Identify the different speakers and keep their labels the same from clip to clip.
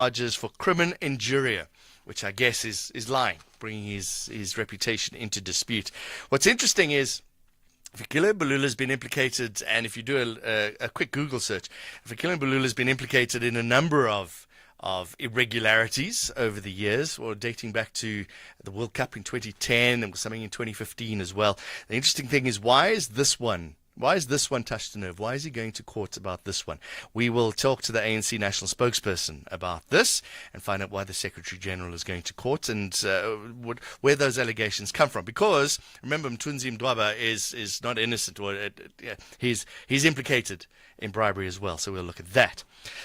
Speaker 1: charges for crimen injuria, which I guess is lying, bringing his reputation into dispute. What's interesting is Fikile Mbalula has been implicated, and if you do a quick Google search, Fikile Mbalula has been implicated in a number of irregularities over the years, or dating back to the World Cup in 2010 and something in 2015 as well. The interesting thing is, why is this one touched a nerve? Why is he going to court about this one? We will talk to the ANC national spokesperson about this and find out why the Secretary General is going to court and where those allegations come from. Because remember, Mthunzi Mdwaba is not innocent, or he's implicated in bribery as well. So we'll look at that.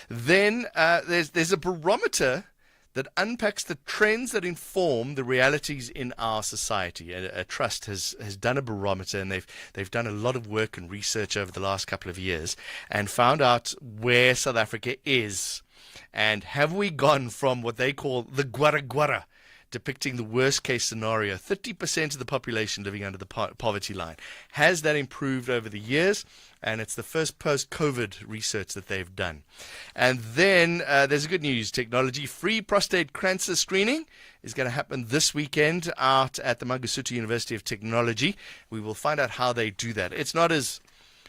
Speaker 1: Then there's a barometer that unpacks the trends that inform the realities in our society. A trust has done a barometer, and they've done a lot of work and research over the last couple of years and found out where South Africa is. And have we gone from what they call the Gwara, depicting the worst case scenario, 30% of the population living under the poverty line? Has that improved over the years? And it's the first post-COVID research that they've done. And then there's good news. Technology-free prostate cancer screening is going to happen this weekend out at the Mangosuthu University of Technology. We will find out how they do that. It's not as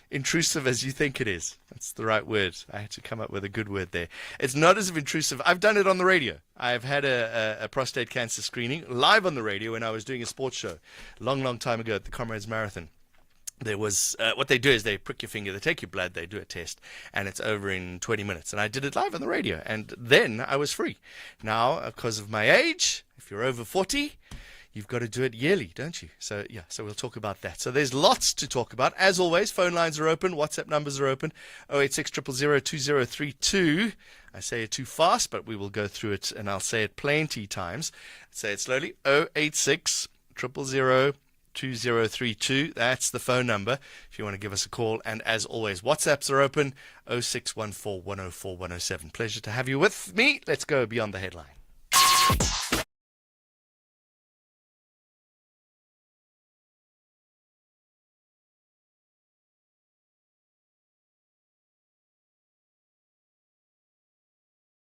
Speaker 1: intrusive as you think it is. That's the right word. I had to come up with a good word there. It's not as intrusive. I've done it on the radio. I've had a prostate cancer screening live on the radio when I was doing a sports show long time ago at the Comrades Marathon. There was, what they do is they prick your finger, they take your blood, they do a test, and it's over in 20 minutes. And I did it live on the radio, and then I was free. Now, because of my age, if you're over 40, you've got to do it yearly, don't you? So we'll talk about that. So there's lots to talk about. As always, phone lines are open, WhatsApp numbers are open, 086 000 2032. I say it too fast, but we will go through it, and I'll say it plenty times. Say it slowly, 086 000 2032. That's the phone number if you want to give us a call. And as always, WhatsApps are open, 0614 104 107. Pleasure to have you with me. Let's go beyond the headline.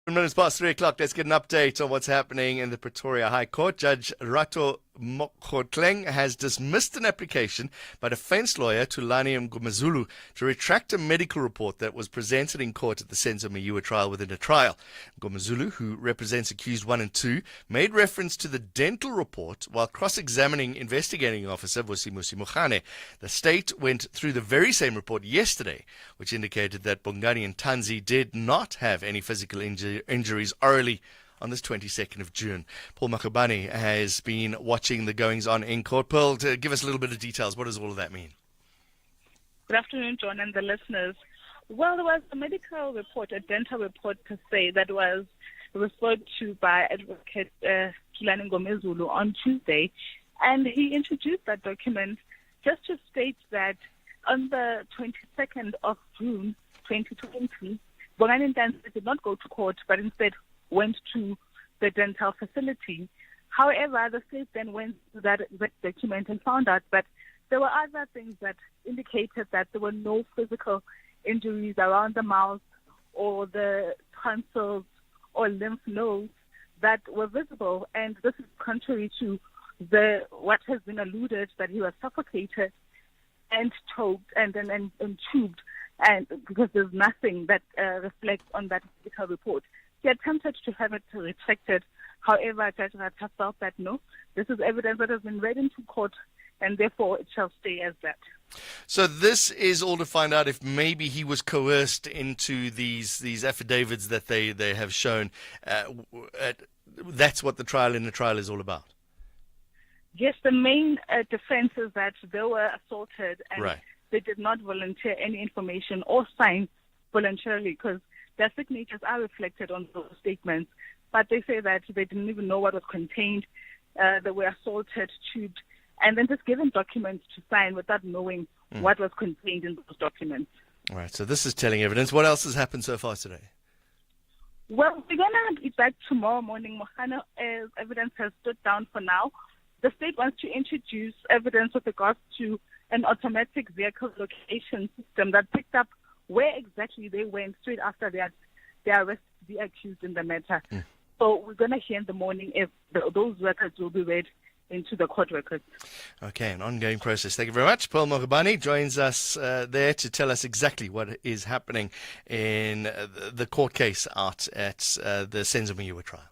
Speaker 1: Minutes past 3 o'clock. Let's get an update on what's happening in the Pretoria High Court. Judge Rato Mokgotleng has dismissed an application by defense lawyer Thulani Mngomezulu to retract a medical report that was presented in court at the Senzo Mayiwa trial within a trial. Mngomezulu, who represents accused 1 and 2, made reference to the dental report while cross-examining investigating officer Vusimusi Mokhane. The state went through the very same report yesterday, which indicated that Bongani and Tanzi did not have any physical injuries orally on this 22nd of June. Paul Makhabane has been watching the goings-on in court. Paul, to give us a little bit of details, what does all of that mean?
Speaker 2: Good afternoon, John, and the listeners. Well, there was a medical report, a dental report per se, that was referred to by Advocate Thulani Mngomezulu on Tuesday, and he introduced that document just to state that on the 22nd of June 2020, Bongani and Tanzi did not go to court, but instead went to the dental facility. However, the state then went to that document and found out that there were other things that indicated that there were no physical injuries around the mouth or the tonsils or lymph nodes that were visible. And this is contrary to what has been alluded, that he was suffocated and choked and then tubed, and because there's nothing that reflects on that medical report. He attempted to have it retracted. However, Judge Rata felt that no, this is evidence that has been read into court, and therefore it shall stay as that.
Speaker 1: So this is all to find out if maybe he was coerced into these affidavits that they have shown. That's what the trial is all about.
Speaker 2: Yes, the main defense is that they were assaulted and
Speaker 1: right.
Speaker 2: They did not volunteer any information or sign voluntarily, because their signatures are reflected on those statements. But they say that they didn't even know what was contained. They were assaulted, tubed, and then just given documents to sign without knowing what was contained in those documents.
Speaker 1: All right, so this is telling evidence. What else has happened so far today?
Speaker 2: Well, we're going to be back tomorrow morning. Mokhane evidence has stood down for now. The state wants to introduce evidence with regards to an automatic vehicle location system that picked up where exactly they went straight after their arrest the accused in the matter. So we're going to hear in the morning if those records will be read into the court records.
Speaker 1: Okay, an ongoing process. Thank you very much. Paul Mogabani joins us there to tell us exactly what is happening in the court case out at the Senzo Muyua trial.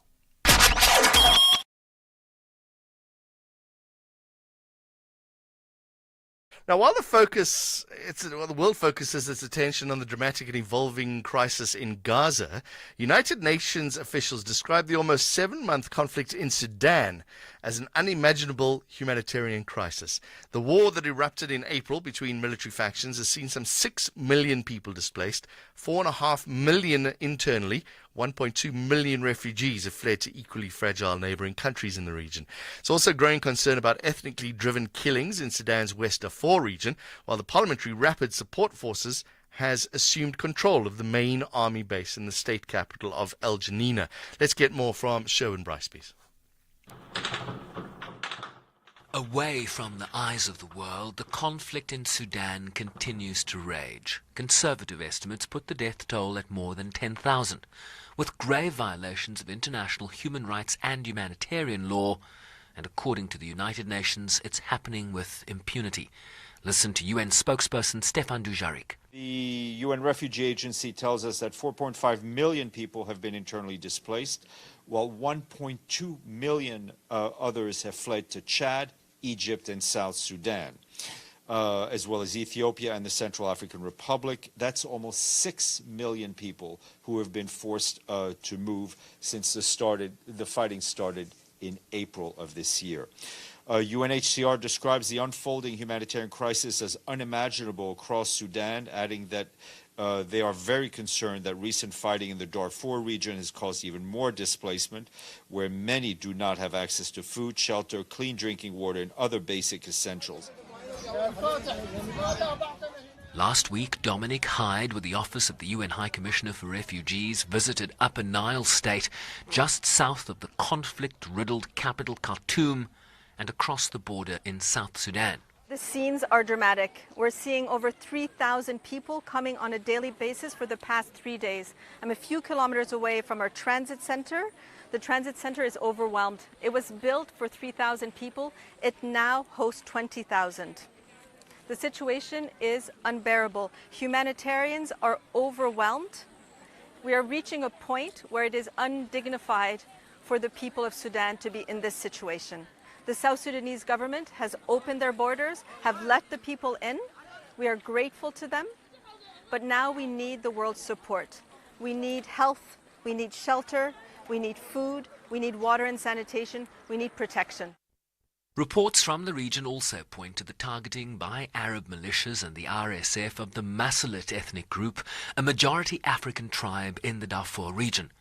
Speaker 1: Now, while the world focuses its attention on the dramatic and evolving crisis in Gaza, United Nations officials describe the almost 7-month conflict in Sudan as an unimaginable humanitarian crisis. The war that erupted in April between military factions has seen some 6 million people displaced, 4.5 million internally, 1.2 million refugees have fled to equally fragile neighboring countries in the region. There's also growing concern about ethnically driven killings in Sudan's West Darfur region, while the Parliamentary Rapid Support Forces has assumed control of the main army base in the state capital of El Janina. Let's get more from Sherwin Bryce, please.
Speaker 3: Away from the eyes of the world, the conflict in Sudan continues to rage. Conservative estimates put the death toll at more than 10,000, with grave violations of international human rights and humanitarian law, and according to the United Nations, it's happening with impunity. Listen to UN spokesperson Jon Gericke.
Speaker 4: The UN Refugee Agency tells us that 4.5 million people have been internally displaced, while 1.2 million others have fled to Chad, Egypt, and South Sudan, as well as Ethiopia and the Central African Republic. That's almost 6 million people who have been forced to move since the fighting started in April of this year. UNHCR describes the unfolding humanitarian crisis as unimaginable across Sudan, adding that they are very concerned that recent fighting in the Darfur region has caused even more displacement, where many do not have access to food, shelter, clean drinking water, and other basic essentials.
Speaker 3: Last week, Dominic Hyde, with the Office of the UN High Commissioner for Refugees, visited Upper Nile State, just south of the conflict-riddled capital Khartoum, and across the border in South Sudan.
Speaker 5: The scenes are dramatic. We're seeing over 3,000 people coming on a daily basis for the past 3 days. I'm a few kilometers away from our transit center. The transit center is overwhelmed. It was built for 3,000 people. It now hosts 20,000. The situation is unbearable. Humanitarians are overwhelmed. We are reaching a point where it is undignified for the people of Sudan to be in this situation. The South Sudanese government has opened their borders, have let the people in. We are grateful to them, but now we need the world's support. We need health, we need shelter, we need food, we need water and sanitation, we need protection.
Speaker 3: Reports from the region also point to the targeting by Arab militias and the RSF of the Masalit ethnic group, a majority African tribe in the Darfur region,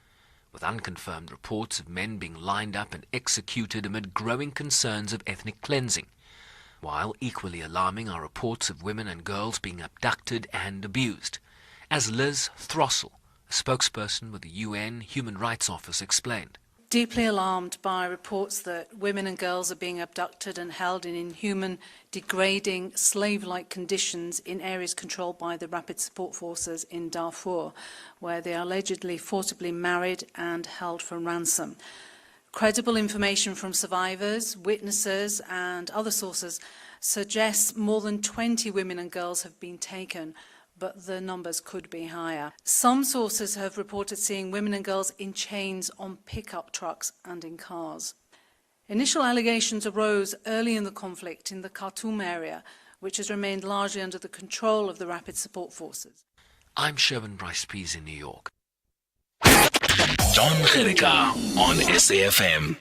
Speaker 3: with unconfirmed reports of men being lined up and executed amid growing concerns of ethnic cleansing, while equally alarming are reports of women and girls being abducted and abused, as Liz Throssell, a spokesperson with the UN Human Rights Office, explained.
Speaker 6: Deeply alarmed by reports that women and girls are being abducted and held in inhuman, degrading, slave-like conditions in areas controlled by the Rapid Support Forces in Darfur, where they are allegedly forcibly married and held for ransom. Credible information from survivors, witnesses and other sources suggests more than 20 women and girls have been taken, but the numbers could be higher. Some sources have reported seeing women and girls in chains on pickup trucks and in cars. Initial allegations arose early in the conflict in the Khartoum area, which has remained largely under the control of the Rapid Support Forces.
Speaker 3: I'm Sherwin Bryce Pease in New York.
Speaker 7: Jon Gericke on SAFM.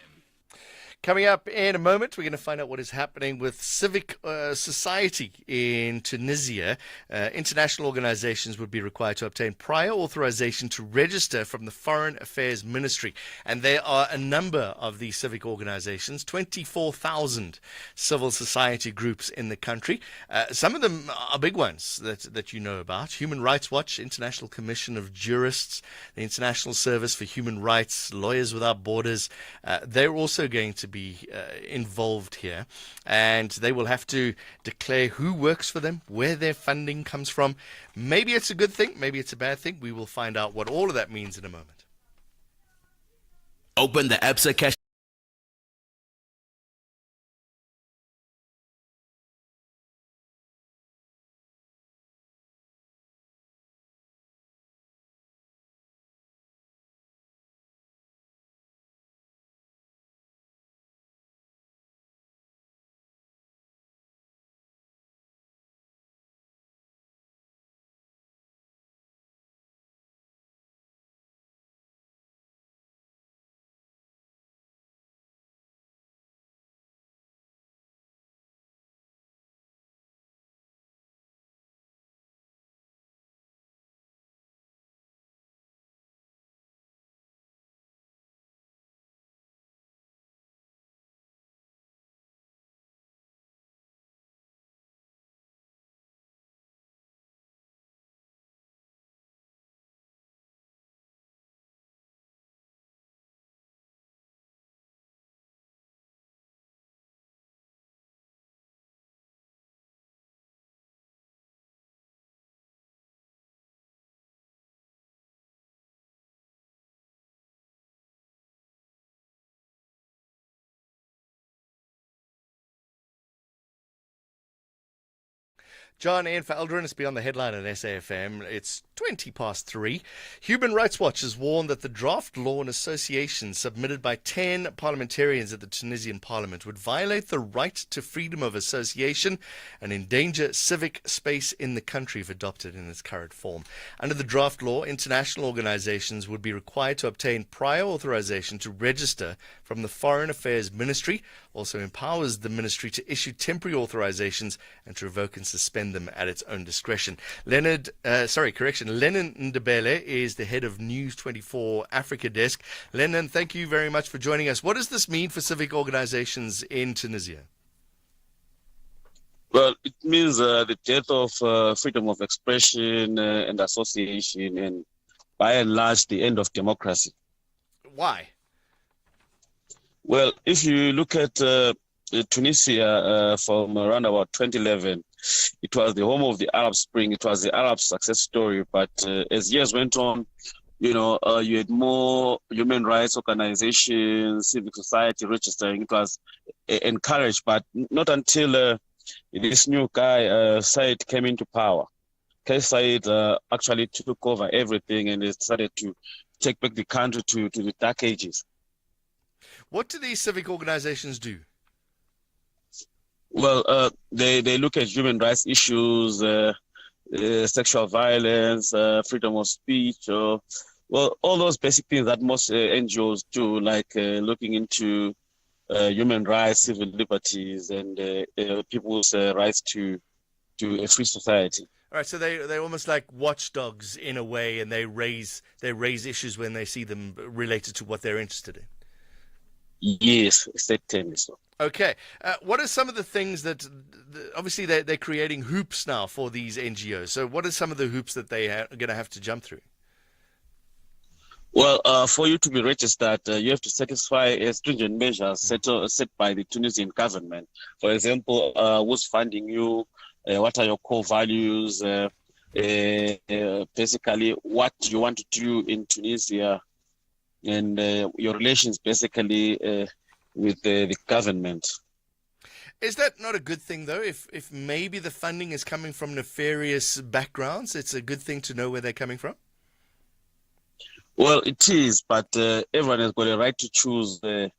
Speaker 1: Coming up in a moment, we're going to find out what is happening with civic society in Tunisia. International organizations would be required to obtain prior authorization to register from the Foreign Affairs Ministry. And there are a number of these civic organizations, 24,000 civil society groups in the country. Some of them are big ones that you know about. Human Rights Watch, International Commission of Jurists, the International Service for Human Rights, Lawyers Without Borders. They're also going to be involved here, and they will have to declare who works for them, where their funding comes from. Maybe it's a good thing, maybe it's a bad thing. We will find out what all of that means in a moment.
Speaker 7: Open the Absa Cash.
Speaker 1: John, Ian for Eldrin, it's beyond the headline on SAFM. It's 3:20. Human Rights Watch has warned that the draft law and association submitted by 10 parliamentarians at the Tunisian parliament would violate the right to freedom of association and endanger civic space in the country if adopted in its current form. Under the draft law, international organizations would be required to obtain prior authorization to register from the Foreign Affairs Ministry, also empowers the ministry to issue temporary authorizations and to revoke and suspend them at its own discretion. Lennon Ndebele is the head of News 24 Africa Desk. Lennon, thank you very much for joining us. What does this mean for civic organizations in Tunisia?
Speaker 8: Well, it means the death of freedom of expression and association, and by and large, the end of democracy.
Speaker 1: Why?
Speaker 8: Well, if you look at Tunisia from around about 2011, it was the home of the Arab Spring. It was the Arab success story. But as years went on, you had more human rights organizations, civic society registering. It was encouraged, but not until this new guy, Said, came into power. Said actually took over everything and started to take back the country to the dark ages.
Speaker 1: What do these civic organizations do?
Speaker 8: Well, they look at human rights issues, sexual violence, freedom of speech, all those basic things that most NGOs do, like looking into human rights, civil liberties, and people's rights to a free society.
Speaker 1: All right, so they're almost like watchdogs in a way, and they raise issues when they see them related to what they're interested in.
Speaker 8: Yes, certainly so.
Speaker 1: Okay. What are some of the things that, obviously they're creating hoops now for these NGOs. So what are some of the hoops that they are going to have to jump through?
Speaker 8: Well, for you to be registered, you have to satisfy stringent measures set by the Tunisian government. For example, who's funding you, what are your core values, basically what you want to do in Tunisia, and your relations basically with the government.
Speaker 1: Is that not a good thing, though? If maybe the funding is coming from nefarious backgrounds, it's a good thing to know where they're coming from?
Speaker 8: Well, it is, but everyone has got a right to choose who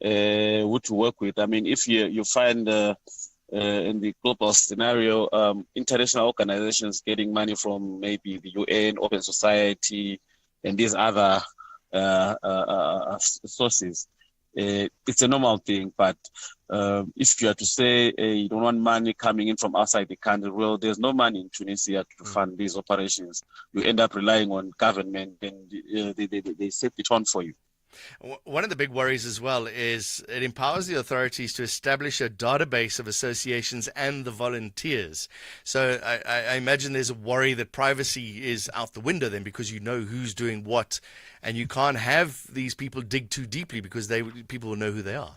Speaker 8: to work with. I mean, if you find in the global scenario, international organizations getting money from maybe the UN, Open Society, and these other sources, it's a normal thing. But if you are to say you don't want money coming in from outside the country, well, there's no money in Tunisia to fund these operations. You end up relying on government, and they set the tone for you.
Speaker 1: One of the big worries as well is it empowers the authorities to establish a database of associations and the volunteers. So I imagine there's a worry that privacy is out the window then, because you know who's doing what, and you can't have these people dig too deeply because people will know who they are.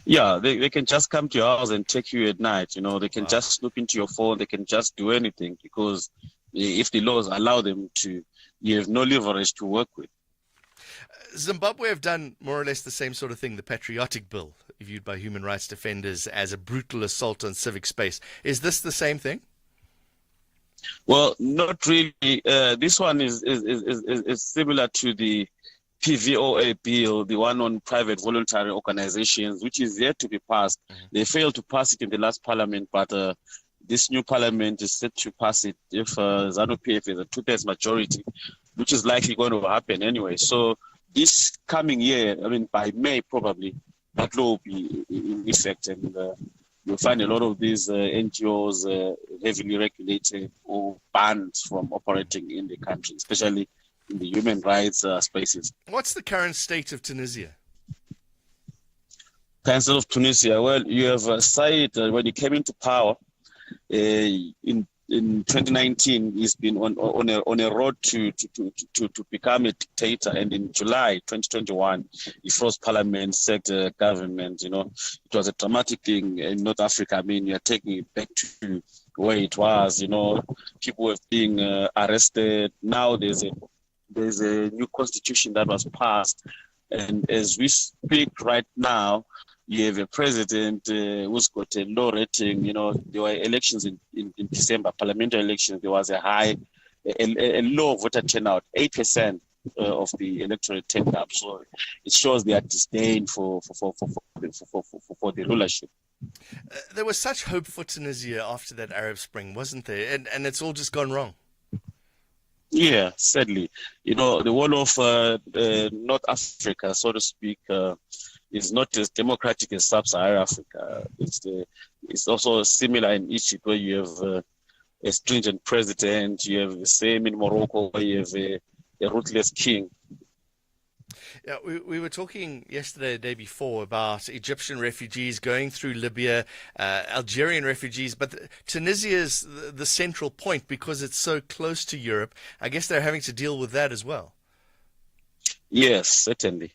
Speaker 8: Yeah, they can just come to your house and take you at night. They can just look into your phone. They can just do anything, because if the laws allow them to, you have no leverage to work with.
Speaker 1: Zimbabwe have done more or less the same sort of thing, the patriotic bill, viewed by human rights defenders as a brutal assault on civic space. Is this the same thing?
Speaker 8: Well, not really. This one is similar to the PVOA bill, the one on private voluntary organizations, which is yet to be passed. They failed to pass it in the last parliament, but this new parliament is set to pass it if ZANU-PF is a two-thirds majority, which is likely going to happen anyway. So this coming year, I mean, by May probably, that law will be in effect, and you'll find a lot of these NGOs heavily regulated or banned from operating in the country, especially in the human rights spaces.
Speaker 1: What's the current state of Tunisia?
Speaker 8: Council of Tunisia, well, you have Said, when he came into power in 2019, he's been on a road to become a dictator, and in July 2021, he froze parliament, sacked the government. You know, it was a dramatic thing in North Africa. I mean, you're taking it back to where it was. You know, people were being arrested. Now there's a new constitution that was passed, and as we speak right now, you have a president who's got a low rating. You know, there were elections in December, parliamentary elections. There was a low voter turnout, 8% of the electorate turned up. So it shows their disdain for the rulership.
Speaker 1: There was such hope for Tunisia after that Arab Spring, wasn't there? And it's all just gone wrong.
Speaker 8: Yeah, sadly. You know, the whole of North Africa, so to speak, is not as democratic as Sub-Saharan Africa. It's also similar in Egypt, where you have a stringent president. You have the same in Morocco, where you have a ruthless king.
Speaker 1: Yeah, we were talking yesterday, the day before, about Egyptian refugees going through Libya, Algerian refugees, but Tunisia is the central point because it's so close to Europe. I guess they're having to deal with that as well.
Speaker 8: Yes, certainly.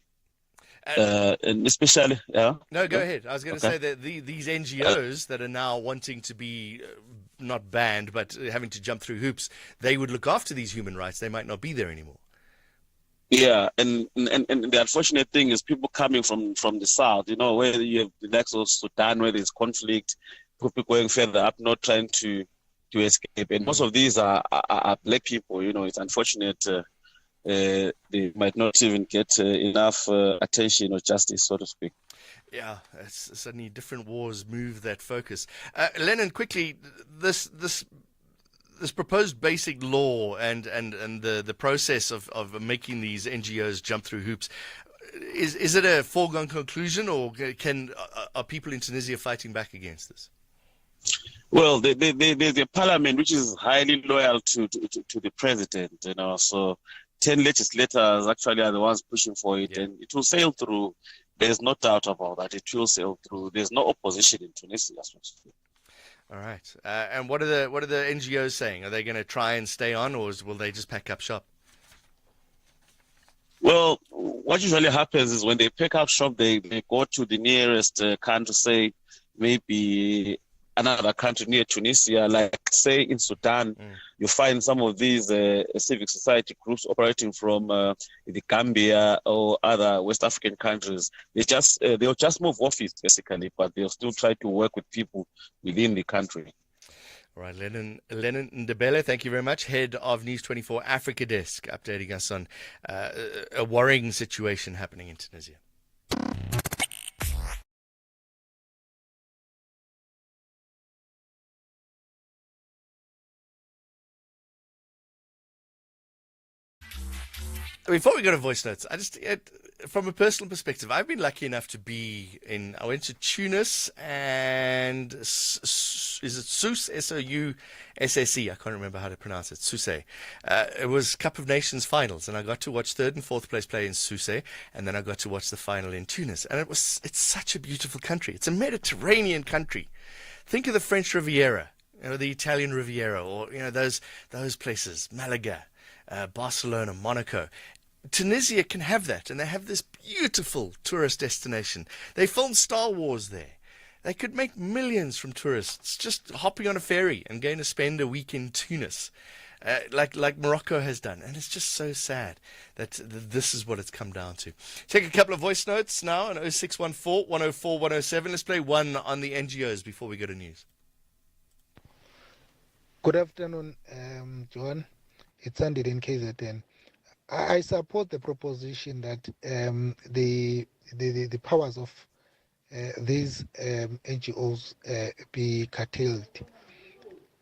Speaker 8: And especially, yeah.
Speaker 1: No, go ahead. I was going to say that these NGOs that are now wanting to be not banned, but having to jump through hoops, they would look after these human rights. They might not be there anymore.
Speaker 8: Yeah, and the unfortunate thing is people coming from the south, you know, where you have the likes of Sudan, where there's conflict, people going further up, not trying to escape. And most of these are black people, you know. It's unfortunate. They might not even get enough attention or justice, so to speak.
Speaker 1: Yeah, it's suddenly different wars move that focus. Lennon, quickly, this proposed basic law and the process of making these NGOs jump through hoops, is it a foregone conclusion, or are people in Tunisia fighting back against this?
Speaker 8: Well, there's a parliament which is highly loyal to the president, you know, so 10 legislators actually are the ones pushing for it, and it will sail through. There's no doubt about that. It will sail through. There's no opposition in Tunisia.
Speaker 1: All right. And what are the NGOs saying? Are they going to try and stay on, or will they just pack up shop?
Speaker 8: Well, what usually happens is when they pick up shop, they go to the nearest country, say maybe another country near Tunisia, like say in Sudan. You find some of these civic society groups operating from the Gambia or other West African countries. They'll just move office basically, but they'll still try to work with people within the country.
Speaker 1: All right, Lennon Ndebele, thank you very much. Head of News 24 Africa Desk, updating us on a worrying situation happening in Tunisia. Before we go to voice notes, from a personal perspective, I've been lucky enough to I went to Tunis and, is it Sousse, S-O-U-S-S-E? I can't remember how to pronounce it, Sousse. It was Cup of Nations finals, and I got to watch third and fourth place play in Sousse, and then I got to watch the final in Tunis. And it's such a beautiful country. It's a Mediterranean country. Think of the French Riviera, the Italian Riviera, or, those places, Malaga, Barcelona, Monaco. Tunisia can have that, and they have this beautiful tourist destination. They filmed Star Wars there. They could make millions from tourists just hopping on a ferry and going to spend a week in Tunis. like Morocco has done. And it's just so sad that this is what it's come down to. Take a couple of voice notes now on 0614 104 107. Let's play one on the NGOs before we go to news.
Speaker 9: Good afternoon, John. It's Andy in KZN. I support the proposition that the powers of these NGOs be curtailed.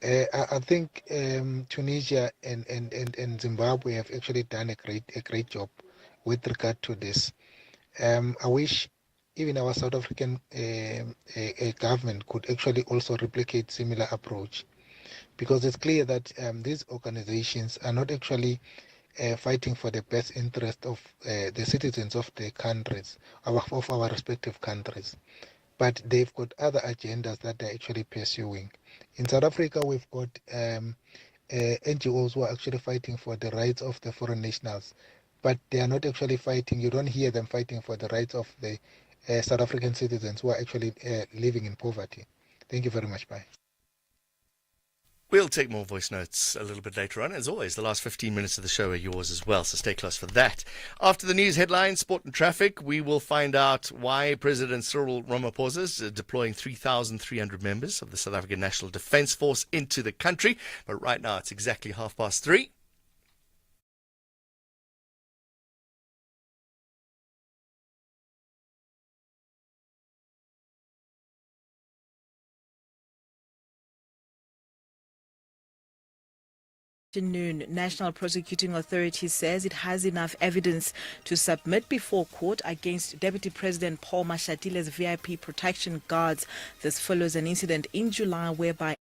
Speaker 9: I think Tunisia and Zimbabwe have actually done a great job with regard to this. I wish even our South African government could actually also replicate similar approach, because it's clear that these organizations are not actually fighting for the best interest of the citizens of the countries, of our respective countries, but they've got other agendas that they're actually pursuing. In South Africa, we've got NGOs who are actually fighting for the rights of the foreign nationals, but they are not actually fighting, you don't hear them fighting for the rights of the South African citizens who are actually living in poverty. Thank you very much. Bye.
Speaker 1: We'll take more voice notes a little bit later on. As always, the last 15 minutes of the show are yours as well, so stay close for that. After the news headlines, sport and traffic, we will find out why President Cyril Ramaphosa is deploying 3,300 members of the South African National Defence Force into the country. But right now, it's exactly 3:30.
Speaker 10: Afternoon, National Prosecuting Authority says it has enough evidence to submit before court against Deputy President Paul Mashatile's VIP protection guards. This follows an incident in July whereby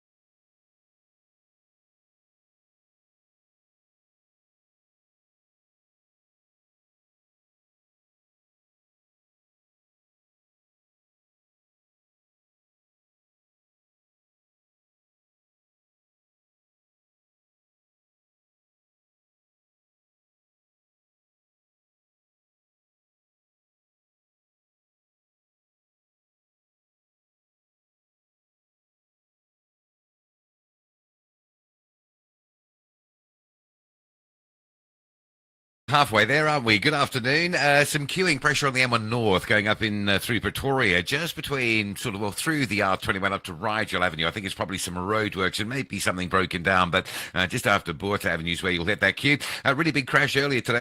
Speaker 11: Halfway there, aren't we? Good afternoon. Some queuing pressure on the M1 North going up in through Pretoria, just between through the R21 up to Rigel Avenue. I think it's probably some roadworks and maybe something broken down, but just after Boort Avenue is where you'll hit that queue. A really big crash earlier today.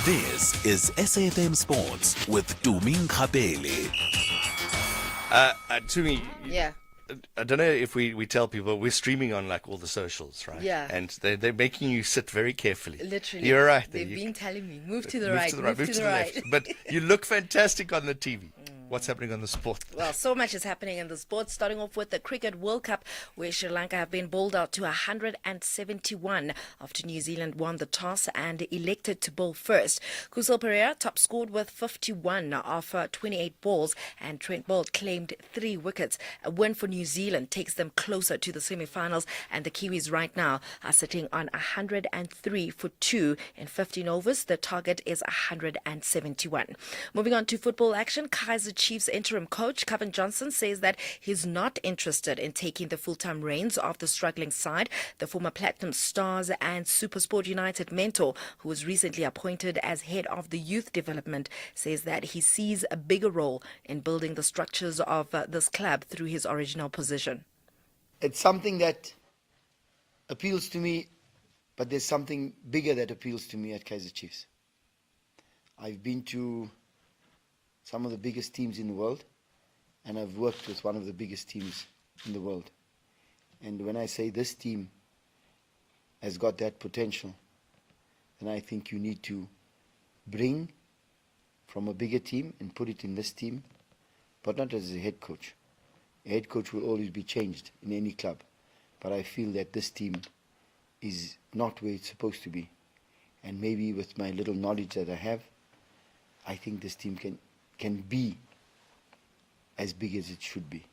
Speaker 7: This is SAFM Sports with Tumi Nkapele.
Speaker 1: To me,
Speaker 12: Yeah.
Speaker 1: I don't know if we tell people we're streaming on like all the socials, right?
Speaker 12: Yeah.
Speaker 1: And they're making you sit very carefully.
Speaker 12: Literally.
Speaker 1: You're right.
Speaker 12: They've been telling me, move to the
Speaker 1: move
Speaker 12: right,
Speaker 1: to the right,
Speaker 12: move to the right.
Speaker 1: left. But you look fantastic on the TV. What's happening on the sport?
Speaker 12: Well, so much is happening in the sports, starting off with the Cricket World Cup, where Sri Lanka have been bowled out to 171 after New Zealand won the toss and elected to bowl first. Kusal Perera top scored with 51 off 28 balls, and Trent Boult claimed 3 wickets. A win for New Zealand takes them closer to the semi-finals, and the Kiwis right now are sitting on 103 for 2 in 15 overs. The target is 171. Moving on to football action, Kaizer Chiefs interim coach Kevin Johnson says that he's not interested in taking the full-time reins of the struggling side. The former Platinum Stars and SuperSport United mentor, who was recently appointed as head of the youth development, says that he sees a bigger role in building the structures of this club through his original position.
Speaker 13: It's something that appeals to me, but there's something bigger that appeals to me at Kaizer Chiefs. I've been to some of the biggest teams in the world, and I've worked with one of the biggest teams in the world. And when I say this team has got that potential, then I think you need to bring from a bigger team and put it in this team, but not as a head coach. A head coach will always be changed in any club, but I feel that this team is not where it's supposed to be. And maybe with my little knowledge that I have, I think this team can be as big as it should be.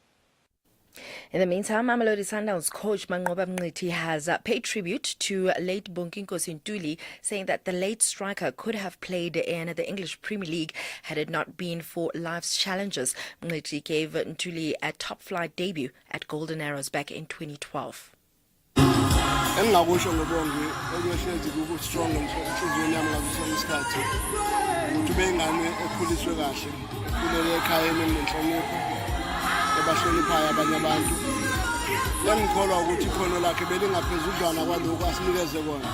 Speaker 12: In the meantime, Mamelodi Sundowns coach Manqoba Mngqithi has paid tribute to late Bonginkosi Ntuli, saying that the late striker could have played in the English Premier League had it not been for life's challenges. Mngqithi gave Ntuli a top-flight debut at Golden Arrows back in 2012.
Speaker 14: Engingakusho ngobonge okuyohlezi kuku-strong enhliziyweni yami ngaso sonke isikhathi ukuthi ube ingane ekhuliswe kahle, ekhulele ekhayeni elinenhlonipho, ebahloniphayo abanye abantu. Engikholwa ukuthi ikhono lakhe belingaphezudlwana kwalokhu asinikeze kona.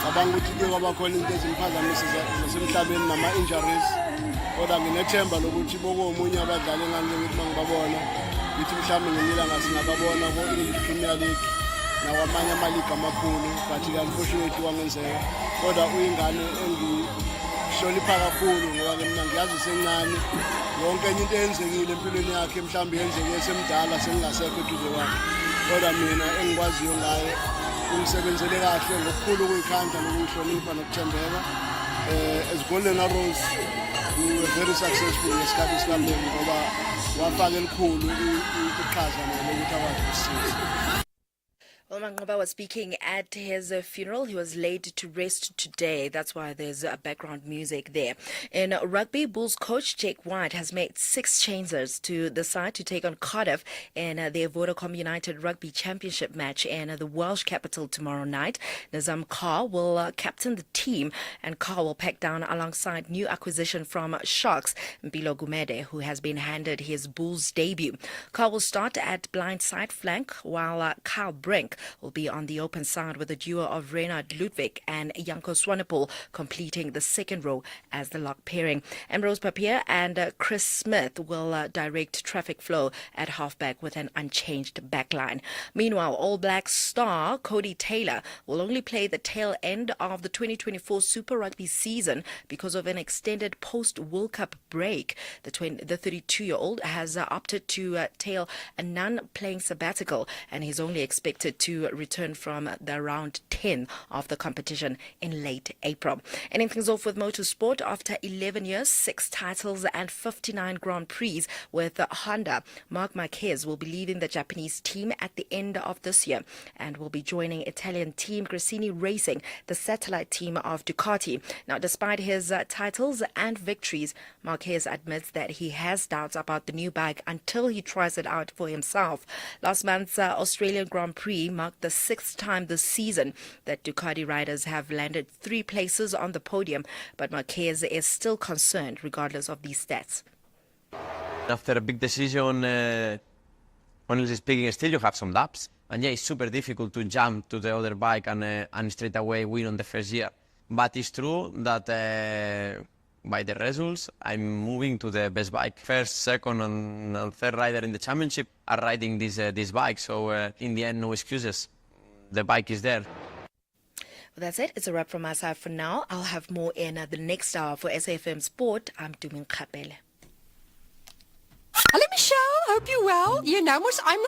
Speaker 14: Cabanga ukuthi ke kwaba khona into ezimphazamisa zasemhlabeni nama-injuries, kodwa nginethemba lokuthi bokomunye abadlali enganjengokuthi bangibabona ngithi mhlawumbe ngenyilanga singababona ko-English Premier League nawamanye amaligi amakhulu, but unfortunately kwangenzeka. Kodwa uyingane engihlonipha kakhulu ngoba ke mina ngiyazi usencane, yonke enye into eyenzekile empilweni yakhe mhlawumbe yenzeke esemdala sengingasekho eduze kwakhe, kodwa mina engikwaziyo ngaye ungisebenzele kahle ngokukhulu ukuyikhanda nokungihlonipha nokuthembeka. As Golden Arrows we were very successful ngesikhathi sikamlemi ngoba wafaka elikhulu iqhaza lokuthi akwazi ukusiza.
Speaker 12: Well, Manqoba was speaking at his funeral. He was laid to rest today. That's why there's background music there. In rugby, Bulls coach Jake White has made 6 changes to the side to take on Cardiff in their Vodacom United Rugby Championship match in the Welsh capital tomorrow night. Nazam Carr will captain the team, and Carr will pack down alongside new acquisition from Sharks, Mpilo Gumede, who has been handed his Bulls debut. Carr will start at blindside flank, while Kyle Brink will be on the open side with a duo of Reynard Ludwig and Janko Swanepoel completing the second row as the lock pairing. Ambrose Papier and Chris Smith will direct traffic flow at halfback with an unchanged backline. Meanwhile, All Black star Cody Taylor will only play the tail end of the 2024 Super Rugby season because of an extended post-World Cup break. The 32-year-old has opted to tail a non-playing sabbatical, and he's only expected to return from the round 10 of the competition in late April. Ending things off with motorsport, after 11 years, 6 titles and 59 Grand Prix with Honda, Marc Marquez will be leaving the Japanese team at the end of this year and will be joining Italian team Gresini Racing, the satellite team of Ducati. Now, despite his titles and victories, Marquez admits that he has doubts about the new bike until he tries it out for himself. Last month's Australian Grand Prix marked the 6th time this season that Ducati riders have landed 3 places on the podium, but Marquez is still concerned regardless of these stats.
Speaker 15: After a big decision, honestly speaking, still you have some laps. And yeah, it's super difficult to jump to the other bike and straight away win on the first year. But it's true that by the results, I'm moving to the best bike. First, second, and third rider in the championship are riding this bike. So in the end, no excuses. The bike is there.
Speaker 12: Well, that's it. It's a wrap from my side for now. I'll have more in the next hour for SAFM Sport. I'm Dumin Kapele.
Speaker 16: Hello, Michelle. Hope you're well. You know, I'm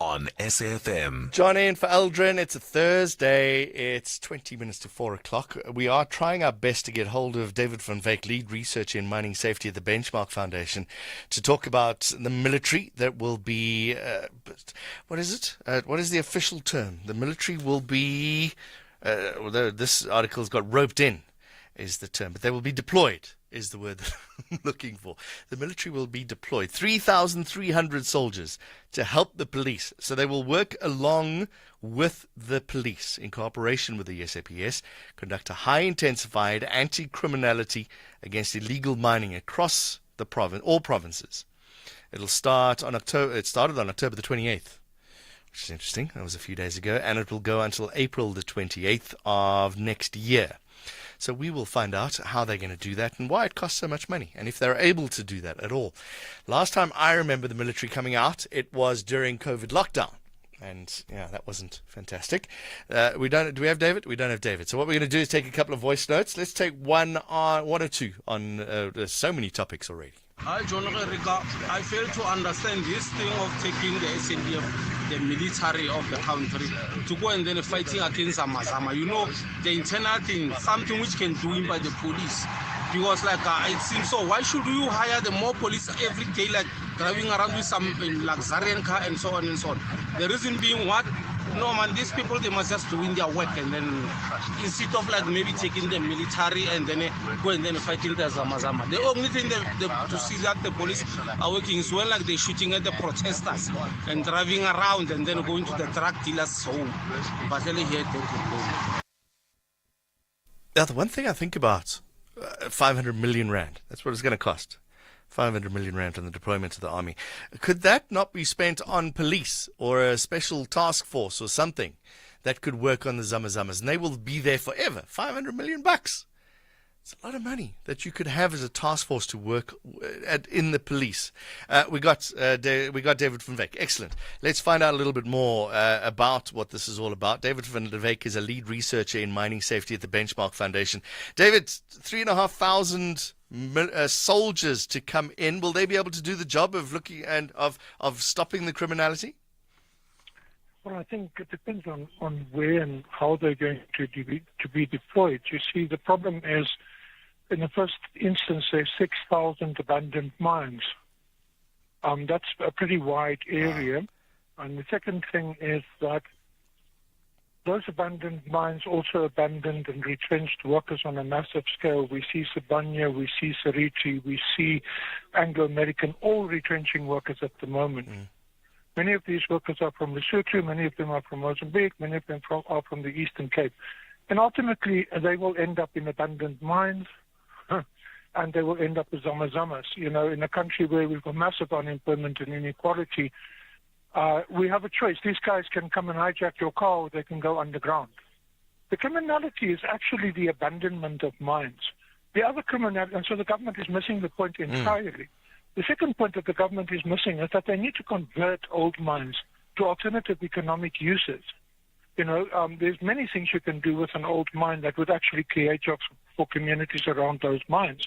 Speaker 7: on SAFM.
Speaker 1: John in for Eldrin. It's a Thursday. It's 20 minutes to 4 o'clock. We are trying our best to get hold of David van Wyk, lead researcher in mining safety at the Benchmark Foundation, to talk about the military that will be, what is it? What is the official term? The military will be, although this article's got roped in, is the term, but they will be deployed, is the word that I'm looking for. The military will be deployed. 3,300 soldiers to help the police. So they will work along with the police in cooperation with the SAPS, conduct a high-intensified anti-criminality against illegal mining across the province, all provinces. It'll start on It started on October the 28th, which is interesting. That was a few days ago. And it will go until April the 28th of next year. So we will find out how they're going to do that and why it costs so much money and if they're able to do that at all. Last time I remember the military coming out, it was during COVID lockdown. And yeah, that wasn't fantastic. Do we have David? We don't have David. So what we're going to do is take a couple of voice notes. Let's take one or two on there's so many topics already.
Speaker 17: Hi, Jon Gericke. I fail to understand this thing of taking the SAPF, the military of the country, to go and then fighting against Zama. You know, the internal thing, something which can do it by the police. Because it seems so. Why should you hire the more police every day, like driving around with some luxurious car and so on and so on? The reason being what? No, man, these people, they must just doing their work, and then instead of maybe taking the military and then go and then fighting the Zama. The only thing to see that the police are working is when they're shooting at the protesters and driving around and then going to the drug dealers' home. But here,
Speaker 1: the one thing I think about, 500 million rand, that's what it's going to cost. 500 million rand on the deployment of the army. Could that not be spent on police or a special task force or something that could work on the Zamazamas? And they will be there forever. 500 million bucks. It's a lot of money that you could have as a task force to work in the police. We got David van Wyk. Excellent. Let's find out a little bit more about what this is all about. David van Wyk is a lead researcher in mining safety at the Benchmark Foundation. David, 3,500 soldiers to come in. Will they be able to do the job of looking and of stopping the criminality?
Speaker 18: Well, I think it depends on where and how they're going to be deployed. You see, the problem is, in the first instance, there's 6,000 abandoned mines. That's a pretty wide area. And the second thing is that those abandoned mines also abandoned and retrenched workers on a massive scale. We see Sibanye, we see Seriti, we see Anglo-American, all retrenching workers at the moment. Many of these workers are from Lesotho, many of them are from Mozambique, many of them are from the Eastern Cape. And ultimately, they will end up in abandoned mines, and they will end up as Zamazamas. You know, in a country where we've got massive unemployment and inequality, we have a choice. These guys can come and hijack your car, or they can go underground. The criminality is actually the abandonment of mines. The other criminality, and so the government is missing the point entirely. The second point that the government is missing is that they need to convert old mines to alternative economic uses. You know, there's many things you can do with an old mine that would actually create jobs for communities around those mines.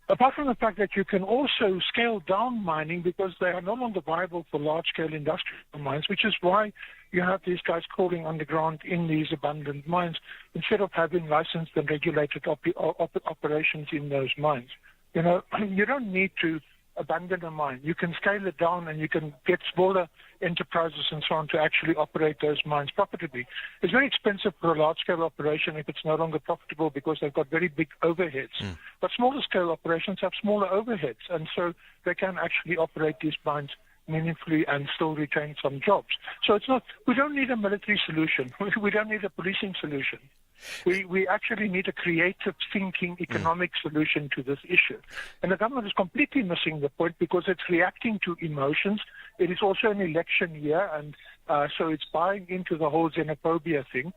Speaker 18: Apart from the fact that you can also scale down mining because they are no longer viable for large-scale industrial mines, which is why you have these guys crawling underground in these abandoned mines instead of having licensed and regulated operations in those mines. You know, you don't need to abandon a mine. You can scale it down and you can get smaller enterprises and so on to actually operate those mines profitably. It's very expensive for a large-scale operation if it's no longer profitable because they've got very big overheads. But smaller-scale operations have smaller overheads, and so they can actually operate these mines meaningfully and still retain some jobs. So it's not, we don't need a military solution. We don't need a policing solution. We actually need a creative thinking economic solution to this issue. And the government is completely missing the point because it's reacting to emotions. It is also an election year, and so it's buying into the whole xenophobia thing.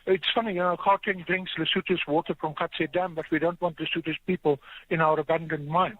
Speaker 18: It's funny, you know, Gauteng drinks Lesotho's water from Katse Dam, but we don't want Lesotho's people in our abandoned mines.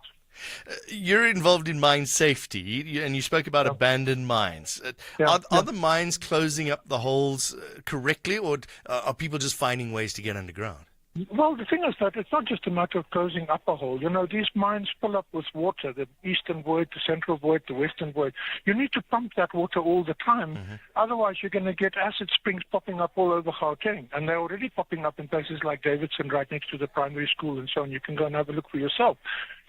Speaker 1: You're involved in mine safety, and you spoke about abandoned mines. Are the mines closing up the holes correctly, or are people just finding ways to get underground?
Speaker 18: Well, the thing is that it's not just a matter of closing up a hole. You know, these mines fill up with water, the eastern void, the central void, the western void. You need to pump that water all the time. Otherwise, you're going to get acid springs popping up all over Gauteng. And they're already popping up in places like Davidson, right next to the primary school and so on. You can go and have a look for yourself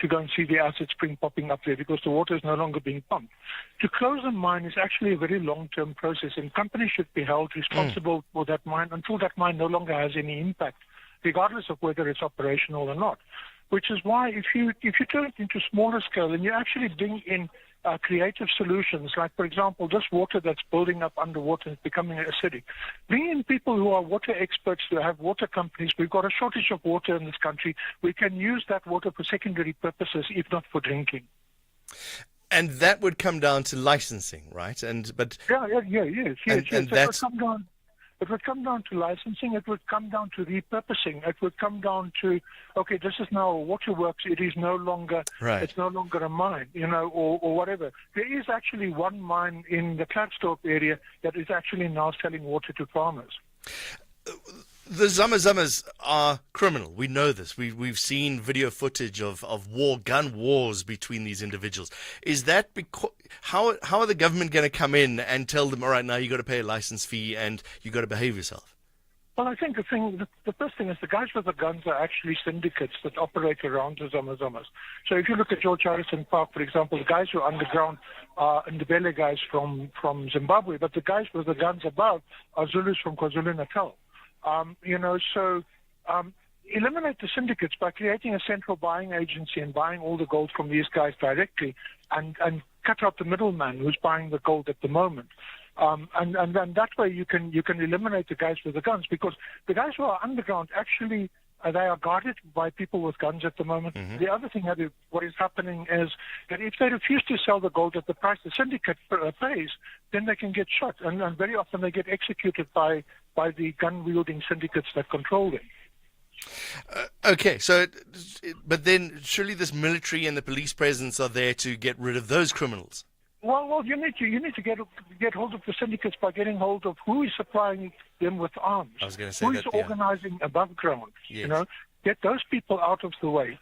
Speaker 18: to go and see the acid spring popping up there because the water is no longer being pumped. To close a mine is actually a very long-term process, and companies should be held responsible for that mine until that mine no longer has any impact, regardless of whether it's operational or not. Which is why if you turn it into smaller scale and you actually bring in creative solutions, like, for example, this water that's building up underwater and becoming acidic, bring in people who are water experts, who have water companies. We've got a shortage of water in this country. We can use that water for secondary purposes, if not for drinking.
Speaker 1: And that would come down to licensing, right?
Speaker 18: Yes. It would come down to licensing. It would come down to repurposing. It would come down to, okay, this is now a waterworks. It is no longer, It's no longer a mine, you know, or whatever. There is actually one mine in the Klerksdorp area that is actually now selling water to farmers.
Speaker 1: The Zamazamas are criminal. We know this. We've seen video footage of gun wars between these individuals. Is that because how are the government going to come in and tell them, all right, now you got to pay a license fee and you got to behave yourself?
Speaker 18: Well, I think the first thing is the guys with the guns are actually syndicates that operate around the Zamazamas. So if you look at George Harrison Park, for example, the guys who are underground are Ndebele guys from Zimbabwe, but the guys with the guns above are Zulus from KwaZulu-Natal. Eliminate the syndicates by creating a central buying agency and buying all the gold from these guys directly, and cut out the middleman who's buying the gold at the moment. And then that way you can eliminate the guys with the guns, because the guys who are underground actually they are guarded by people with guns at the moment. The other thing what is happening is that if they refuse to sell the gold at the price the syndicate pays, then they can get shot, and very often they get executed by the gun-wielding syndicates that control them.
Speaker 1: Okay, but then surely this military and the police presence are there to get rid of those criminals.
Speaker 18: Well, you need to get hold of the syndicates by getting hold of who is supplying them with arms.
Speaker 1: I was going to say
Speaker 18: who is organizing above ground.
Speaker 1: Yes.
Speaker 18: You know, get those people out of the way.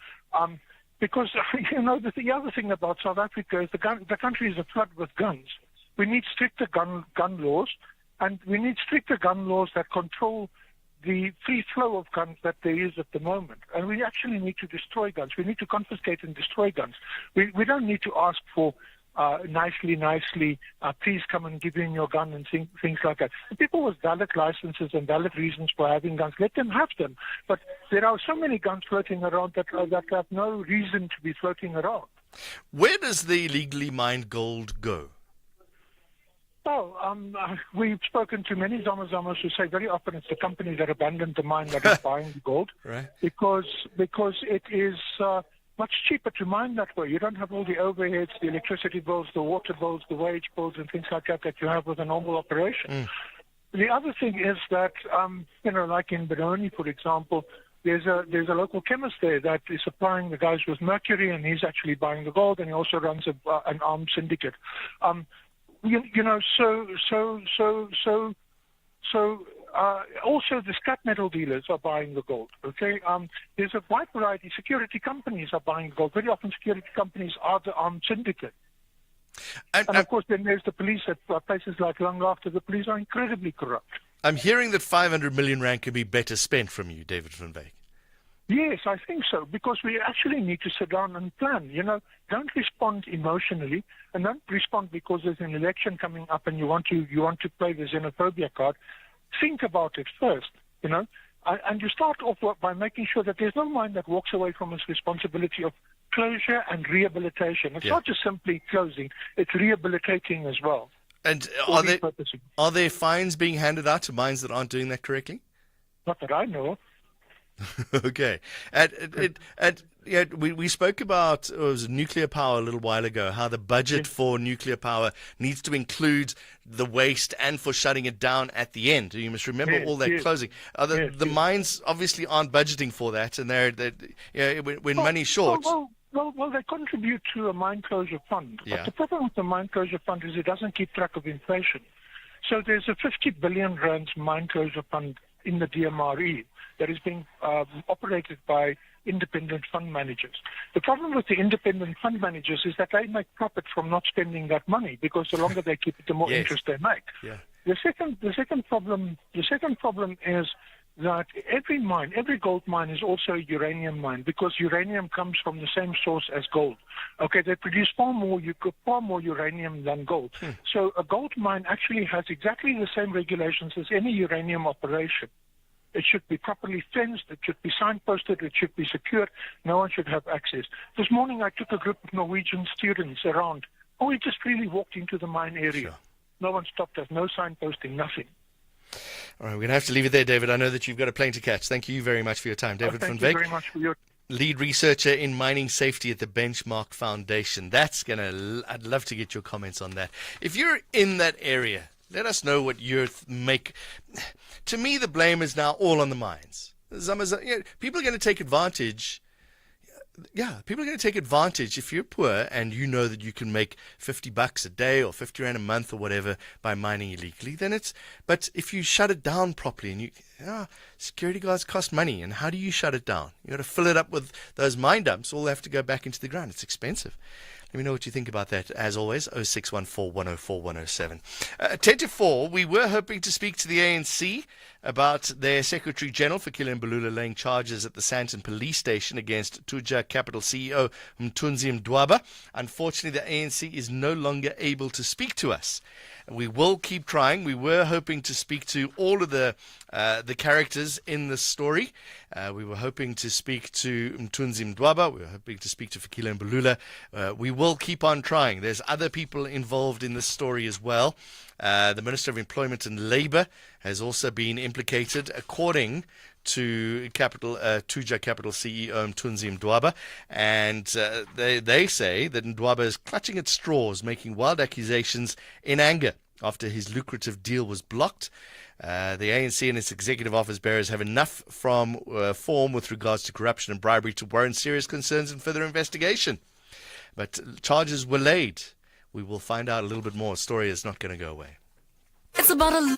Speaker 18: Because you know the other thing about South Africa is the country is aflood with guns. We need stricter gun laws, and we need stricter gun laws that control the free flow of guns that there is at the moment. And we actually need to destroy guns. We need to confiscate and destroy guns. We don't need to ask for nicely, please come and give in your gun and things like that. The people with valid licenses and valid reasons for having guns, let them have them. But there are so many guns floating around that have no reason to be floating around.
Speaker 1: Where does the illegally mined gold go?
Speaker 18: Well, we've spoken to many Zamazamas who say very often it's the company that abandoned the mine that is buying the gold,
Speaker 1: right?
Speaker 18: Because it is much cheaper to mine that way. You don't have all the overheads, the electricity bills, the water bills, the wage bills, and things like that you have with a normal operation. The other thing is that, like in Benoni, for example, there's a local chemist there that is supplying the guys with mercury, and he's actually buying the gold, and he also runs an armed syndicate. Also the scrap metal dealers are buying the gold, okay? There's a wide variety. Security companies are buying gold. Very often security companies are the armed syndicate. And of course, then there's the police at places like Langlaagte. The police are incredibly corrupt.
Speaker 1: I'm hearing that 500 million rand could be better spent from you, David van Wyk.
Speaker 18: Yes, I think so, because we actually need to sit down and plan. Don't respond emotionally, and don't respond because there's an election coming up and you want to play the xenophobia card. Think about it first, and you start off by making sure that there's no mine that walks away from its responsibility of closure and rehabilitation. It's not just simply closing; it's rehabilitating as well.
Speaker 1: And are there fines being handed out to mines that aren't doing that correctly?
Speaker 18: Not that I know of.
Speaker 1: Okay. We spoke about nuclear power a little while ago, how the budget for nuclear power needs to include the waste and for shutting it down at the end. You must remember all that closing. The mines obviously aren't budgeting for that, and when money's short.
Speaker 18: Well, they contribute to a mine closure fund. But the problem with the mine closure fund is it doesn't keep track of inflation. So there's a 50 billion rand mine closure fund in the DMRE that is being operated by independent fund managers. The problem with the independent fund managers is that they make profit from not spending that money, because the longer they keep it, the more
Speaker 1: Yes.
Speaker 18: interest they make.
Speaker 1: Yeah.
Speaker 18: The second problem is that every gold mine is also a uranium mine, because uranium comes from the same source as gold. Okay, they produce far more uranium than gold. So a gold mine actually has exactly the same regulations as any uranium operation. It should be properly fenced, it should be signposted, it should be secured. No one should have access. This morning I took a group of Norwegian students around. We just really walked into the mine area.
Speaker 1: Sure.
Speaker 18: No one stopped us, no signposting, nothing.
Speaker 1: All right, we're going to have to leave it there, David. I know that you've got a plane to catch. Thank you very much for your time. David van
Speaker 18: Thank you
Speaker 1: Wyk,
Speaker 18: very much for your...
Speaker 1: lead researcher in mining safety at the Benchmark Foundation. I'd love to get your comments on that. If you're in that area, let us know what you make. To me, the blame is now all on the mines. People are going to take advantage. Yeah, people are going to take advantage. If you're poor and you know that you can make $50 a day or 50 Rand a month or whatever by mining illegally, then but if you shut it down properly, and security guards cost money, and how do you shut it down? You got to fill it up with those mine dumps. All have to go back into the ground. It's expensive. Let me know what you think about that. As always, 0614 104 107. 10 to 4, we were hoping to speak to the ANC about their Secretary General, Fikile Mbalula, laying charges at the Sandton police station against Tuja Capital CEO Mthunzi Mdwaba. Unfortunately, the ANC is no longer able to speak to us. We will keep trying. We were hoping to speak to all of the characters in this story. We were hoping to speak to Mthunzi Mdwaba. We were hoping to speak to Fikile Mbalula. We will keep on trying. There's other people involved in this story as well. The Minister of Employment and Labour has also been implicated, according to Tuja Capital CEO Mthunzi Mdwaba, and they say that Mdwaba is clutching at straws, making wild accusations in anger after his lucrative deal was blocked. The ANC and its executive office bearers have enough form with regards to corruption and bribery to warrant serious concerns and further investigation. But charges were laid. We will find out a little bit more. The story is not going to go away.
Speaker 16: It's about a...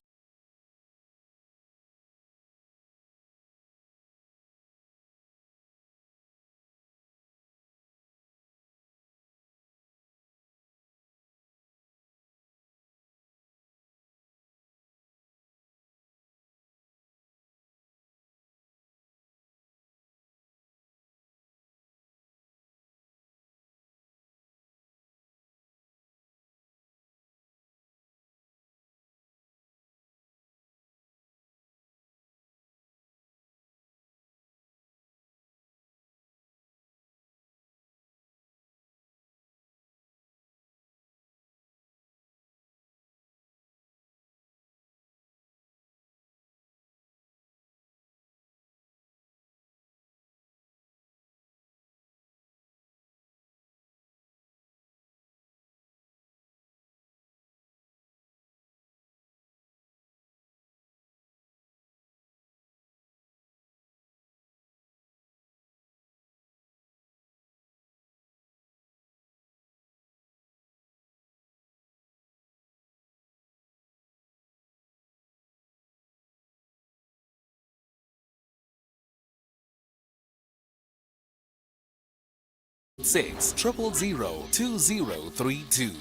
Speaker 7: Six 0002032.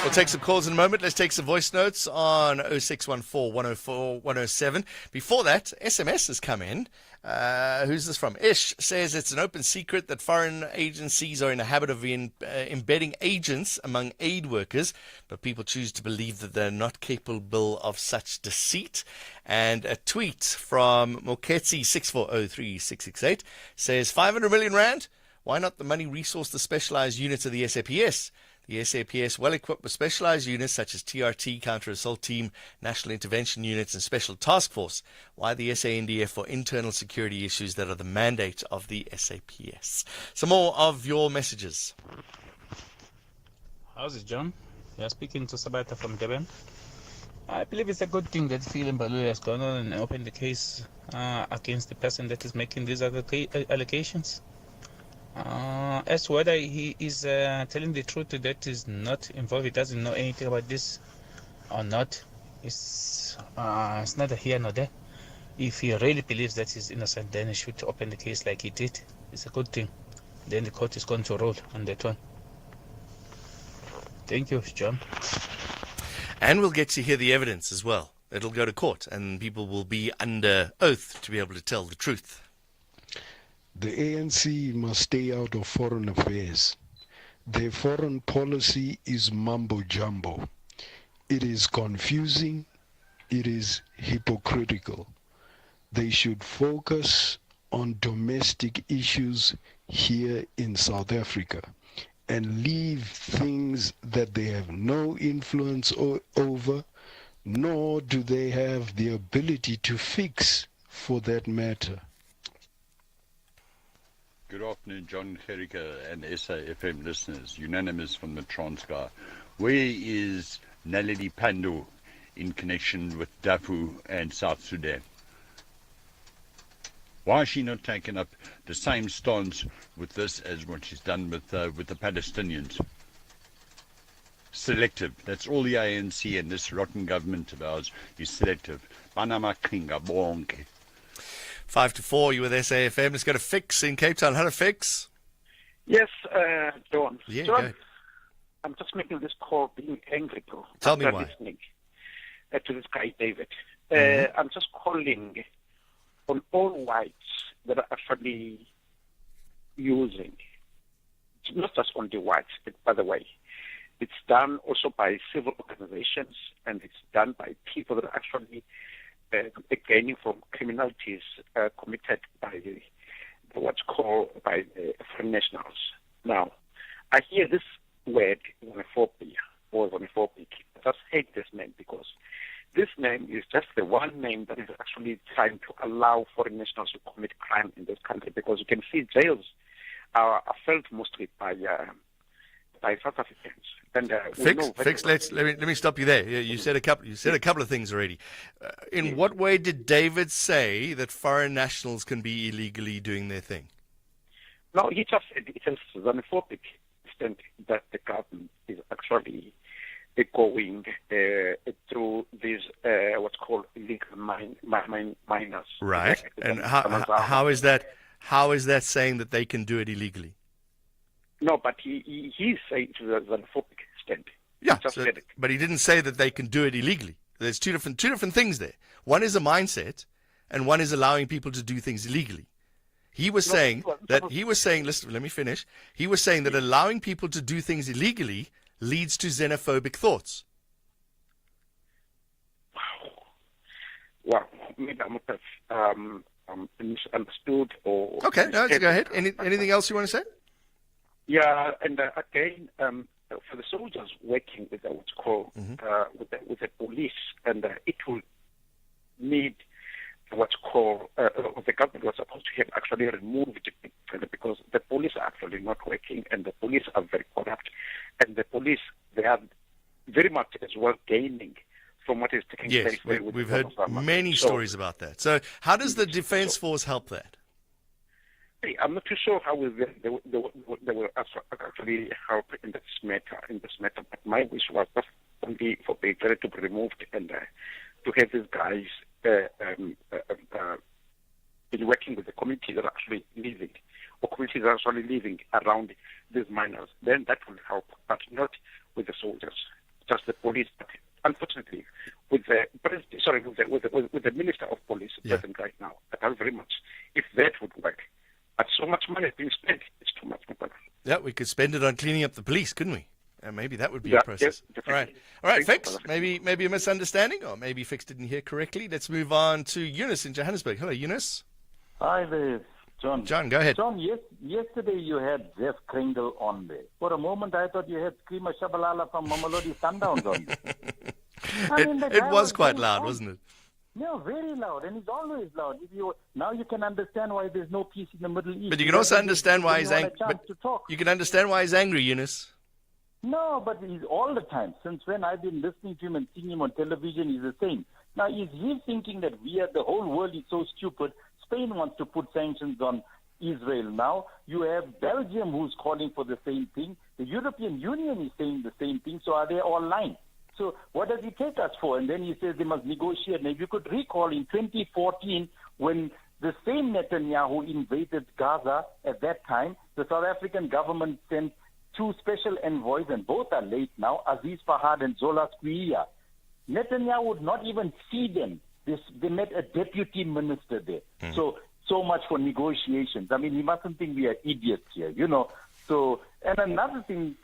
Speaker 1: We'll take some calls in a moment. Let's take some voice notes on 0614 104 107. Before that, SMS has come in. Who's this from? Ish says it's an open secret that foreign agencies are in the habit of embedding agents among aid workers, but people choose to believe that they're not capable of such deceit. And a tweet from Moketsi 6403668 says 500 million rand. Why not the money resource the specialized units of the SAPS? The SAPS, well equipped with specialized units such as TRT, Counter Assault Team, National Intervention Units, and Special Task Force. Why the SANDF for internal security issues that are the mandate of the SAPS? Some more of your messages.
Speaker 19: How's it, John? You're speaking to Sabata from Durban. I believe it's a good thing that Fikile Mbalula has gone on and opened the case against the person that is making these allegations. As to whether he is telling the truth that is not involved, he doesn't know anything about this or not, it's neither here nor there. If he really believes that he's innocent, then he should open the case like he did. It's a good thing. Then the court is going to roll on that one. Thank you, John.
Speaker 1: And we'll get to hear the evidence as well. It'll go to court, and people will be under oath to be able to tell the truth.
Speaker 20: The ANC must stay out of foreign affairs. Their foreign policy is mumbo-jumbo. It is confusing. It is hypocritical. They should focus on domestic issues here in South Africa and leave things that they have no influence over, nor do they have the ability to fix for that matter.
Speaker 21: Good afternoon, Jon Gericke and SAFM listeners, unanimous from the Transkei. Where is Naledi Pandor in connection with Darfur and South Sudan? Why has she not taken up the same stance with this as what she's done with the Palestinians? Selective. That's all the ANC and this rotten government of ours is selective. Panama Kinga Bonke.
Speaker 1: 5 to 4, you with SAFM. Let's go to Fix in Cape Town. Hello, Fix.
Speaker 22: Yes, John.
Speaker 1: Yeah,
Speaker 22: John,
Speaker 1: go.
Speaker 22: I'm just making this call being angry, bro.
Speaker 1: Tell me
Speaker 22: after
Speaker 1: why.
Speaker 22: Listening to this guy, David.
Speaker 1: Mhm.
Speaker 22: I'm just calling on all whites that are actually using, it's not just on the whites, but by the way, it's done also by civil organizations, and it's done by people that are actually gaining from criminalities committed by what's called by foreign nationals. Now, I hear this word xenophobia or xenophobic. I just hate this name because this name is just the one name that is actually trying to allow foreign nationals to commit crime in this country, because you can see jails are filled mostly by South Africans. And
Speaker 1: Fix. Let me stop you there. You said a couple of things already. In what way did David say that foreign nationals can be illegally doing their thing?
Speaker 22: No, he just said it is xenophobic extent that the government is actually going through these what's called illegal miners.
Speaker 1: Right. And how is that? How is that saying that they can do it illegally?
Speaker 22: No, but he said to the xenophobic extent.
Speaker 1: Yeah, but he didn't say that they can do it illegally. There's two different things there. One is a mindset, and one is allowing people to do things illegally. He was saying, listen, let me finish. He was saying that allowing people to do things illegally leads to xenophobic thoughts.
Speaker 22: Well, maybe I must have misunderstood or...
Speaker 1: Okay, no, go ahead. Anything else you want to say?
Speaker 22: Yeah, and again, for the soldiers working with what's called with the police, and it will need what's called the government was supposed to have actually removed it, because the police are actually not working, and the police are very corrupt, and the police, they are very much as well gaining from what is taking place.
Speaker 1: Yes, we've heard many stories about that. So how does the Defence Force help that?
Speaker 22: I'm not too sure how they will actually help in this matter. But my wish was just only for the jury to be removed and to have these guys been working with the communities that are actually living, or communities that are actually living around these miners. Then that will help, but not with the soldiers, just the police. But unfortunately, with the with the Minister of Police present right now, I doubt very much if that would work. But so much money is being spent, it's too much money.
Speaker 1: Yeah, we could spend it on cleaning up the police, couldn't we? Maybe that would be a process.
Speaker 22: Yes,
Speaker 1: all right, Fix. Maybe a misunderstanding, or maybe Fix didn't hear correctly. Let's move on to Eunice in Johannesburg. Hello, Eunice.
Speaker 23: Hi there, John.
Speaker 1: John, go ahead.
Speaker 23: John, yesterday you had Jeff Kringle on there. For a moment, I thought you had Screamer Shabalala from Mamelodi Sundowns on there.
Speaker 1: It was quite loud, wasn't it?
Speaker 23: No, very loud, and he's always loud. Now you can understand why there's no peace in the Middle East.
Speaker 1: But you can also understand why he's angry. You can understand why he's angry, Eunice.
Speaker 23: No, but he's all the time. Since when I've been listening to him and seeing him on television, he's the same. Now, is he thinking that the whole world is so stupid? Spain wants to put sanctions on Israel now. You have Belgium who's calling for the same thing. The European Union is saying the same thing. So are they all lying? So what does he take us for? And then he says they must negotiate. And if you could recall in 2014, when the same Netanyahu invaded Gaza at that time, the South African government sent 2 special envoys, and both are late now, Aziz Fahad and Zola Squia. Netanyahu would not even see them. They met a deputy minister there. So much for negotiations. I mean, he mustn't think we are idiots here, you know. So, and another thing,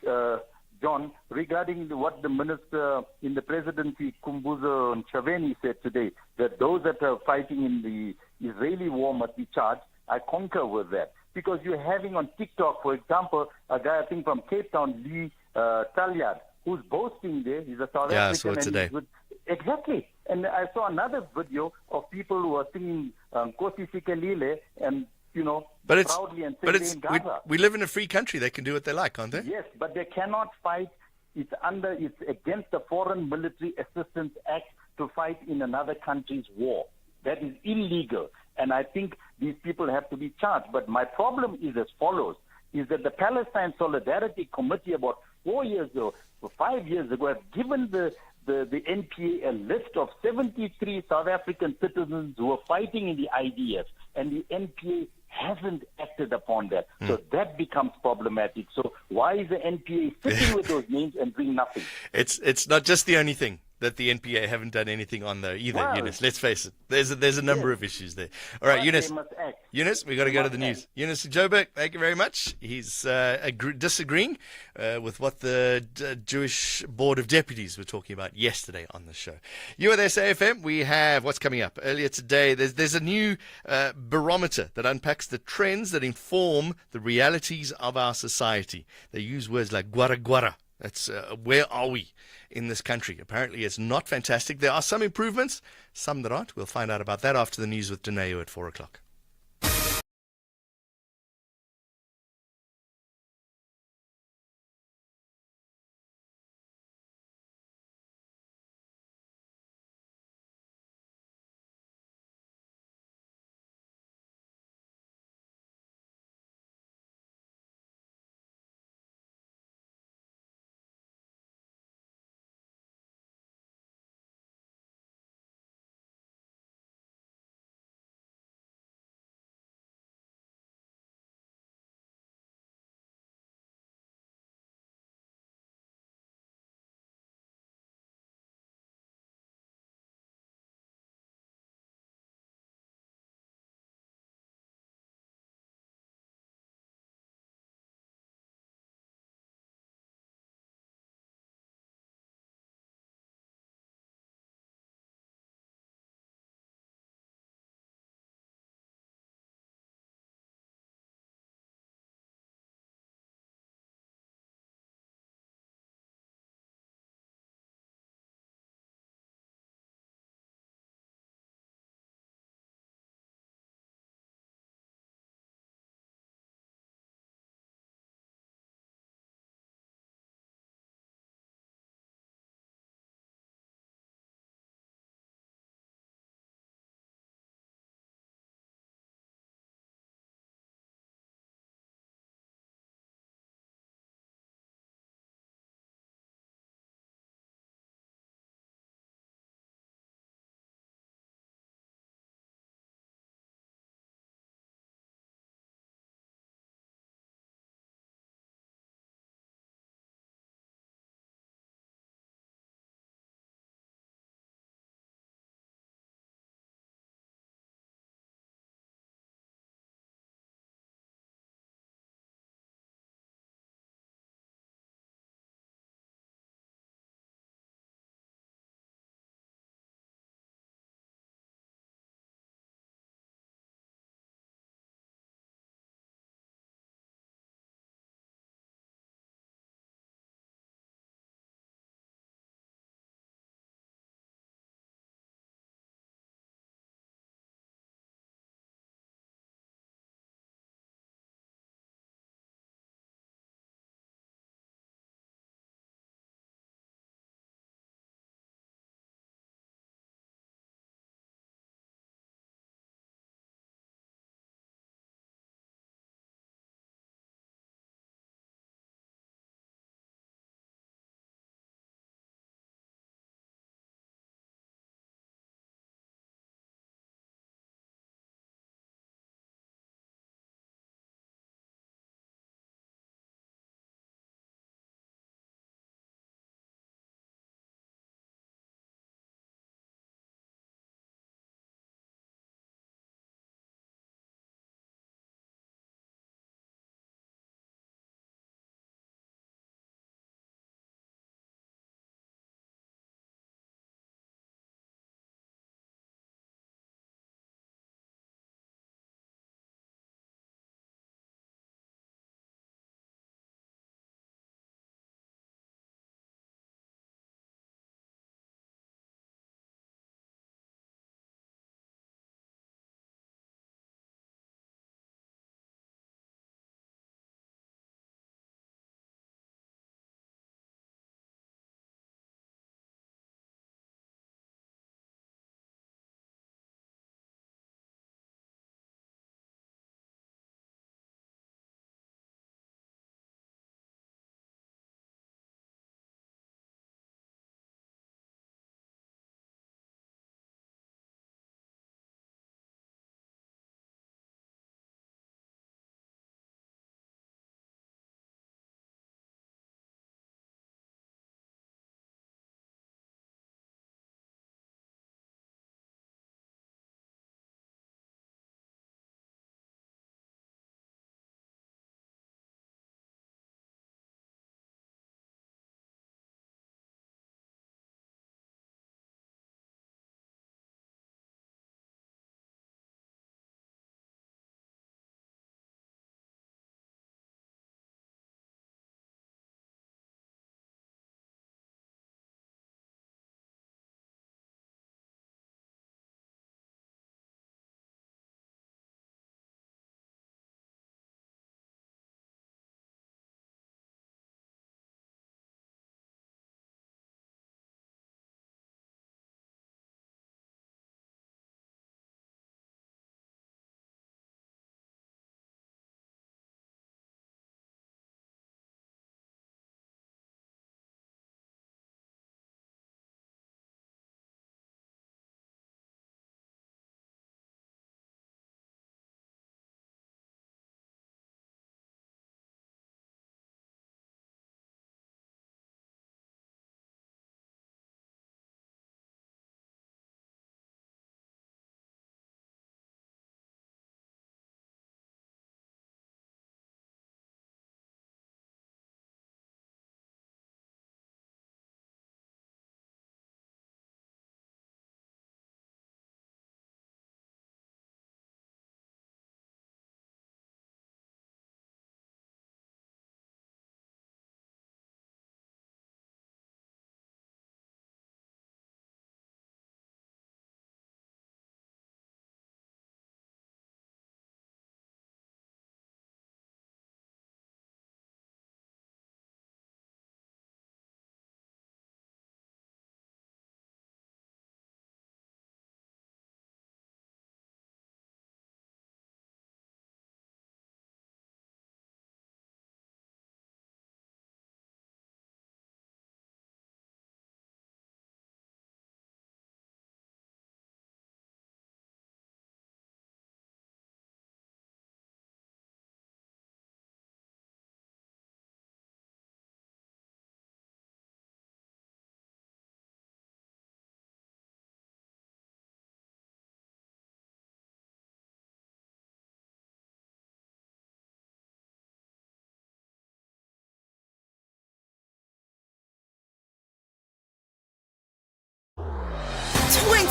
Speaker 23: John, regarding what the minister in the presidency, Kumbuzo Chaveni, said today, that those that are fighting in the Israeli war must be charged. I concur with that. Because you're having on TikTok, for example, a guy, I think from Cape Town, Lee Talyard, who's boasting there. He's a South African.
Speaker 1: I saw it today.
Speaker 23: Exactly. And I saw another video of people who are singing Kosi Sikelile and, you know, proudly and saying in Gaza.
Speaker 1: We live in a free country. They can do what they like, can't they?
Speaker 23: Yes, but they cannot fight. It's against the Foreign Military Assistance Act to fight in another country's war. That is illegal. And I think these people have to be charged. But my problem is as follows, is that the Palestine Solidarity Committee about 4 years ago, 5 years ago, have given the NPA a list of 73 South African citizens who are fighting in the IDF, and the NPA hasn't acted upon that. So that becomes problematic. So why is the NPA sitting with those names and doing nothing?
Speaker 1: It's not just the only thing that the NPA haven't done anything on though either,
Speaker 23: Well,
Speaker 1: Eunice. Let's face it. There's a number of issues there. All right,
Speaker 23: But
Speaker 1: Eunice.
Speaker 23: they must act.
Speaker 1: Eunice, we got to go to the news. Eunice Joburg, thank you very much. He's disagreeing with what the Jewish Board of Deputies were talking about yesterday on the show. You are there, SAFM. We have what's coming up. Earlier today, there's a new barometer that unpacks the trends that inform the realities of our society. They use words like guara guara. That's where are we in this country? Apparently, it's not fantastic. There are some improvements, some that aren't. We'll find out about that after the news with Daneo at 4 o'clock.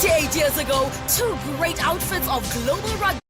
Speaker 2: 28 years ago, two great outfits of global rugby.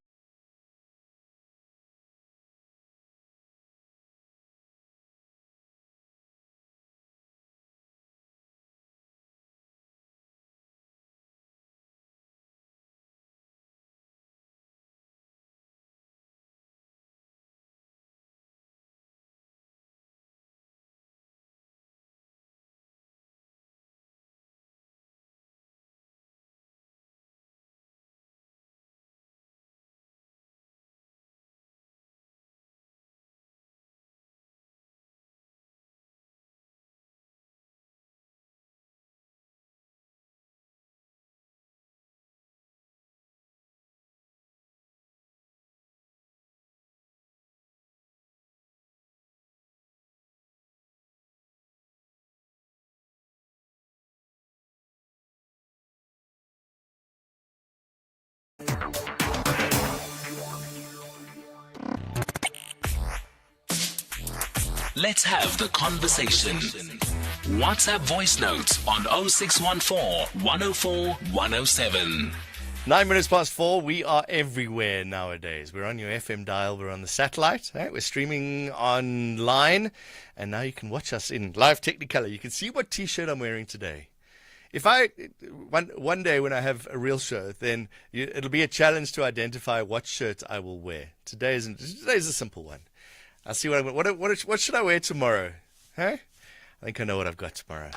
Speaker 7: Let's have the conversation. WhatsApp voice notes on 0614 104 107.
Speaker 1: 9 minutes past 4. We are everywhere nowadays. We're on your FM dial. We're on the satellite. Right? We're streaming online. And now you can watch us in live Technicolor. You can see what T-shirt I'm wearing today. If one day when I have a real show, then it'll be a challenge to identify what shirt I will wear. Today's a simple one. I'll see what should I wear tomorrow? Huh? I think I know what I've got tomorrow.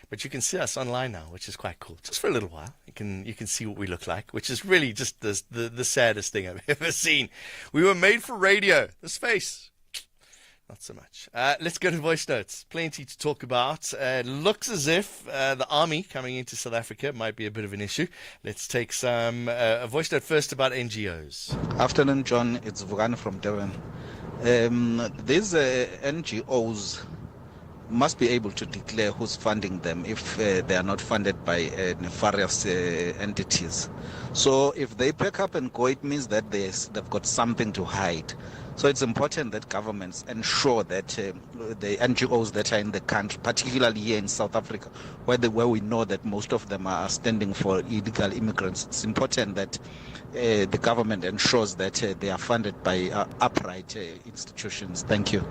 Speaker 1: But you can see us online now, which is quite cool. Just for a little while, you can see what we look like, which is really just the saddest thing I've ever seen. We were made for radio. This face, not so much. Let's go to voice notes. Plenty to talk about. Looks as if the army coming into South Africa might be a bit of an issue. Let's take some a voice note first about NGOs.
Speaker 4: Afternoon, John. It's Vugan from Devon. These NGOs must be able to declare who's funding them if they are not funded by nefarious entities. So if they pack up and go, it means that they've got something to hide. So it's important that governments ensure that the NGOs that are in the country, particularly here in South Africa, where we know that most of them are standing for illegal immigrants, it's important that the government ensures that they are funded by upright institutions. Thank you.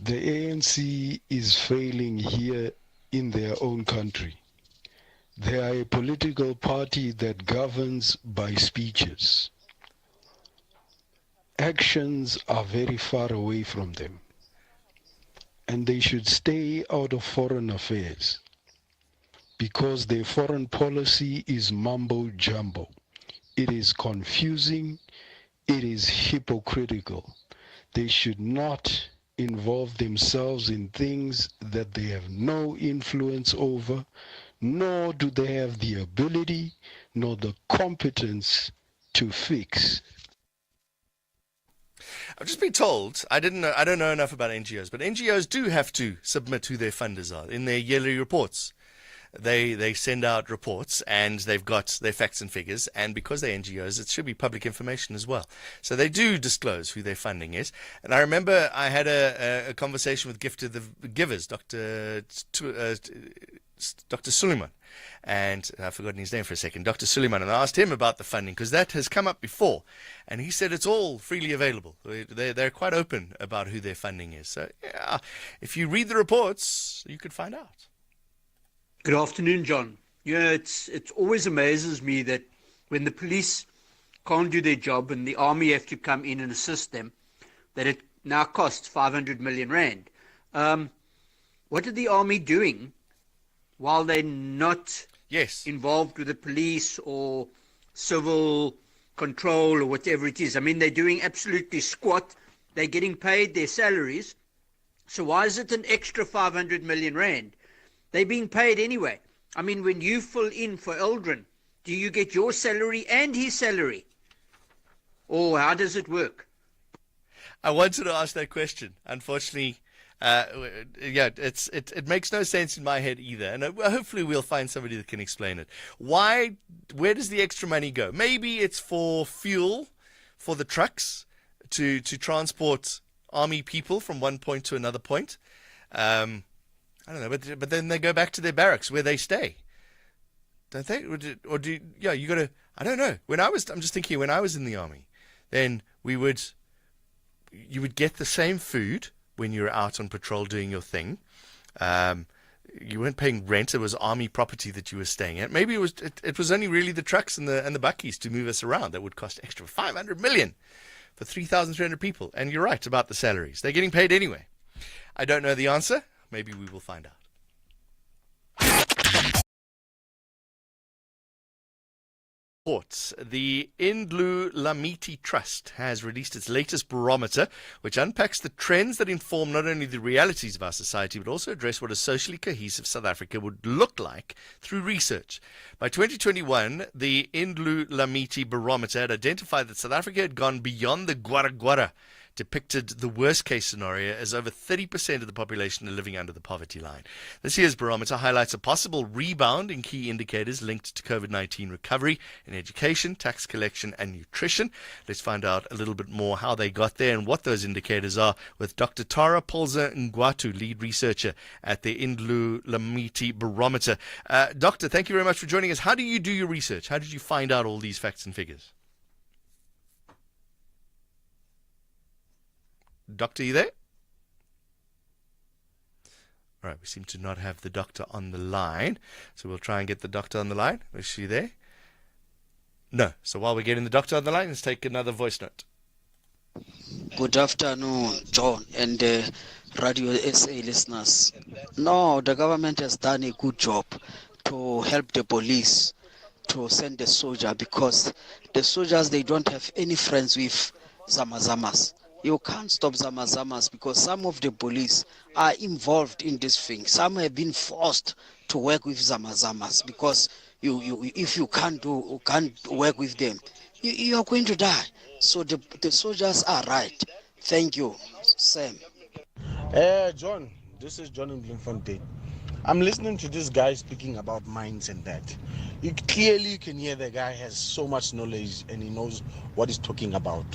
Speaker 20: The ANC is failing here in their own country. They are a political party that governs by speeches. Actions are very far away from them, and they should stay out of foreign affairs because their foreign policy is mumbo jumbo. It is confusing, it is hypocritical. They should not involve themselves in things that they have no influence over, nor do they have the ability nor the competence to fix.
Speaker 1: I've just been told, I don't know enough about NGOs, but NGOs do have to submit who their funders are in their yearly reports. They send out reports and they've got their facts and figures, and because they're NGOs, it should be public information as well. So they do disclose who their funding is. And I remember I had a conversation with Gift of the Givers, Dr. Suleiman, and I've forgotten his name for a second, Dr. Suleiman, and I asked him about the funding because that has come up before, and he said it's all freely available. They're quite open about who their funding is. So yeah, if you read the reports, you could find out.
Speaker 5: Good afternoon, John. It always amazes me that when the police can't do their job and the army have to come in and assist them, that it now costs 500 million rand. What are the army doing while they're not involved with the police or civil control or whatever it is? I mean, they're doing absolutely squat. They're getting paid their salaries. So why is it an extra 500 million rand? They're being paid anyway. I mean, when you fill in for Eldrin, do you get your salary and his salary? Or how does it work?
Speaker 1: I wanted to ask that question. Unfortunately, it makes no sense in my head either. And hopefully we'll find somebody that can explain it. Where does the extra money go? Maybe it's for fuel for the trucks to transport army people from one point to another point. I don't know, but then they go back to their barracks where they stay. don't they? Or do you got to? I don't know. I'm just thinking when I was in the army, then you would get the same food when you were out on patrol doing your thing. You weren't paying rent. It was army property that you were staying at. Maybe it was only really the trucks and the buckies to move us around that would cost extra 500 million for 3,300 people. And you're right about the salaries. They're getting paid anyway. I don't know the answer. Maybe we will find out. Sports. The Indlu Lamiti Trust has released its latest barometer, which unpacks the trends that inform not only the realities of our society, but also address what a socially cohesive South Africa would look like through research. By 2021, the Indlu Lamiti barometer had identified that South Africa had gone beyond the gwara depicted the worst-case scenario as over 30% of the population are living under the poverty line. This year's barometer highlights a possible rebound in key indicators linked to COVID-19 recovery in education, tax collection, and nutrition. Let's find out a little bit more how they got there and what those indicators are with Dr. Tara Polza Ngwatu, lead researcher at the Indlu Lamiti barometer. Doctor, thank you very much for joining us. How do you do your research? How did you find out all these facts and figures? Doctor, you there? All right, we seem to not have the doctor on the line, so we'll try and get the doctor on the line. Is she there? No. So while we're getting the doctor on the line, let's take another voice note.
Speaker 3: Good afternoon, John, and Radio SA listeners. No, the government has done a good job to help the police to send the soldier, because the soldiers, they don't have any friends with Zamazamas. You can't stop Zamazamas because some of the police are involved in this thing. Some have been forced to work with Zamazamas because if you can't work with them, you are going to die. So the soldiers are right. Thank you, Sam.
Speaker 6: John, this is John in Bloemfontein. I'm listening to this guy speaking about mines and that. You clearly can hear the guy has so much knowledge and he knows what he's talking about.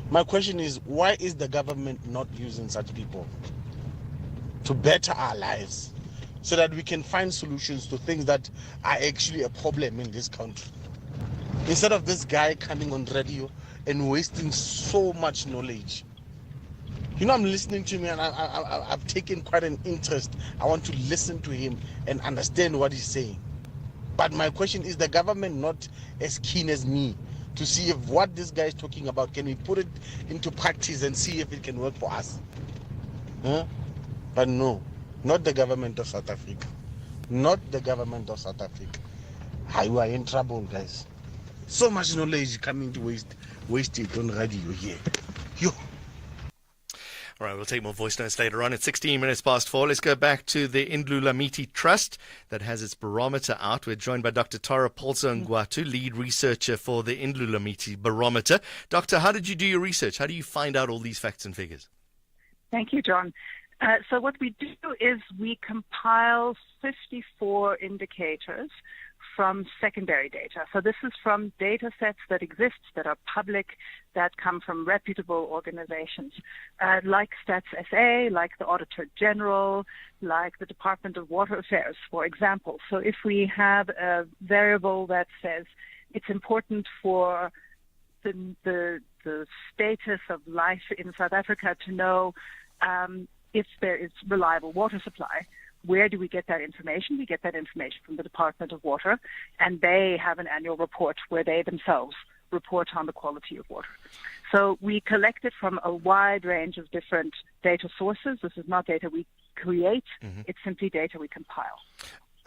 Speaker 6: My question is, why is the government not using such people to better our lives so that we can find solutions to things that are actually a problem in this country? Instead of this guy coming on radio and wasting so much knowledge. You know, I'm listening to him and I've taken quite an interest. I want to listen to him and understand what he's saying. But my question is, the government not as keen as me to see if what this guy is talking about, can we put it into practice and see if it can work for us? But no, not the government of South Africa. Not the government of South Africa. You are in trouble, guys. So much knowledge coming to waste it on radio here. Yo.
Speaker 1: All right, we'll take more voice notes later on. It's 16 minutes past 4. Let's go back to the Indlu Lamiti Trust that has its barometer out. We're joined by Dr. Tara Polza Ngwatu, lead researcher for the Indlu Lamiti barometer. Doctor, how did you do your research? How do you find out all these facts and figures?
Speaker 8: Thank you, John. So what we do is we compile 54 indicators from secondary data. So this is from data sets that exist, that are public, that come from reputable organizations, like Stats SA, like the Auditor General, like the Department of Water Affairs, for example. So if we have a variable that says it's important for the status of life in South Africa to know if there is reliable water supply, where do we get that information? We get that information from the Department of Water, and they have an annual report where they themselves report on the quality of water. So we collect it from a wide range of different data sources. This is not data we create. It's simply data we compile.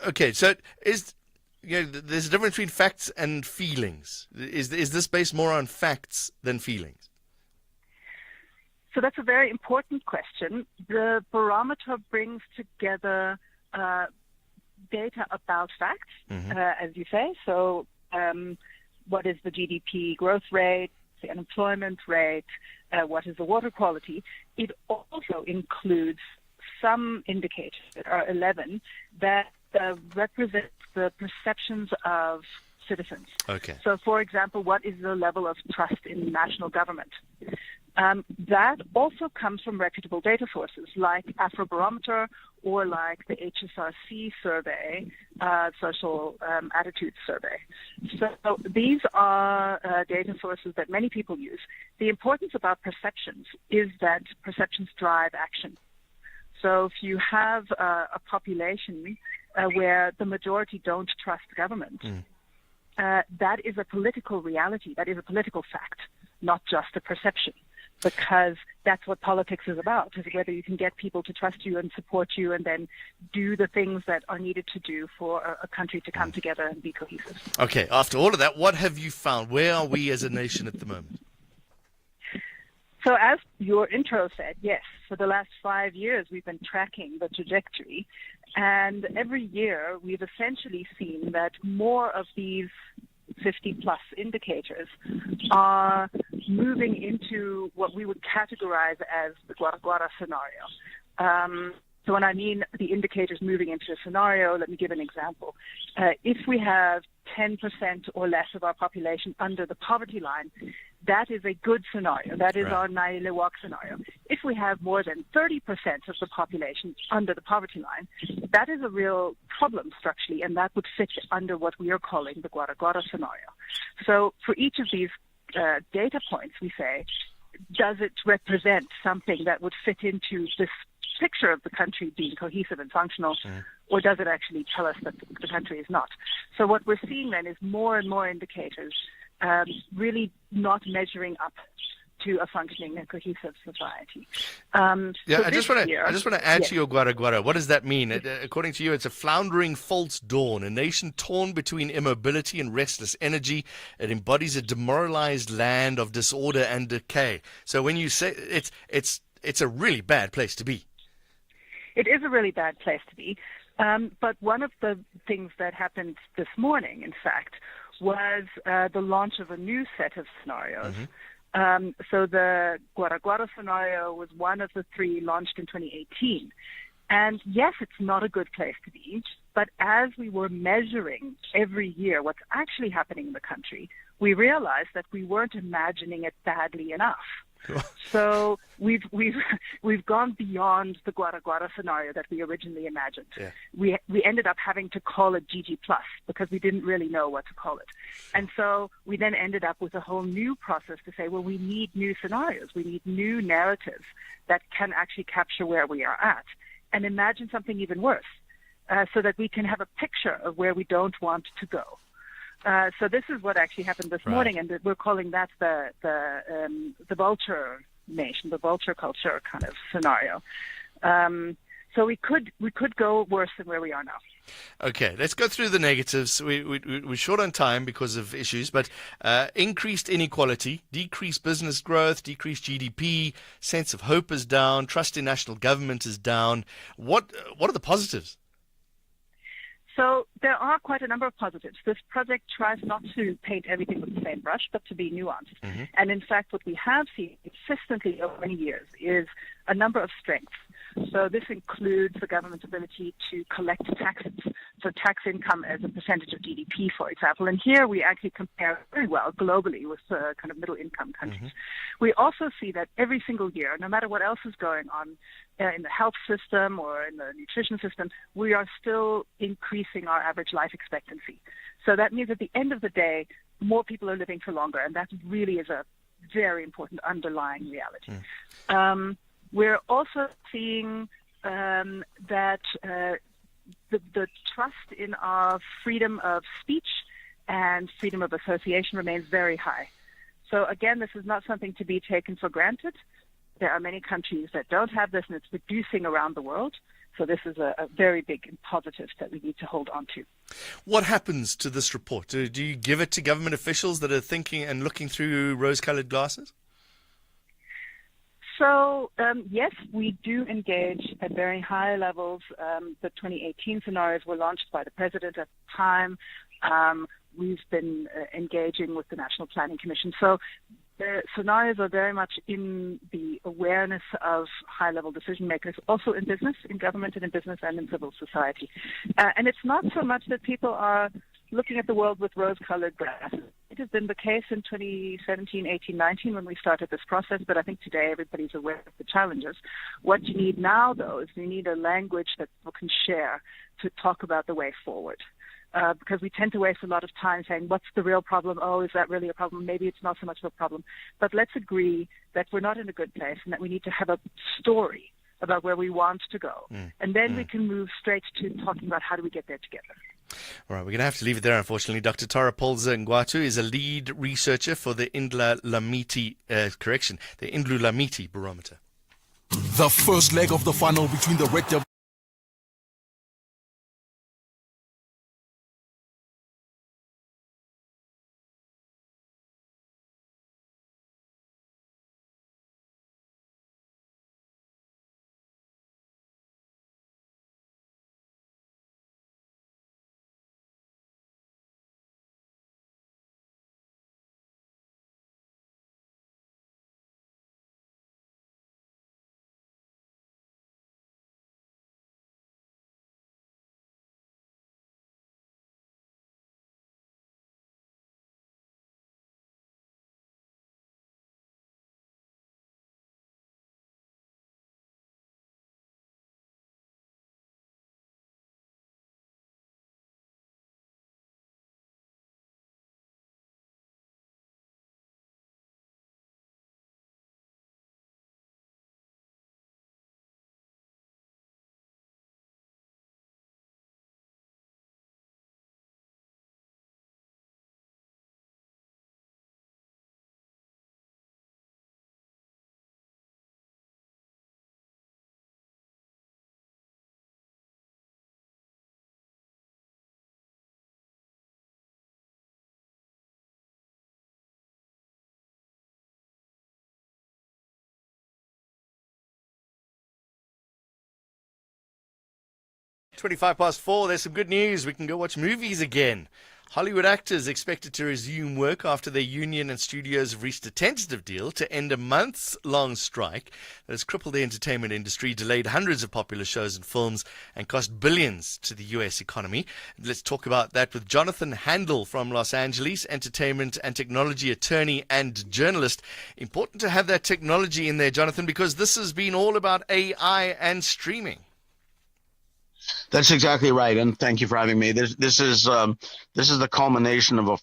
Speaker 1: Okay, so there's a difference between facts and feelings. Is this based more on facts than feelings?
Speaker 8: So that's a very important question. The barometer brings together data about facts, as you say. So what is the GDP growth rate, the unemployment rate, what is the water quality? It also includes some indicators, that are 11, that represent the perceptions of citizens.
Speaker 1: Okay.
Speaker 8: So, for example, what is the level of trust in national government? That also comes from reputable data sources like Afrobarometer or like the HSRC survey, social attitudes survey. So these are data sources that many people use. The importance about perceptions is that perceptions drive action. So if you have a population where the majority don't trust government, that is a political reality, that is a political fact, not just a perception. Because that's what politics is about, is whether you can get people to trust you and support you and then do the things that are needed to do for a country to come together and be cohesive.
Speaker 1: Okay, after all of that, what have you found? Where are we as a nation at the moment?
Speaker 8: So as your intro said, yes, for the last 5 years we've been tracking the trajectory, and every year we've essentially seen that more of these 50-plus indicators are moving into what we would categorize as the Gwara scenario. So when I mean the indicators moving into a scenario, let me give an example. If we have 10% or less of our population under the poverty line, that is a good scenario. That is our Nailewak scenario. If we have more than 30% of the population under the poverty line, that is a real problem structurally, and that would fit under what we are calling the Gwara scenario. So for each of these data points, we say, does it represent something that would fit into this picture of the country being cohesive and functional, or does it actually tell us that the country is not? So what we're seeing then is more and more indicators really not measuring up to a functioning and cohesive society.
Speaker 1: I just want to add to your Gwara. What does that mean? According to you, it's a floundering false dawn, a nation torn between immobility and restless energy. It embodies a demoralized land of disorder and decay. So when you say it's a really bad place to be.
Speaker 8: It is a really bad place to be. But one of the things that happened this morning, in fact, was the launch of a new set of scenarios. So the Gwara scenario was one of the 3 launched in 2018. And yes, it's not a good place to be, but as we were measuring every year what's actually happening in the country, we realized that we weren't imagining it badly enough. So we've gone beyond the Gwara scenario that we originally imagined.
Speaker 1: Yeah.
Speaker 8: We ended up having to call it GG Plus because we didn't really know what to call it. And so we then ended up with a whole new process to say, well, we need new scenarios. We need new narratives that can actually capture where we are at and imagine something even worse so that we can have a picture of where we don't want to go. So this is what actually happened this morning, and we're calling that the vulture nation, the vulture culture kind of scenario. So we could go worse than where we are now.
Speaker 1: Okay, let's go through the negatives. We're short on time because of issues, but increased inequality, decreased business growth, decreased GDP, sense of hope is down, trust in national government is down. What are the positives?
Speaker 8: So there are quite a number of positives. This project tries not to paint everything with the same brush, but to be nuanced. And in fact, what we have seen consistently over many years is a number of strengths. So this includes the government's ability to collect taxes, so tax income as a percentage of GDP, for example. And here we actually compare very well globally with kind of middle-income countries. We also see that every single year, no matter what else is going on in the health system or in the nutrition system, we are still increasing our average life expectancy. So that means at the end of the day, more people are living for longer, and that really is a very important underlying reality. We're also seeing that the trust in our freedom of speech and freedom of association remains very high. So again, this is not something to be taken for granted. There are many countries that don't have this, and it's reducing around the world. So this is a very big positive that we need to hold on to.
Speaker 1: What happens to this report? Do you give it to government officials that are thinking and looking through rose-colored glasses?
Speaker 8: So, yes, we do engage at very high levels. The 2018 scenarios were launched by the president at the time. We've been engaging with the National Planning Commission. So the scenarios are very much in the awareness of high-level decision makers, also in business, in government and in business and in civil society. And it's not so much that people are looking at the world with rose-colored glasses. It might have been the case in 2017, 18, 19 when we started this process, but I think today everybody's aware of the challenges. What you need now, though, is you need a language that people can share to talk about the way forward. Because we tend to waste a lot of time saying, what's the real problem? Oh, is that really a problem? Maybe it's not so much of a problem. But let's agree that we're not in a good place and that we need to have a story about where we want to go. And then we can move straight to talking about how do we get there together.
Speaker 1: All right, we're going to have to leave it there, unfortunately. Dr. Tara Polza Ngwatu is a lead researcher for the Indlu Lamiti Barometer.
Speaker 7: The first leg of the final between the Red Devils
Speaker 1: "4:25. There's some good news. We can go watch movies again. Hollywood actors expected to resume work after their union and studios have reached a tentative deal to end a months-long strike that has crippled the entertainment industry, delayed hundreds of popular shows and films, and cost billions to the U.S. economy. Let's talk about that with Jonathan Handel from Los Angeles, entertainment and technology attorney and journalist. Important to have that technology in there, Jonathan, because this has been all about AI and streaming.
Speaker 9: That's exactly right, and thank you for having me. This is the culmination of a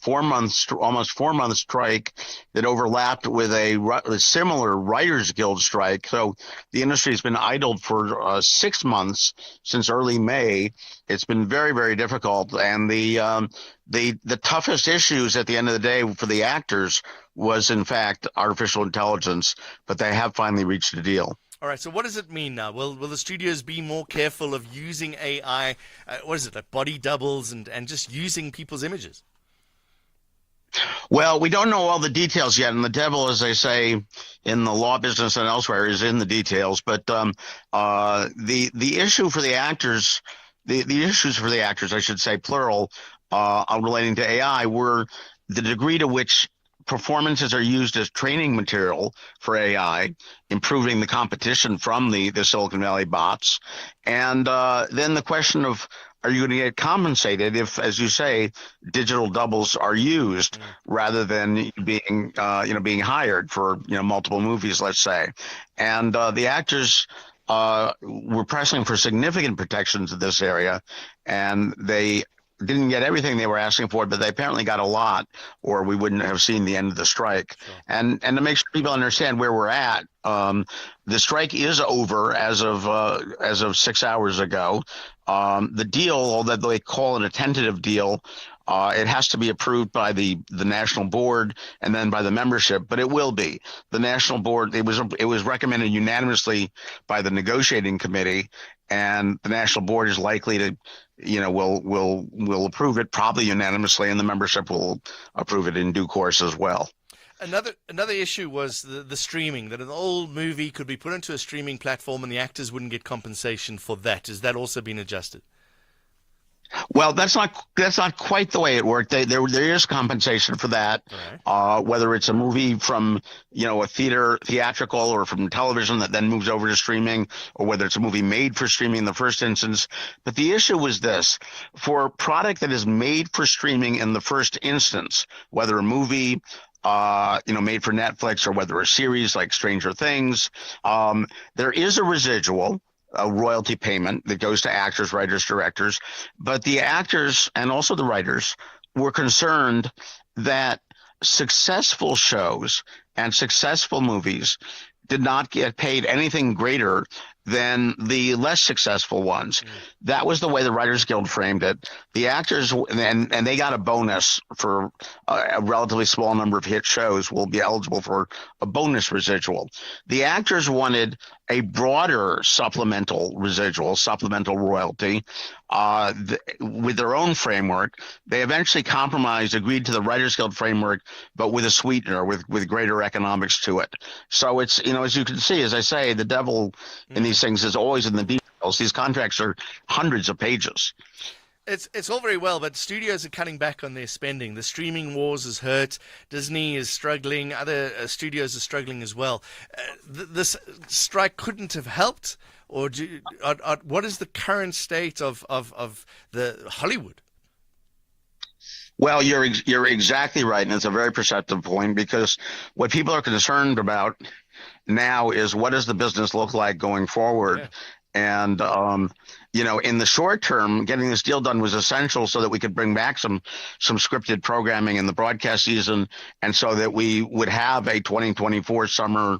Speaker 9: almost 4 month strike that overlapped with a similar Writers Guild strike. So the industry has been idled for 6 months since early May. It's been very, very difficult, and the toughest issues at the end of the day for the actors was in fact artificial intelligence, but they have finally reached a deal.
Speaker 1: All right, so what does it mean now? Will the studios be more careful of using AI, like body doubles and just using people's images?
Speaker 9: Well, we don't know all the details yet, and the devil, as they say in the law business and elsewhere, is in the details. But the issue for the actors, the issues for the actors, I should say, plural, relating to AI were the degree to which performances are used as training material for AI, improving the competition from the Silicon Valley bots. And then the question of, are you going to get compensated if, as you say, digital doubles are used rather than being hired for, multiple movies, let's say. And the actors were pressing for significant protections in this area, and they didn't get everything they were asking for, but they apparently got a lot, or we wouldn't have seen the end of the strike. Sure. And to make sure people understand where we're at, the strike is over as of 6 hours ago. The deal, although they call it a tentative deal, it has to be approved by the national board and then by the membership, but it will be. The national board, it was recommended unanimously by the negotiating committee, and the national board is likely to, will approve it probably unanimously, and the membership will approve it in due course as well.
Speaker 1: Another issue was the streaming, that an old movie could be put into a streaming platform and the actors wouldn't get compensation for that. Has that also been adjusted?
Speaker 9: Well, that's not quite the way it worked. There is compensation for that. Whether it's a movie from a theatrical or from television that then moves over to streaming, or whether it's a movie made for streaming in the first instance. But the issue was this: for a product that is made for streaming in the first instance, whether a movie made for Netflix or whether a series like Stranger Things, there is a residual, a royalty payment that goes to actors, writers, directors. But the actors and also the writers were concerned that successful shows and successful movies did not get paid anything greater than the less successful ones. That was the way the Writers Guild framed it. The actors, and they got a bonus for a relatively small number of hit shows, will be eligible for a bonus residual. The actors wanted a broader supplemental royalty with their own framework. They eventually compromised, agreed to the Writers Guild framework, but with a sweetener, with greater economics to it. So it's, as you can see, as I say, the devil in these things is always in the details. These contracts are hundreds of pages.
Speaker 1: It's all very well, but studios are cutting back on their spending. The streaming wars has hurt. Disney is struggling. Other studios are struggling as well. This strike couldn't have helped. Or what is the current state of the Hollywood?
Speaker 9: Well, you're exactly right, and it's a very perceptive point, because what people are concerned about now is what does the business look like going forward. Yeah. And, in the short term, getting this deal done was essential so that we could bring back some scripted programming in the broadcast season, and so that we would have a 2024 summer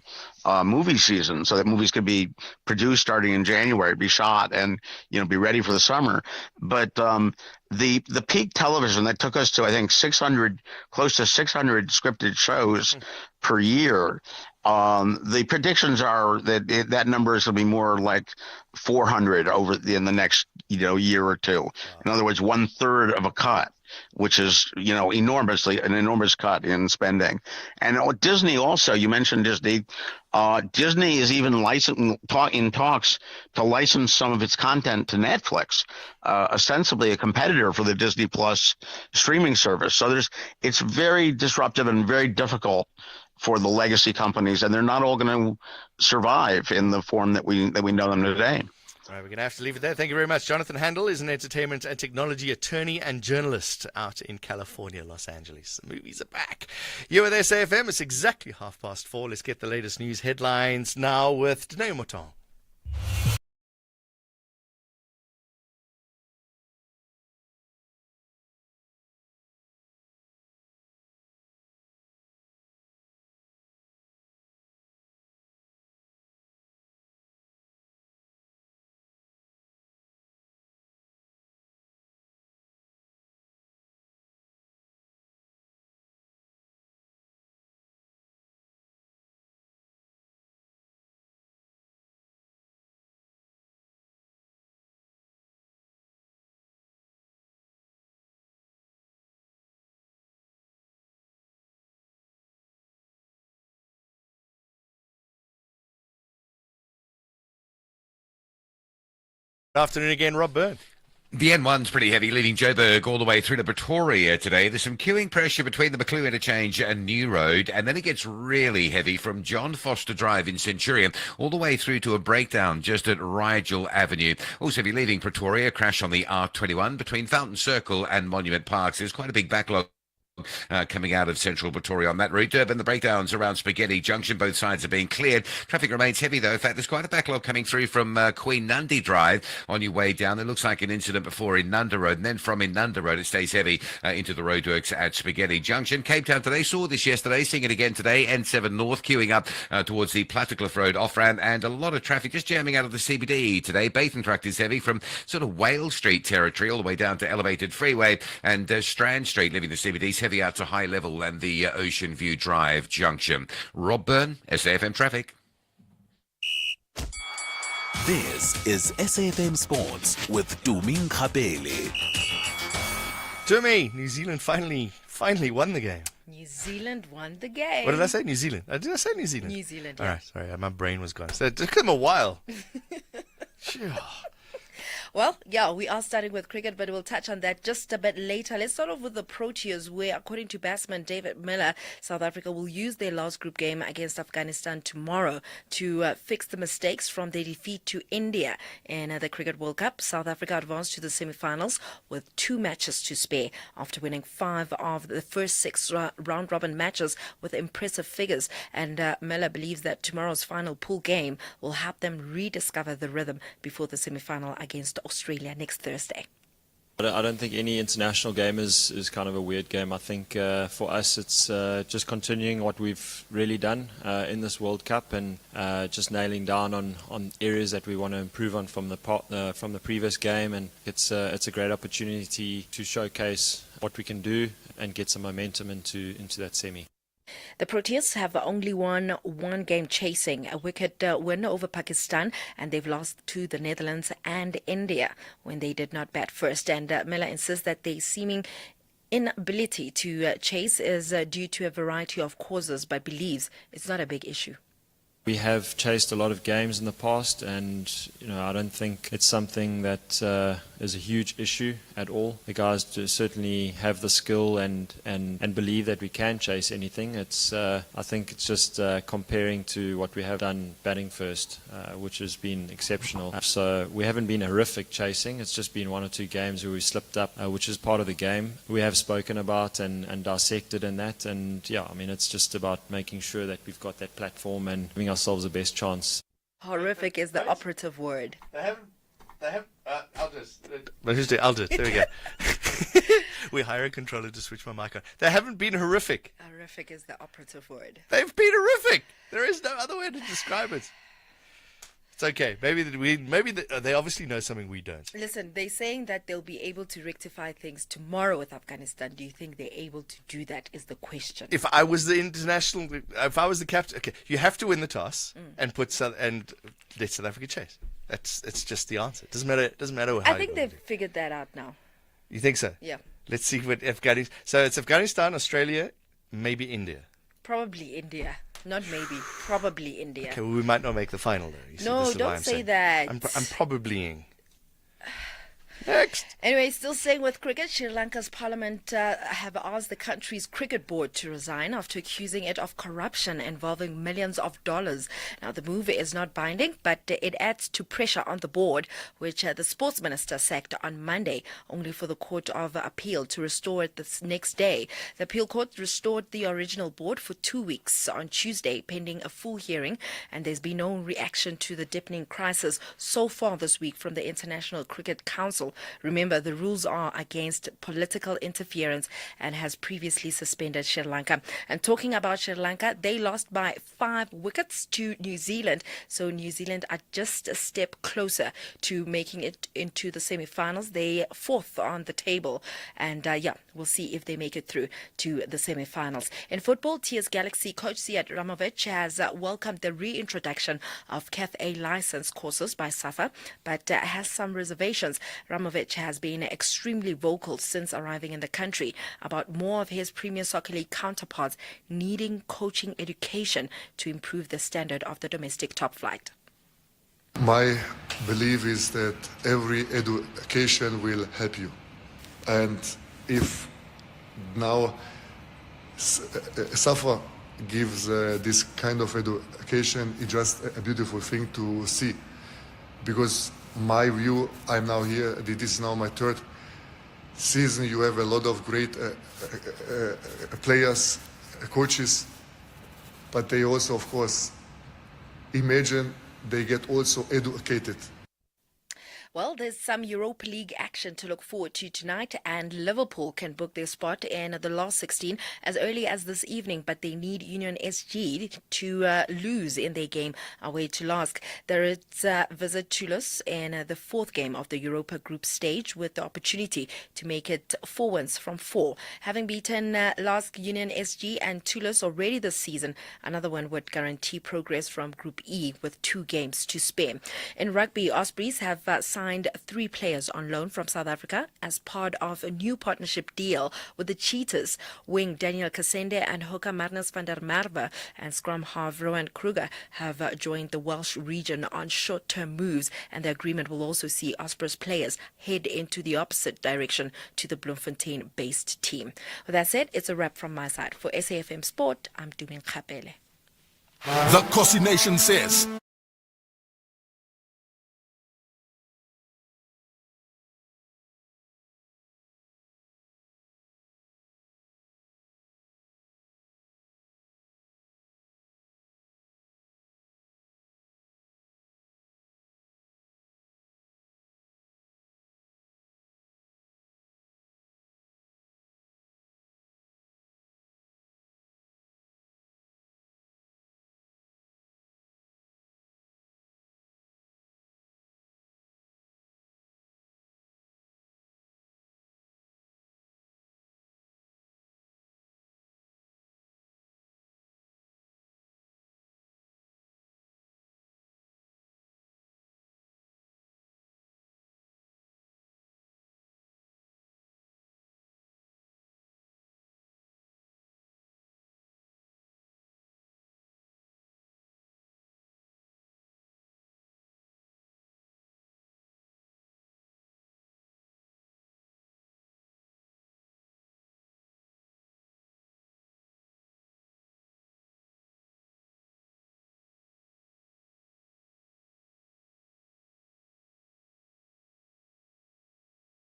Speaker 9: movie season, so that movies could be produced starting in January, be shot, and, be ready for the summer. But the peak television that took us to, I think, close to 600 scripted shows per year, the predictions are that number is going to be more like 400 in the next year or two. Wow. In other words, 1/3 of a cut, which is an enormous cut in spending. And Disney also, you mentioned Disney. Disney is even in talks to license some of its content to Netflix, ostensibly a competitor for the Disney Plus streaming service. So it's very disruptive and very difficult for the legacy companies, and they're not all going to survive in the form that we know them today.
Speaker 1: All right, we're going to have to leave it there. Thank you very much. Jonathan Handel is an entertainment and technology attorney and journalist out in California, Los Angeles. The movies are back. You are there, SAFM. It's exactly 4:30. Let's get the latest news headlines now with Danae Moton. Good afternoon again, Rob Byrne.
Speaker 10: The N1's pretty heavy, leading Joburg all the way through to Pretoria today. There's some queuing pressure between the Maclew Interchange and New Road, and then it gets really heavy from John Foster Drive in Centurion all the way through to a breakdown just at Rigel Avenue. Also, if you're leaving Pretoria, crash on the R21 between Fountain Circle and Monument Parks. There's quite a big backlog coming out of central Pretoria on that route. Durban, the breakdowns around Spaghetti Junction, both sides are being cleared. Traffic remains heavy though. In fact, there's quite a backlog coming through from Queen Nandi Drive on your way down. There looks like an incident before in Nanda Road, and then from Nanda Road it stays heavy into the roadworks at Spaghetti Junction. Cape Town today, saw this yesterday, seeing it again today. N7 North queuing up towards the Plattekloof Road off-ramp, and a lot of traffic just jamming out of the CBD today. Basingstoke is heavy from sort of Whale Street territory all the way down to Elevated Freeway, and Strand Street, leaving the CBD, is heavy out to High Level and the Ocean View Drive junction. Rob Byrne, SAFM Traffic.
Speaker 7: This is SAFM Sports with Tumi Nkhabele.
Speaker 1: Tumi, New Zealand finally won the game.
Speaker 12: New Zealand won the game.
Speaker 1: What did I say? New Zealand. Did I say New Zealand?
Speaker 12: New Zealand,
Speaker 1: yeah.
Speaker 12: yeah.
Speaker 1: All right, sorry, my brain was gone. So it took them a while. Sure.
Speaker 12: Well, yeah, we are starting with cricket, but we'll touch on that just a bit later. Let's start off with the Proteas, where, according to batsman David Miller, South Africa will use their last group game against Afghanistan tomorrow to fix the mistakes from their defeat to India in the Cricket World Cup. South Africa advanced to the semi-finals with 2 matches to spare after winning 5 of the first 6 round-robin matches with impressive figures. And Miller believes that tomorrow's final pool game will help them rediscover the rhythm before the semi-final against Australia next Thursday.
Speaker 11: I don't think any international game is kind of a weird game. I think for us it's just continuing what we've really done in this World Cup and just nailing down on areas that we want to improve on from the previous game. And it's a great opportunity to showcase what we can do and get some momentum into that semi.
Speaker 12: The Proteas have only won 1 game chasing a wicket win over Pakistan, and they've lost to the Netherlands and India when they did not bat first. And Miller insists that their seeming inability to chase is due to a variety of causes, but believes it's not a big issue.
Speaker 11: We have chased a lot of games in the past, and I don't think it's something that is a huge issue at all. The guys do certainly have the skill and believe that we can chase anything. It's I think it's just comparing to what we have done batting first, which has been exceptional. So we haven't been horrific chasing. It's just been 1 or 2 games where we slipped up, which is part of the game. We have spoken about and dissected in that, and yeah, I mean it's just about making sure that we've got that platform and giving ourselves the best chance.
Speaker 12: Horrific is the operative word.
Speaker 1: I'll just, there we go. We hire a controller to switch my mic on. They haven't been horrific.
Speaker 12: Horrific is the operative word.
Speaker 1: They've been horrific. There is no other way to describe it. It's okay. Maybe they obviously know something we don't.
Speaker 12: Listen, they're saying that they'll be able to rectify things tomorrow with Afghanistan. Do you think they're able to do that is the question.
Speaker 1: If I was the captain, okay, you have to win the toss and let South Africa chase. It's just the answer. It doesn't matter how.
Speaker 12: I think they've figured that out now.
Speaker 1: You think so?
Speaker 12: Yeah.
Speaker 1: Let's see what Afghanistan. So it's Afghanistan, Australia, maybe India.
Speaker 12: Probably India. Not maybe. Probably India.
Speaker 1: Okay, well, we might not make the final though. You see,
Speaker 12: no, don't say that.
Speaker 1: I'm probablying. Next.
Speaker 12: Anyway, still staying with cricket, Sri Lanka's parliament have asked the country's cricket board to resign after accusing it of corruption involving millions of dollars. Now, the move is not binding, but it adds to pressure on the board, which the sports minister sacked on Monday, only for the Court of Appeal to restore it this next day. The appeal court restored the original board for 2 weeks on Tuesday, pending a full hearing, and there's been no reaction to the deepening crisis so far this week from the International Cricket Council. Remember, the rules are against political interference and has previously suspended Sri Lanka. And talking about Sri Lanka, they lost by 5 wickets to New Zealand. So New Zealand are just a step closer to making it into the semi-finals. They're 4th on the table. And we'll see if they make it through to the semi-finals. In football, TS Galaxy coach Siad Ramovic has welcomed the reintroduction of Cath A license courses by SAFA, but has some reservations. Ramovic has been extremely vocal since arriving in the country about more of his Premier Soccer League counterparts needing coaching education to improve the standard of the domestic top flight.
Speaker 13: My belief is that every education will help you. And if now SAFA gives this kind of education, it's just a beautiful thing to see. Because my view, I'm now here, this is now my 3rd season, you have a lot of great players, coaches, but they also, of course, imagine they get also educated.
Speaker 12: Well, there's some Europa League action to look forward to tonight, and Liverpool can book their spot in the last 16 as early as this evening, but they need Union SG to lose in their game away to LASK. There is visit Toulouse in the 4th game of the Europa Group stage with the opportunity to make it 4 wins from 4. Having beaten LASK, Union SG and Toulouse already this season, another one would guarantee progress from Group E with 2 games to spare. In rugby, Ospreys have signed signed 3 players on loan from South Africa as part of a new partnership deal with the Cheetahs. Wing Daniel Kasende and hooker Magnus van der Merwe and scrum half Rowan Kruger have joined the Welsh region on short-term moves, and the agreement will also see Ospreys players head into the opposite direction to the Bloemfontein-based team. With that said, it's a wrap from my side. For SAFM Sport, I'm Dumi Nkgapele.
Speaker 14: The Kosi Nation says.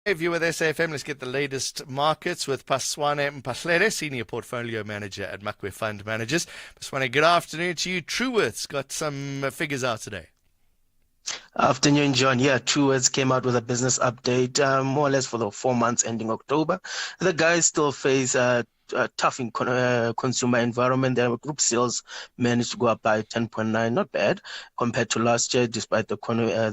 Speaker 1: Hey, viewer with SAFM, let's get the latest markets with Paswane Mpahlele, Senior Portfolio Manager at Makwe Fund Managers. Paswane, good afternoon to you. Truworth's got some figures out today.
Speaker 15: Afternoon, John. Yeah, Truworths came out with a business update, more or less for the 4 months ending October. The guys still face a tough consumer environment. Their group sales managed to go up by 10.9, not bad compared to last year, despite the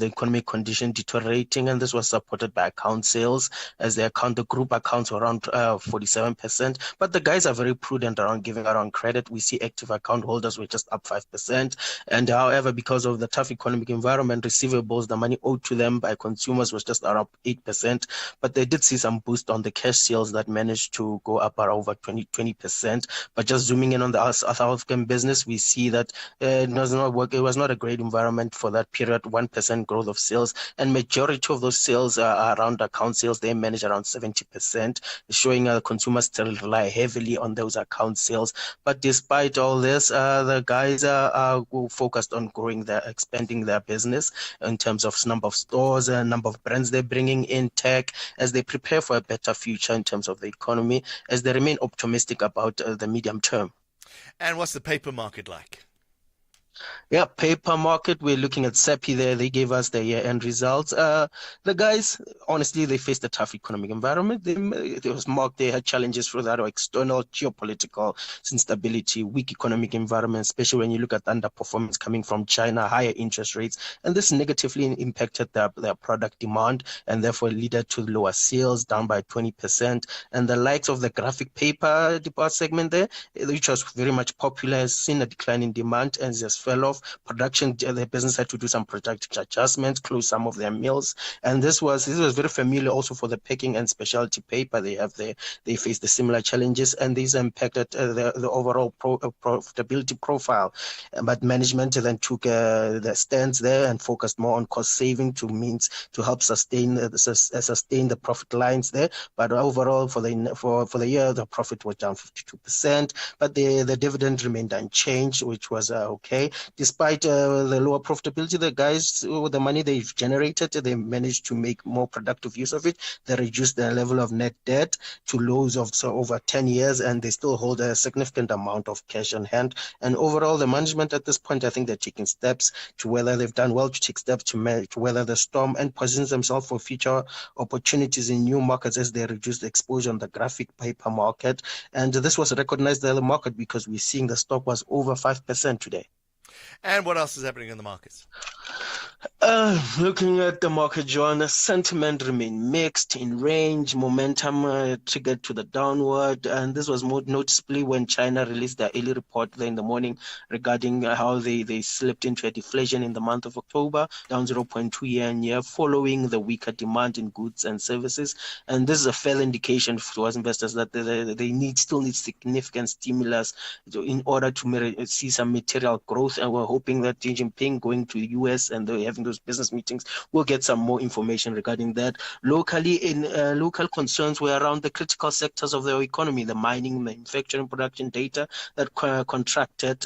Speaker 15: economic condition deteriorating. And this was supported by account sales, as the group accounts were around 47%. But the guys are very prudent around giving around credit. We see active account holders were just up 5%. And however, because of the tough economic environment, receivables, the money owed to them by consumers was just around 8%. But they did see some boost on the cash sales that managed to go up around over 20%. But just zooming in on the South African business, we see that it was not a great environment for that period. 1% growth of sales, and majority of those sales are around account sales. They manage around 70%, showing consumers still rely heavily on those account sales. But despite all this, the guys are focused on expanding their business in terms of number of stores and number of brands they're bringing in tech, as they prepare for a better future in terms of the economy, as they remain optimistic about the medium term.
Speaker 1: And what's the paper market like?
Speaker 15: Yeah, paper market, we're looking at SEPI there. They gave us the year-end results. The guys, honestly, they faced a tough economic environment. They had challenges through that external geopolitical instability, weak economic environment, especially when you look at underperformance coming from China, higher interest rates. And this negatively impacted their product demand, and therefore led to lower sales, down by 20%. And the likes of the graphic paper segment there, which was very much popular, has seen a decline in demand and just fell off. Production, the business had to do some product adjustments, close some of their mills, and this was very familiar also for the packing and specialty paper they have there. They faced the similar challenges, and these impacted the overall profitability profile. But management then took the stance there and focused more on cost saving to help sustain the profit lines there. But overall, for the year, the profit was down 52%, but the dividend remained unchanged, which was okay. Despite the lower profitability, the guys, with the money they've generated, they managed to make more productive use of it. They reduced their level of net debt to lows of over 10 years, and they still hold a significant amount of cash on hand. And overall, the management at this point, I think they're taking steps to whether they've done well to take steps to weather the storm and position themselves for future opportunities in new markets as they reduce the exposure on the graphic paper market. And this was recognized by the market because we're seeing the stock was over 5% today.
Speaker 1: And what else is happening in the markets?
Speaker 15: Looking at the market, John, sentiment remained mixed in range. Momentum triggered to the downward, and this was more noticeably when China released their early report there in the morning regarding how they slipped into a deflation in the month of October, down 0.2 year-on-year, following the weaker demand in goods and services. And this is a fair indication towards investors that they still need significant stimulus in order to see some material growth. And we're hoping that Xi Jinping going to the US and they're having those business meetings, we'll get some more information regarding that. Locally, local concerns were around the critical sectors of the economy, the mining, manufacturing, production data that contracted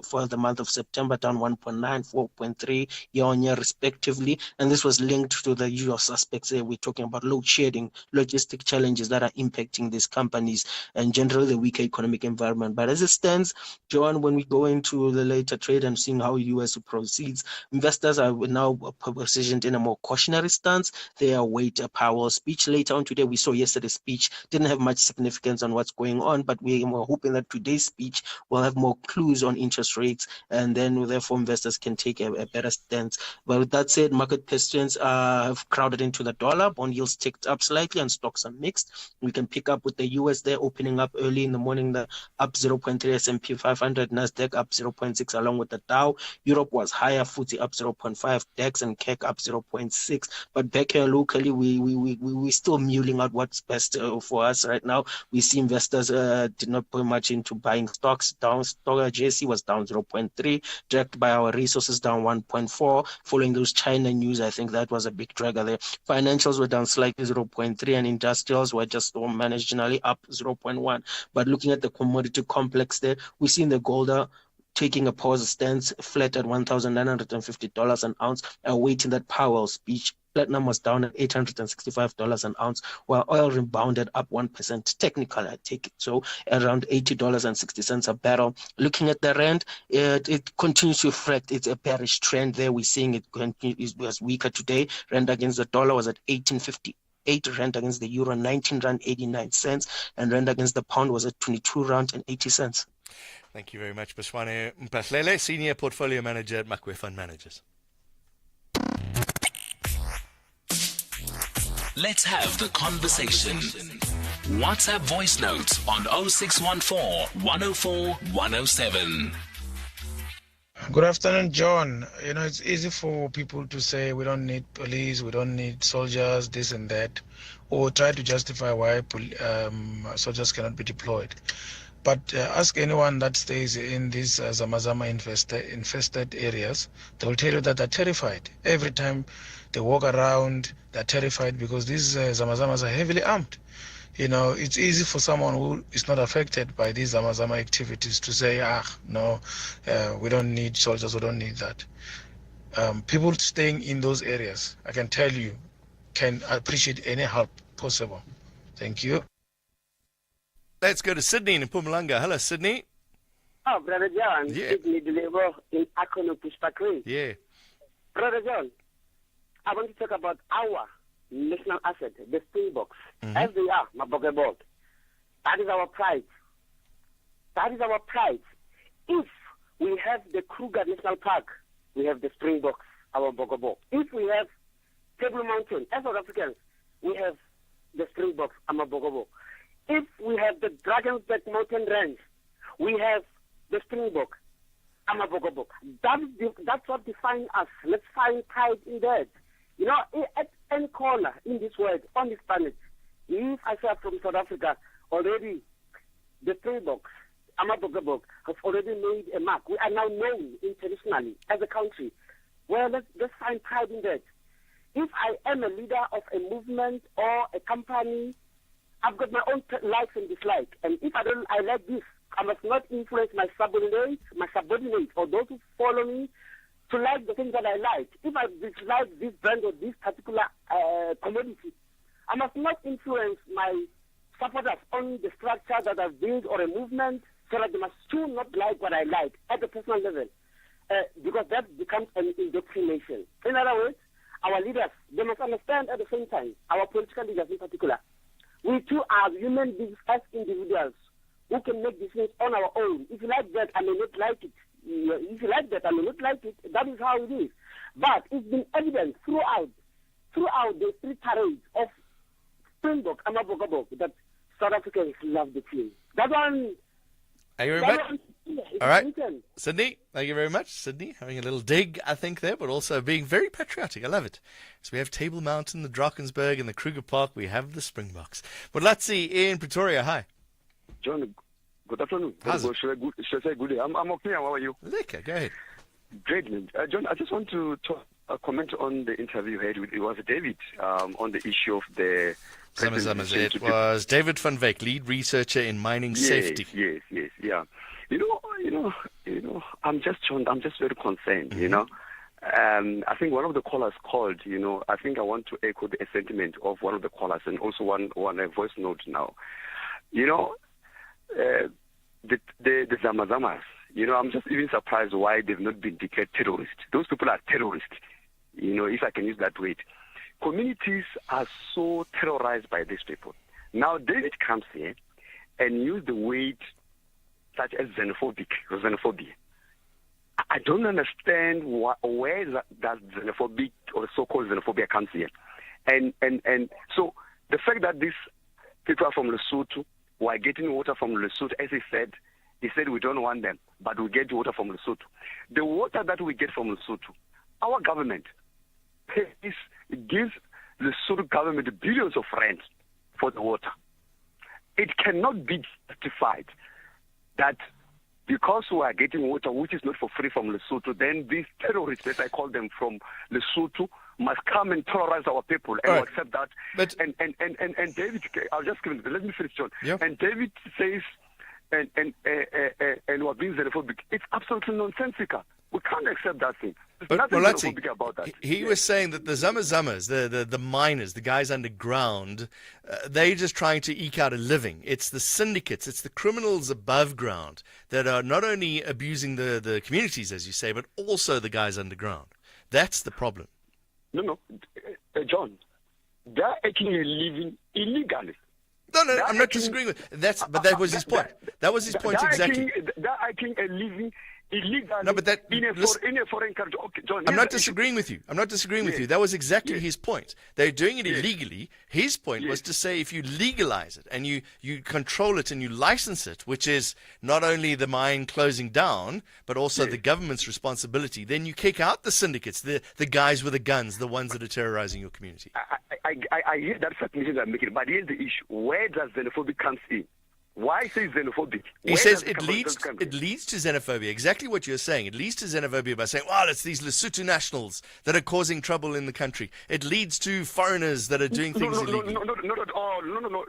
Speaker 15: for the month of September, down 1.9, 4.3 year-on-year respectively. And this was linked to the usual suspects there. We're talking about load shedding, logistic challenges that are impacting these companies, and generally the weaker economic environment. But as it stands, John, when we go into the later trade and seeing how US proceeds, investors are now positioned in a more cautionary stance. They await Powell's speech later on today. We saw yesterday's speech didn't have much significance on what's going on, but we were hoping that today's speech will have more clues on interest rates, and then therefore investors can take a better stance. But with that said, market participants have crowded into the dollar. Bond yields ticked up slightly and stocks are mixed. We can pick up with the US there opening up early in the morning, the up 0.3, S&P 500, Nasdaq up 0.6 along with the Dow. Europe was higher, FTSE up 0.5, DAX and CAC up 0.6. But back here locally, we still mulling out what's best for us right now. We see investors did not put much into buying stocks. Down, JSE was down 0.3, dragged by our resources down 1.4. Following those China news, I think that was a big dragger there. Financials were down slightly 0.3, and industrials were just marginally up 0.1. But looking at the commodity complex there, we see in the gold taking a pause stance flat at $1,950 an ounce, awaiting that Powell speech. Platinum was down at $865 an ounce, while oil rebounded up 1%. Technically, I take it so, around $80.60 a barrel. Looking at the rand, it continues to reflect it's a bearish trend there. We're seeing it was weaker today. Rand against the dollar was at 18.58. Rand against the euro, 19 rand 89 cents, and rand against the pound was at 22 rand and 80 cents.
Speaker 1: Thank you very much, Baswane Mpahlele, Senior Portfolio Manager at Makwe Fund Managers.
Speaker 7: Let's have the conversation. WhatsApp voice notes on 0614 104 107.
Speaker 16: Good afternoon, John. You know, it's easy for people to say we don't need police, we don't need soldiers, this and that, or try to justify why soldiers cannot be deployed. But ask anyone that stays in these Zamazama infested areas, they will tell you that they're terrified. Every time they walk around, they're terrified because these Zamazamas are heavily armed. You know, it's easy for someone who is not affected by these Zamazama activities to say, no, we don't need soldiers, we don't need that. People staying in those areas, I can tell you, can appreciate any help possible. Thank you.
Speaker 1: Let's go to Sydney in Mpumalanga. Hello, Sydney.
Speaker 17: Oh, Brother John.
Speaker 1: Yeah.
Speaker 17: Sydney deliver in Akono Pushpakri.
Speaker 1: Yeah.
Speaker 17: Brother John, I want to talk about our national asset, the Springboks. As they are, Mabogabot. That is our pride. That is our pride. If we have the Kruger National Park, we have the Springboks, our Bogobo. If we have Table Mountain, as South Africans, we have the Springboks, our Bogobo. If we have the Drakensberg Mountain Range, we have the Springbok, Amabogobo. That's what defines us. Let's find pride in that. You know, at any corner in this world, on this planet, if I say from South Africa, already the Springboks, Amabogobo, have already made a mark. We are now known internationally as a country. Well, let's find pride in that. If I am a leader of a movement or a company, I've got my own likes and dislikes, and if I like this, I must not influence my subordinates, or those who follow me to like the things that I like. If I dislike this brand or this particular commodity, I must not influence my supporters on the structure that I've built or a movement, so that they must still not like what I like at the personal level, because that becomes an indoctrination. In other words, our leaders, they must understand at the same time, our political leaders in particular, we too are human beings as individuals who can make decisions on our own. If you like that, I may not like it. If you like that, I may not like it. That is how it is. But it's been evident throughout the street parades of Springbok, Amabogabok, that South Africans love the team. That one.
Speaker 1: Thank you very much. All right. Sydney, thank you very much. Sydney, having a little dig, I think, there, but also being very patriotic. I love it. So we have Table Mountain, the Drakensberg, and the Kruger Park. We have the Springboks. But let's see, in Pretoria, hi.
Speaker 18: John, good afternoon.
Speaker 1: How's it?
Speaker 18: Should I say good day? I'm okay. How are you?
Speaker 1: Liquor, go ahead.
Speaker 18: Great, man. John, I just want to comment on the interview you had with, it was David, on the issue of the...
Speaker 1: It was David van Wyk, lead researcher in mining safety.
Speaker 18: Yes, yeah. You know, I'm just very concerned, you know. I think one of the callers called, you know, I think I want to echo the sentiment of one of the callers and also one voice note now. You know, the Zamazamas, you know, I'm just even surprised why they've not been declared terrorists. Those people are terrorists, you know, if I can use that word. Communities are so terrorized by these people. Now, David comes here and uses the word such as xenophobia. I don't understand where that xenophobic or so-called xenophobia comes here. And so the fact that these people are from Lesotho, who are getting water from Lesotho, as he said we don't want them, but we get water from Lesotho. The water that we get from Lesotho, our government gives the Lesotho government billions of rand for the water. It cannot be justified that because we are getting water which is not for free from Lesotho, then these terrorists, as I call them, from Lesotho must come and terrorize our people and accept that. But and David, I'll just give it, let me finish, John. Yep. And David says, and we're being xenophobic. It's absolutely nonsensical. We can't accept that thing. There's nothing xenophobic about that.
Speaker 1: He was saying that the Zamazamas, the miners, the guys underground, they're just trying to eke out a living. It's the syndicates, it's the criminals above ground that are not only abusing the communities, as you say, but also the guys underground. That's the problem.
Speaker 18: No, John, they're actually living illegally.
Speaker 1: No, I'm not disagreeing with that. But that was his point. That was his point exactly.
Speaker 18: They're actually living illegally in a foreign country. Okay, John,
Speaker 1: I'm not disagreeing with you. That was exactly his point. They're doing it illegally. His point was to say if you legalize it and you control it and you license it, which is not only the mine closing down, but also the government's responsibility, then you kick out the syndicates, the guys with the guns, the ones that are terrorizing your community.
Speaker 18: I hear that submission I'm making, but here's the issue. Where does xenophobia come in? Why say xenophobic?
Speaker 1: He says it leads to xenophobia. Exactly what you're saying. It leads to xenophobia by saying, well, it's these Lesotho nationals that are causing trouble in the country. It leads to foreigners that are doing things illegally.
Speaker 18: No, not at all. No.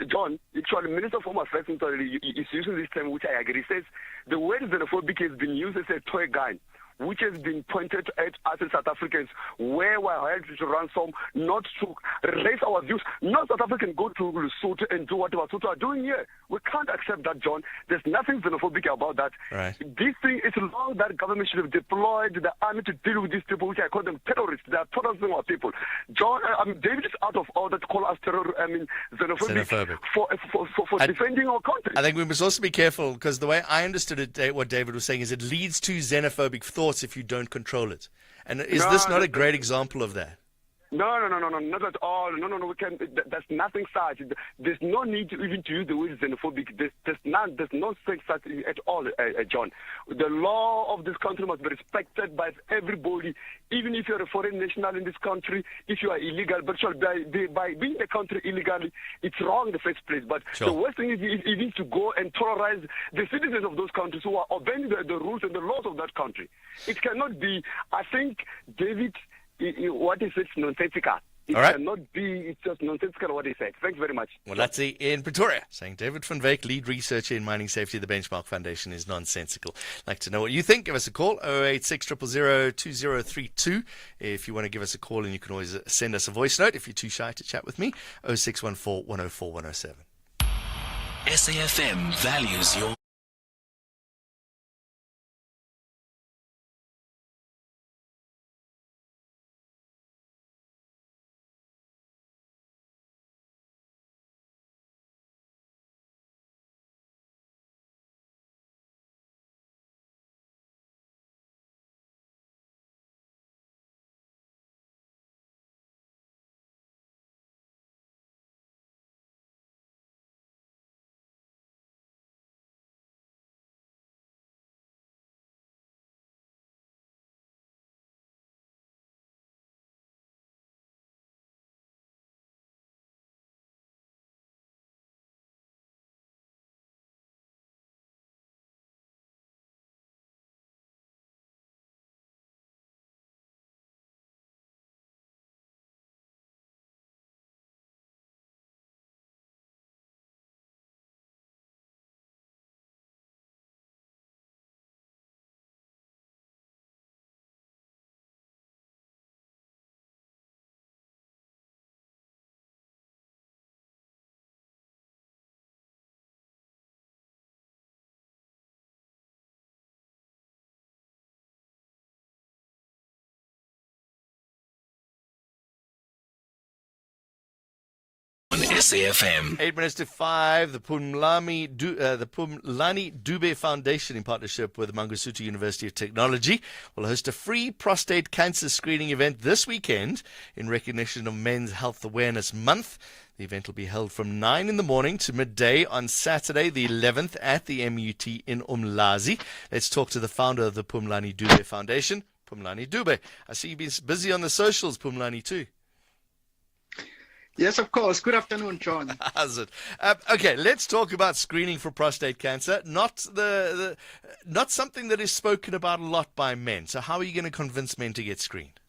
Speaker 18: John, actually, Minister of Home Affairs is using this term, which I agree. He says the word xenophobic has been used as a toy gun, which has been pointed at us as South Africans, where we are held to ransom, not to raise our views. Not South Africans go to Lesotho and do what Lesotho are doing here. We can't accept that, John. There's nothing xenophobic about that.
Speaker 1: Right.
Speaker 18: This thing is long that government should have deployed the army to deal with these people, which I call them terrorists. They are terrorizing our people. John, David is out of order to call us xenophobic. For defending our country.
Speaker 1: I think we must also be careful because the way I understood it, what David was saying is it leads to xenophobic thoughts if you don't control it. And is this not a great example of that?
Speaker 18: No, not at all. No. We can. There's nothing such. There's no need to even to use the word xenophobic. There's no such at all, John. The law of this country must be respected by everybody, even if you're a foreign national in this country. If you are illegal, but by being in the country illegally, it's wrong in the first place. But the worst thing is even to go and terrorize the citizens of those countries who are obeying the rules and the laws of that country. It cannot be. I think David. What is it? Nonsensical. It cannot be. It's just nonsensical what he said. Thanks very much.
Speaker 1: Well, let's see in Pretoria saying David van Wyk, lead researcher in mining safety at the Benchmark Foundation, is nonsensical. I'd like to know what you think. Give us a call 086 000 2032 if you want to give us a call, and you can always send us a voice note if you're too shy to chat with me. 0614 104 107.
Speaker 7: SAFM values your
Speaker 14: SAFM.
Speaker 1: 8 minutes to 5. The Pumlani Dube Foundation, in partnership with Mangosuthu University of Technology, will host a free prostate cancer screening event this weekend in recognition of Men's Health Awareness Month. The event will be held from 9 in the morning to midday on Saturday, the 11th, at the MUT in Umlazi. Let's talk to the founder of the Pumlani Dube Foundation, Pumlani Dube. I see you've been busy on the socials, Pumlani, too.
Speaker 19: Yes, of course. Good afternoon, John.
Speaker 1: How's it? Okay, let's talk about screening for prostate cancer. Not something that is spoken about a lot by men. So how are you going to convince men to get screened?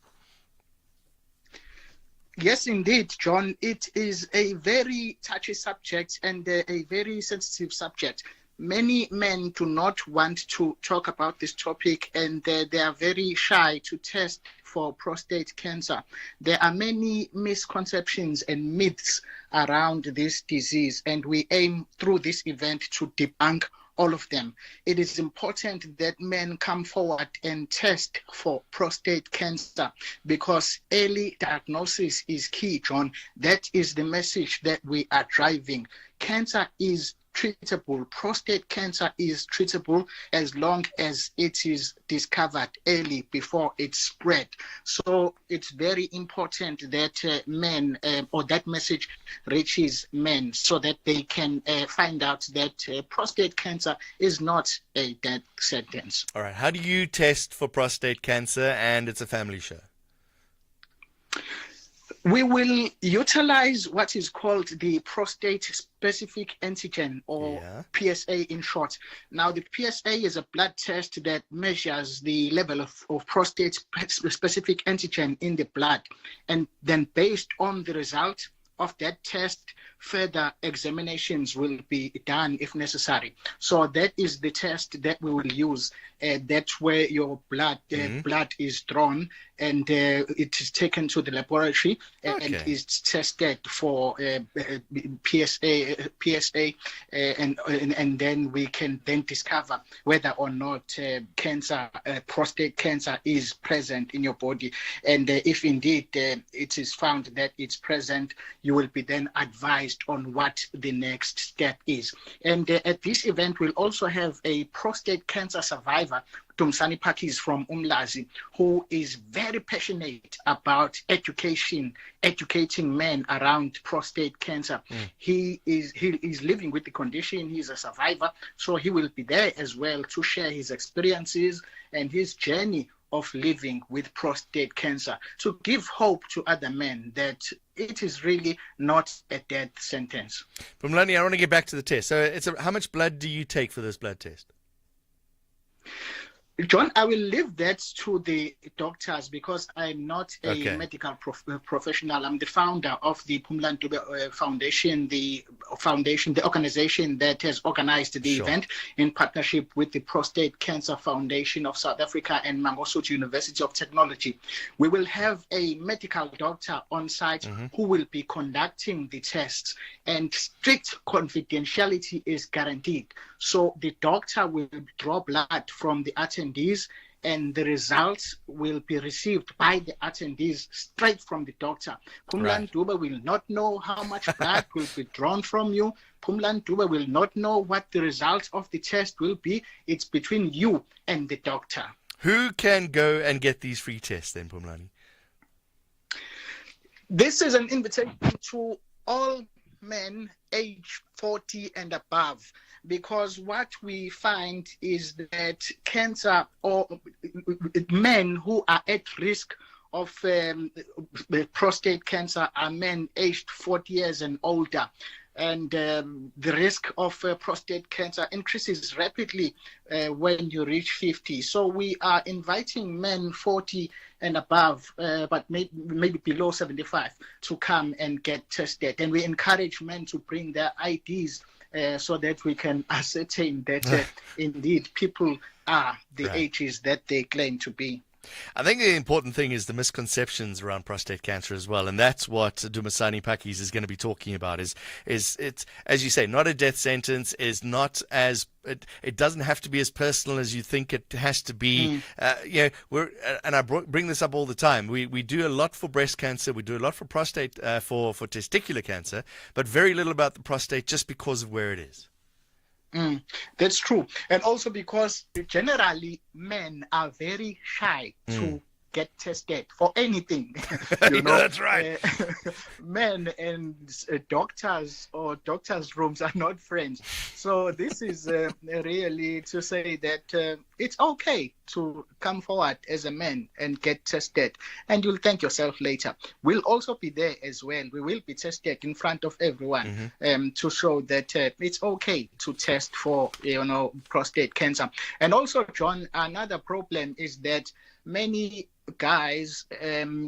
Speaker 19: Yes, indeed, John. It is a very touchy subject and a very sensitive subject. Many men do not want to talk about this topic, and they are very shy to test for prostate cancer. There are many misconceptions and myths around this disease, and we aim through this event to debunk all of them. It is important that men come forward and test for prostate cancer because early diagnosis is key, John. That is the message that we are driving. Cancer is treatable. Prostate cancer is treatable as long as it is discovered early before it spread. So it's very important that men or that message reaches men so that they can find out that prostate cancer is not a death sentence.
Speaker 1: All right. How do you test for prostate cancer? And it's a family show.
Speaker 19: We will utilize what is called the prostate-specific antigen, or PSA in short. Now, the PSA is a blood test that measures the level of prostate-specific antigen in the blood. And then based on the result of that test, further examinations will be done if necessary. So that is the test that we will use. That's where your blood is drawn and it is taken to the laboratory and is tested for PSA, and then we can then discover whether or not prostate cancer is present in your body. And if indeed it is found that it's present, you will be then advised on what the next step is. And at this event, we'll also have a prostate cancer survivor, Tumsani Pakis from Umlazi, who is very passionate about educating men around prostate cancer. He is living with the condition. He's a survivor, so he will be there as well to share his experiences and his journey of living with prostate cancer, to give hope to other men that it is really not a death sentence.
Speaker 1: Pumlani, I want to get back to the test. So how much blood do you take for this blood test?
Speaker 19: John, I will leave that to the doctors because I'm not a medical professional. I'm the founder of the Pumlani Dube Foundation, the organization that has organized the event in partnership with the Prostate Cancer Foundation of South Africa and Mangosuthu University of Technology. We will have a medical doctor on site who will be conducting the tests, and strict confidentiality is guaranteed. So the doctor will draw blood from the attendees, and the results will be received by the attendees straight from the doctor. Pumlani Dube will not know how much blood will be drawn from you. Pumlani Dube will not know what the results of the test will be. It's between you and the doctor.
Speaker 1: Who can go and get these free tests then, Pumlani?
Speaker 19: This is an invitation to all men age 40 and above, because what we find is that cancer, or men who are at risk of prostate cancer, are men aged 40 years and older. And the risk of prostate cancer increases rapidly when you reach 50. So we are inviting men 40 and above, but maybe below 75, to come and get tested. And we encourage men to bring their IDs so that we can ascertain that indeed people are the ages that they claim to be.
Speaker 1: I think the important thing is the misconceptions around prostate cancer as well, and that's what Dumasani Pakis is going to be talking about. Is it's, as you say, not a death sentence, is not as it doesn't have to be as personal as you think it has to be. And I bring this up all the time. We do a lot for breast cancer, we do a lot for prostate, for testicular cancer, but very little about the prostate just because of where it is.
Speaker 19: That's true. And also because generally men are very shy to get tested for anything.
Speaker 1: That's right.
Speaker 19: Men and doctors or doctors' rooms are not friends. So this is really to say that it's okay to come forward as a man and get tested, and you'll thank yourself later. We'll also be there as well. We will be tested in front of everyone to show that it's okay to test for prostate cancer. And also, John, another problem is that many guys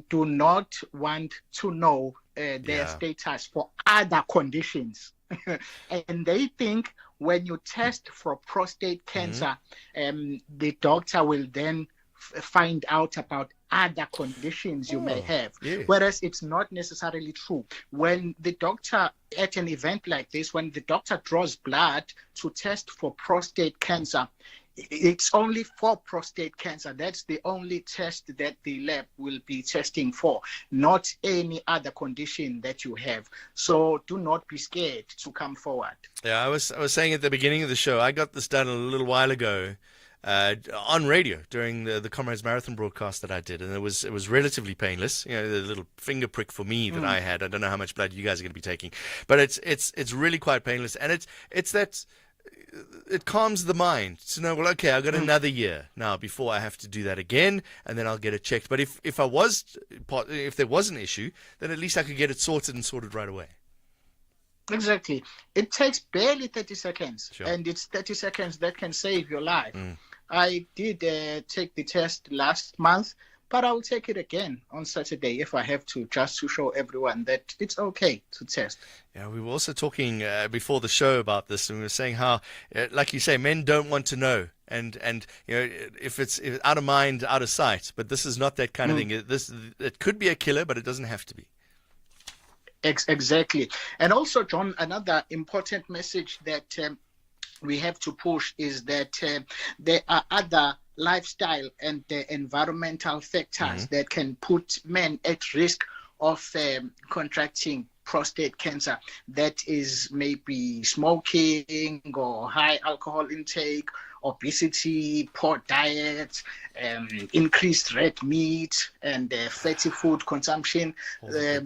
Speaker 19: do not want to know their status for other conditions. And they think when you test for prostate cancer, the doctor will then find out about other conditions you may have, whereas it's not necessarily true. When the doctor, at an event like this, when the doctor draws blood to test for prostate cancer, it's only for prostate cancer. That's the only test that the lab will be testing for, not any other condition that you have. So do not be scared to come forward.
Speaker 1: Yeah, I was saying at the beginning of the show, I got this done a little while ago on radio during the Comrades Marathon broadcast that I did, and it was relatively painless. The little finger prick for me that I had. I don't know how much blood you guys are going to be taking, but it's really quite painless, and it's that. It calms the mind to know, well, okay, I've got another year now before I have to do that again, and then I'll get it checked. But if there was an issue, then at least I could get it sorted right away.
Speaker 19: Exactly. It takes barely 30 seconds, and it's 30 seconds that can save your life. I did take the test last month, but I will take it again on Saturday if I have to, just to show everyone that it's okay to test.
Speaker 1: Yeah, we were also talking before the show about this, and we were saying how, like you say, men don't want to know, and if it's out of mind, out of sight. But this is not that kind of thing. It could be a killer, but it doesn't have to be.
Speaker 19: Exactly. And also, John, another important message that we have to push is that there are other lifestyle and environmental factors that can put men at risk of contracting prostate cancer. That is maybe smoking or high alcohol intake, obesity, poor diet, increased red meat, and fatty food consumption.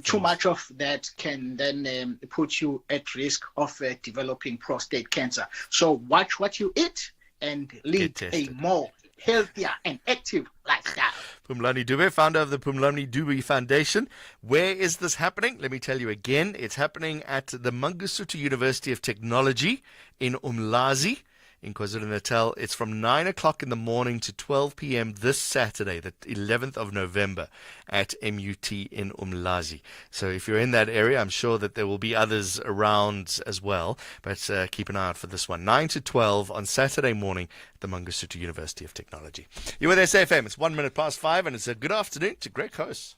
Speaker 19: Too much of that can then put you at risk of developing prostate cancer. So watch what you eat and lead a more healthier and active lifestyle.
Speaker 1: Phumlani Dube, founder of the Phumlani Dube Foundation. Where is this happening? Let me tell you again. It's happening at the Mangosuthu University of Technology in Umlazi in KwaZulu-Natal. It's from 9 o'clock in the morning to 12 p.m. this Saturday, the 11th of November, at MUT in Umlazi. So if you're in that area, I'm sure that there will be others around as well, but keep an eye out for this one. 9 to 12 on Saturday morning at the Mangosuthu University of Technology. You're with SAFM. It's 1 minute past 5, and it's a good afternoon to Greg Host.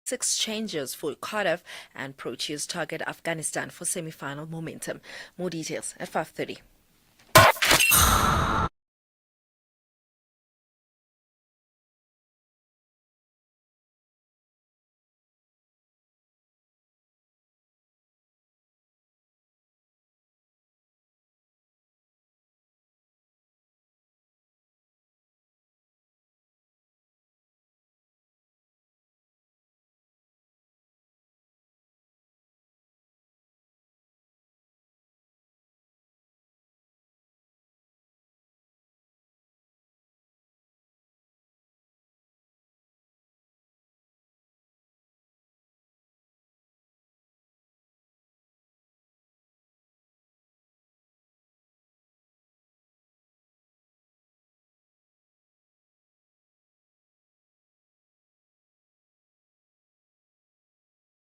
Speaker 12: 6 changes for Cardiff, and Proteas target Afghanistan for semi-final momentum. More details at 5:30.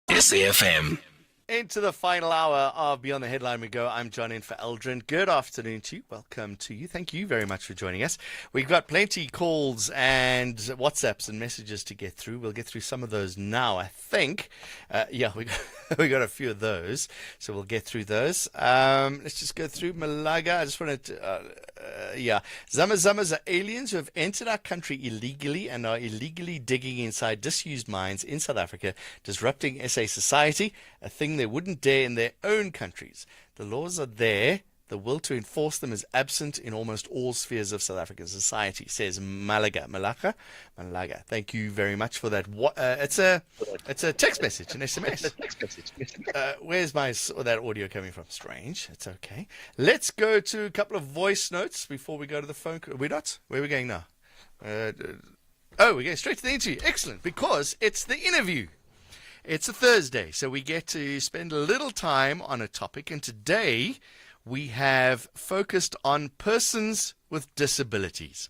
Speaker 14: SAFM.
Speaker 1: Into the final hour of Beyond the Headline we go. I'm John in for Eldrin. Good afternoon to you. Welcome to you. Thank you very much for joining us. We've got plenty calls and WhatsApps and messages to get through. We'll get through some of those now, I think. We got a few of those, so we'll get through those. Let's just go through Malaga. I just wanted to, Zamazamas are aliens who have entered our country illegally and are illegally digging inside disused mines in South Africa, disrupting SA society, a thing they wouldn't dare in their own countries. The laws are there. The will to enforce them is absent in almost all spheres of South African society, says Malaga. Thank you very much for that. It's a text message, an SMS. Where's that audio coming from? Strange. It's okay. Let's go to a couple of voice notes before we go to the phone. We're not? Where are we going now? We're going straight to the interview. Excellent, because it's the interview. It's a Thursday, so we get to spend a little time on a topic, and today we have focused on persons with disabilities.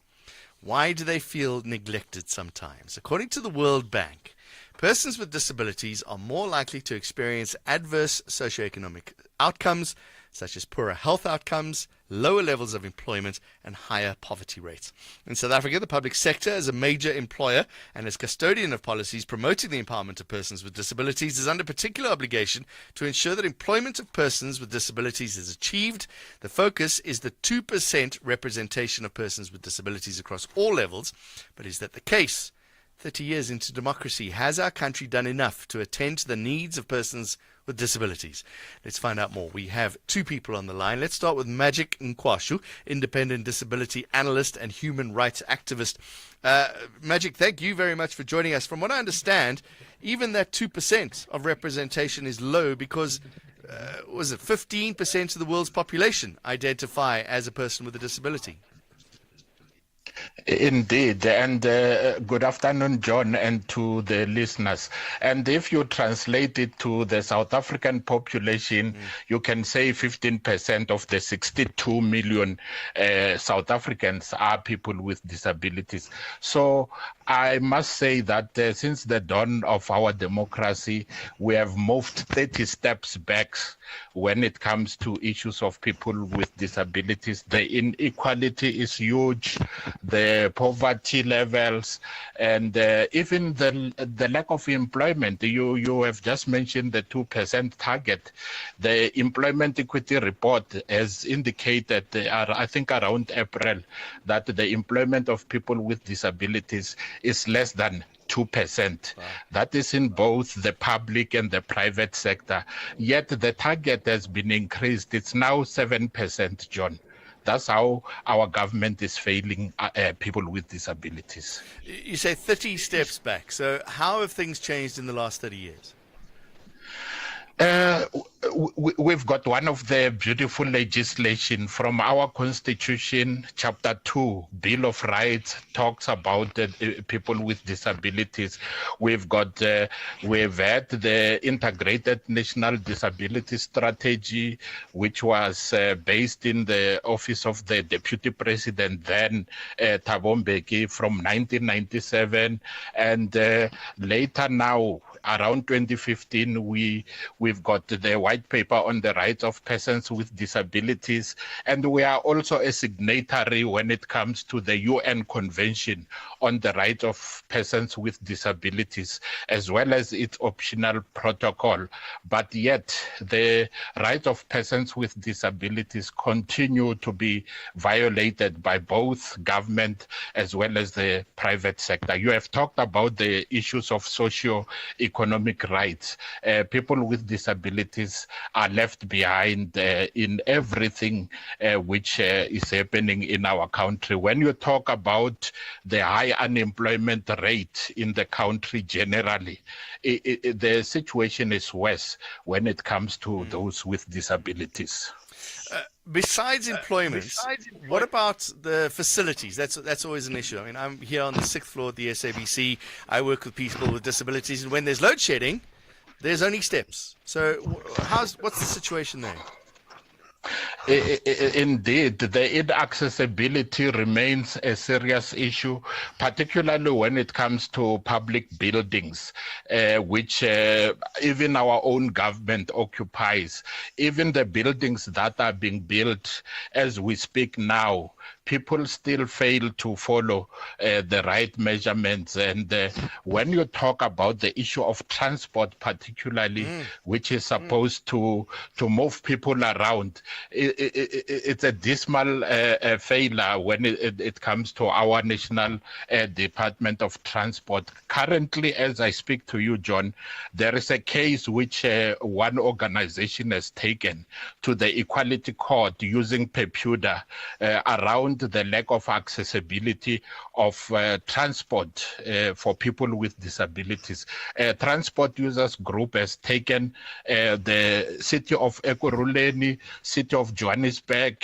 Speaker 1: Why do they feel neglected sometimes? According to the World Bank, persons with disabilities are more likely to experience adverse socioeconomic outcomes, such as poorer health outcomes, lower levels of employment, and higher poverty rates. In South Africa, the public sector, as a major employer and as custodian of policies promoting the empowerment of persons with disabilities, is under particular obligation to ensure that employment of persons with disabilities is achieved. The focus is the 2% representation of persons with disabilities across all levels. But is that the case? 30 years into democracy, has our country done enough to attend to the needs of persons with disabilities? Let's find out more. We have two people on the line. Let's start with Magic Nkwashu, independent disability analyst and human rights activist. Magic, thank you very much for joining us. From what I understand, even that 2% of representation is low because, was it 15% of the world's population identify as a person with a disability?
Speaker 21: Indeed, and good afternoon, John, and to the listeners. And if you translate it to the South African population, you can say 15% of the 62 million South Africans are people with disabilities. So I must say that since the dawn of our democracy, we have moved 30 steps back when it comes to issues of people with disabilities. The inequality is huge, the poverty levels, and even the lack of employment. You have just mentioned the 2% target. The Employment Equity Report has indicated, I think around April, that the employment of people with disabilities is less than 2%. Wow. That is in both the public and the private sector. Yet the target has been increased. It's now 7%, John. That's how our government is failing people with disabilities.
Speaker 1: You say 30 steps back. So how have things changed in the last 30 years?
Speaker 21: We've got one of the beautiful legislation from our Constitution, Chapter 2, Bill of Rights, talks about people with disabilities. We've had the Integrated National Disability Strategy, which was based in the office of the Deputy President then, Thabo Mbeki, from 1997. And later now, around 2015, we've got the White white paper on the rights of persons with disabilities, and we are also a signatory when it comes to the UN Convention on the Rights of Persons with Disabilities, as well as its optional protocol. But yet, the rights of persons with disabilities continue to be violated by both government as well as the private sector. You have talked about the issues of socio-economic rights. People with disabilities are left behind in everything which is happening in our country. When you talk about the high unemployment rate in the country generally, the situation is worse when it comes to those with disabilities.
Speaker 1: Besides employment, what about the facilities? That's always an issue. I mean, I'm here on the 6th floor at the SABC. I work with people with disabilities, and when there's load shedding, there's only steps. So what's the situation there?
Speaker 21: Indeed, the inaccessibility remains a serious issue, particularly when it comes to public buildings, which even our own government occupies. Even the buildings that are being built as we speak now, people still fail to follow the right measurements. And when you talk about the issue of transport, particularly, which is supposed to move people around, it's a dismal failure when it comes to our National Department of Transport. Currently, as I speak to you, John, there is a case which one organization has taken to the Equality Court using PEPUDA around the lack of accessibility of transport for people with disabilities. Transport Users Group has taken the city of Ekurhuleni, city of Johannesburg,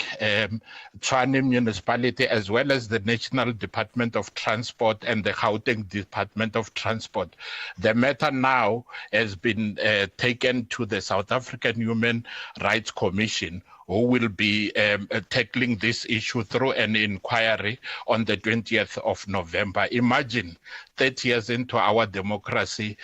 Speaker 21: Tshwane municipality, as well as the National Department of Transport and the Gauteng Department of Transport. The matter now has been taken to the South African Human Rights Commission, who will be tackling this issue through an inquiry on the 20th of November. Imagine 30 years into our democracy,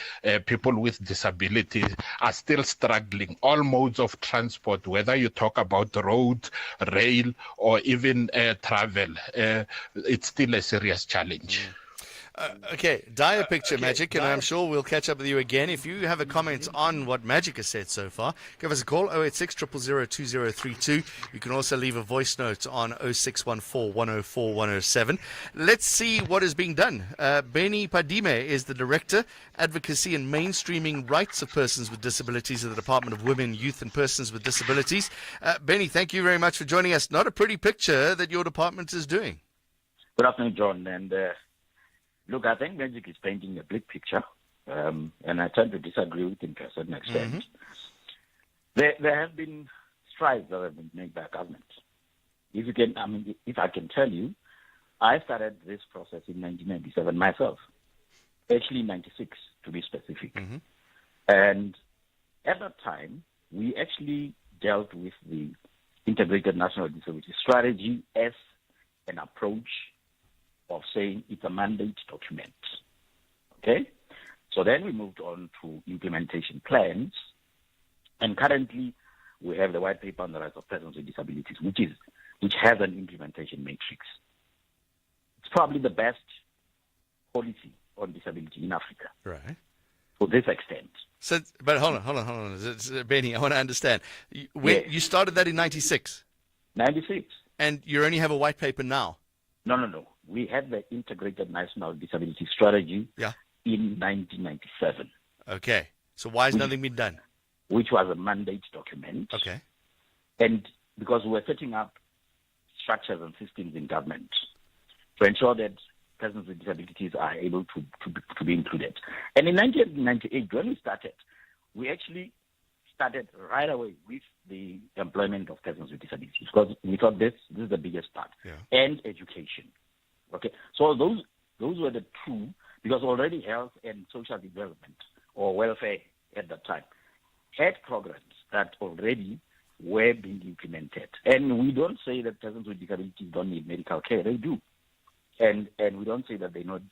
Speaker 21: people with disabilities are still struggling. All modes of transport, whether you talk about road, rail, or even travel, it's still a serious challenge.
Speaker 1: Okay, dire picture, Magic, and I'm sure we'll catch up with you again. If you have a comment on what Magic has said so far, give us a call, 086 000 2032. You can also leave a voice note on 0614 104 107. Let's see what is being done. Benny Padime is the Director, Advocacy and Mainstreaming Rights of Persons with Disabilities at the Department of Women, Youth and Persons with Disabilities. Benny, thank you very much for joining us. Not a pretty picture that your department is doing.
Speaker 2: Good afternoon, John. And look, I think Magic is painting a bleak picture, and I tend to disagree with him to a certain extent. There have been strides that have been made by government. If I can tell you, I started this process in 1997 myself, actually 96 to be specific. And at that time, we actually dealt with the Integrated National Disability Strategy as an approach of saying it's a mandate document. Okay? So then we moved on to implementation plans, and currently we have the white paper on the rights of persons with disabilities, which has an implementation matrix. It's probably the best policy on disability in Africa.
Speaker 1: Right.
Speaker 2: To this extent.
Speaker 1: So, but hold on. Benny, I want to understand. You started that in 96?
Speaker 2: 96.
Speaker 1: And you only have a white paper now?
Speaker 2: No. We had the Integrated National Disability Strategy in 1997.
Speaker 1: Okay. So why has nothing been done?
Speaker 2: Which was a mandate document.
Speaker 1: Okay.
Speaker 2: And because we were setting up structures and systems in government to ensure that persons with disabilities are able to be included. And in 1998, when we started, we actually started right away with the employment of persons with disabilities, because we thought this is the biggest part, and education. Okay, so those were the two, because already health and social development or welfare at that time had programs that already were being implemented. And we don't say that persons with disabilities don't need medical care; they do. And we don't say that they don't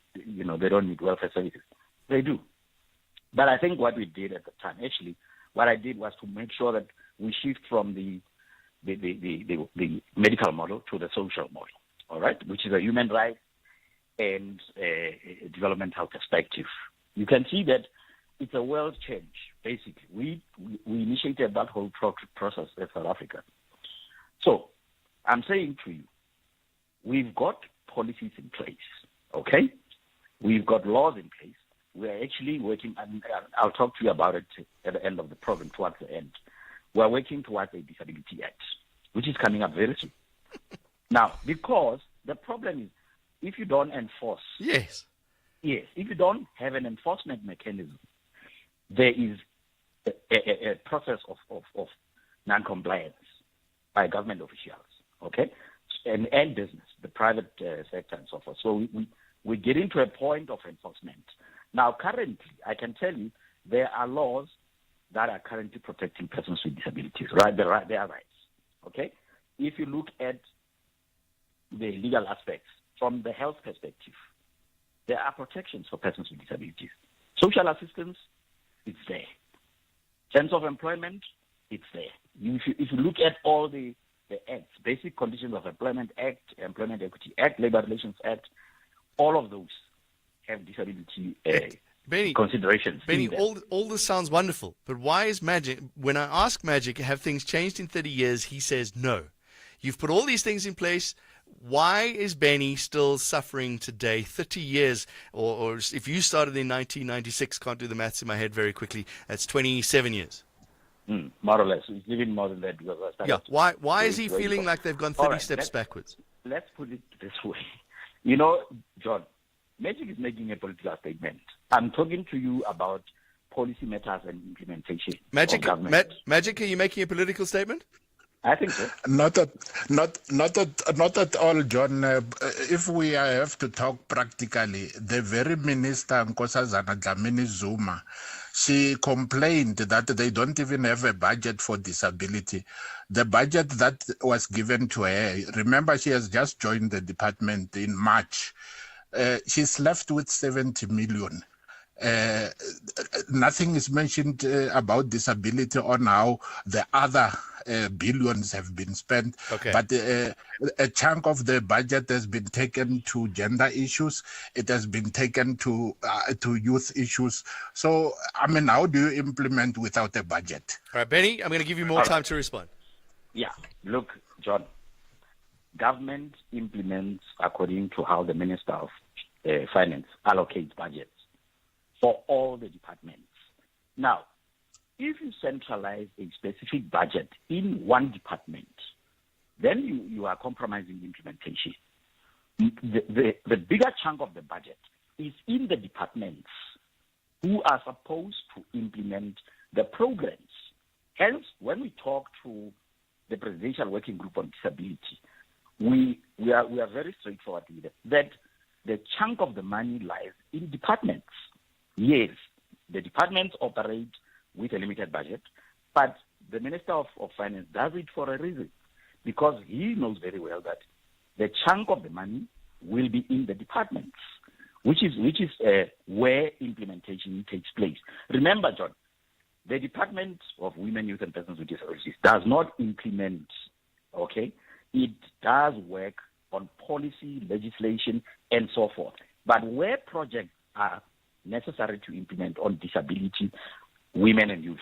Speaker 2: need welfare services; they do. But I think what we did at the time actually what I did was to make sure that we shift from the medical model to the social model, all right, which is a human right and a developmental perspective. You can see that it's a world change, basically. We initiated that whole process in South Africa. So I'm saying to you, we've got policies in place, okay? We've got laws in place. We're actually working, and I'll talk to you about it at the end of the program, towards the end. We're working towards a Disability Act, which is coming up very soon. Now, because the problem is, if you don't enforce...
Speaker 1: Yes,
Speaker 2: if you don't have an enforcement mechanism, there is a process of non-compliance by government officials, okay, and business, the private sector and so forth. So we get into a point of enforcement. Now, currently, I can tell you, there are laws that are currently protecting persons with disabilities, right? Their rights, okay? If you look at the legal aspects from the health perspective, there are protections for persons with disabilities. Social assistance, it's there. Sense of employment, it's there. If you look at all the acts, Basic Conditions of Employment Act, Employment Equity Act, Labor Relations Act, all of those have disability
Speaker 1: Benny,
Speaker 2: considerations.
Speaker 1: Benny, all this sounds wonderful, but why is Magic, when I ask Magic, have things changed in 30 years, he says no. You've put all these things in place. Why is Benny still suffering today, 30 years, or if you started in 1996, can't do the maths in my head very quickly, that's 27 years.
Speaker 2: More or less. He's living more than that. Because
Speaker 1: yeah. Why is he feeling like they've gone 30 steps backwards?
Speaker 2: Let's put it this way. You know, John, Magic is making a political statement. I'm talking to you about policy matters and implementation.
Speaker 1: Magic, are you making a political statement?
Speaker 2: I think so.
Speaker 21: Not at all, John. If we have to talk practically, the very minister, Nkosazana Dlamini Zuma, she complained that they don't even have a budget for disability. The budget that was given to her, remember she has just joined the department in March. She's left with 70 million. Nothing is mentioned about disability on how the other billions have been spent.
Speaker 1: Okay.
Speaker 21: But a chunk of the budget has been taken to gender issues. It has been taken to youth issues. So, I mean, how do you implement without a budget?
Speaker 1: All right, Benny, I'm going to give you more time to respond.
Speaker 2: Yeah. Look, John, government implements according to how the Minister of Finance allocates budgets for all the departments. Now, if you centralize a specific budget in one department, then you are compromising implementation. The bigger chunk of the budget is in the departments who are supposed to implement the programs. Hence, when we talk to the Presidential Working Group on Disability, we are very straightforward with it, that the chunk of the money lies in departments. Yes, the departments operate with a limited budget, but the Minister of Finance does it for a reason, because he knows very well that the chunk of the money will be in the departments, which is where implementation takes place. Remember, John, the Department of Women, Youth and Persons with Disabilities does not implement, okay? It does work on policy, legislation, and so forth. But where projects are necessary to implement on disability, women and youth,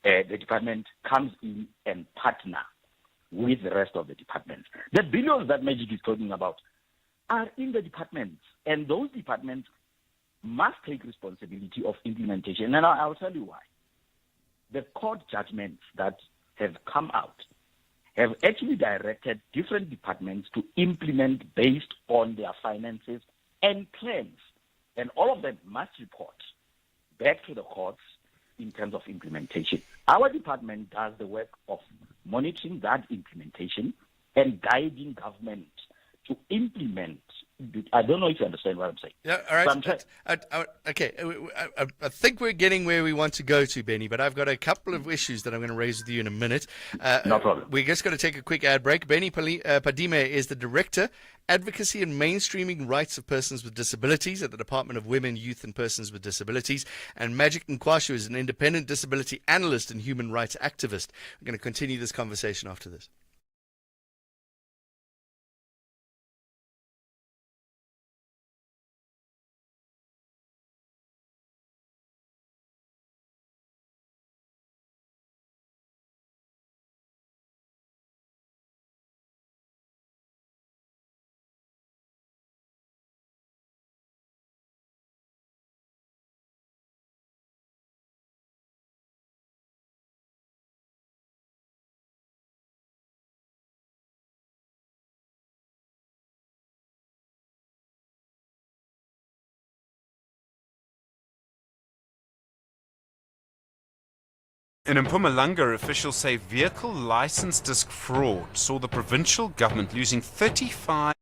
Speaker 2: the department comes in and partner with the rest of the departments. The billions that Magic is talking about are in the departments, and those departments must take responsibility of implementation. And I'll tell you why. The court judgments that have come out have actually directed different departments to implement based on their finances and plans. And all of them must report back to the courts in terms of implementation. Our department does the work of monitoring that implementation and guiding government to implement I don't know if you understand what I'm saying.
Speaker 1: Yeah, all right. Okay, I think we're getting where we want to go to, Benny, but I've got a couple of issues that I'm going to raise with you in a minute.
Speaker 2: No problem.
Speaker 1: We're just going to take a quick ad break. Benny Padime is the Director, Advocacy and Mainstreaming Rights of Persons with Disabilities at the Department of Women, Youth and Persons with Disabilities. And Magic Nkwashu is an independent disability analyst and human rights activist. We're going to continue this conversation after this.
Speaker 4: In Mpumalanga, officials say vehicle license disc fraud saw the provincial government losing 35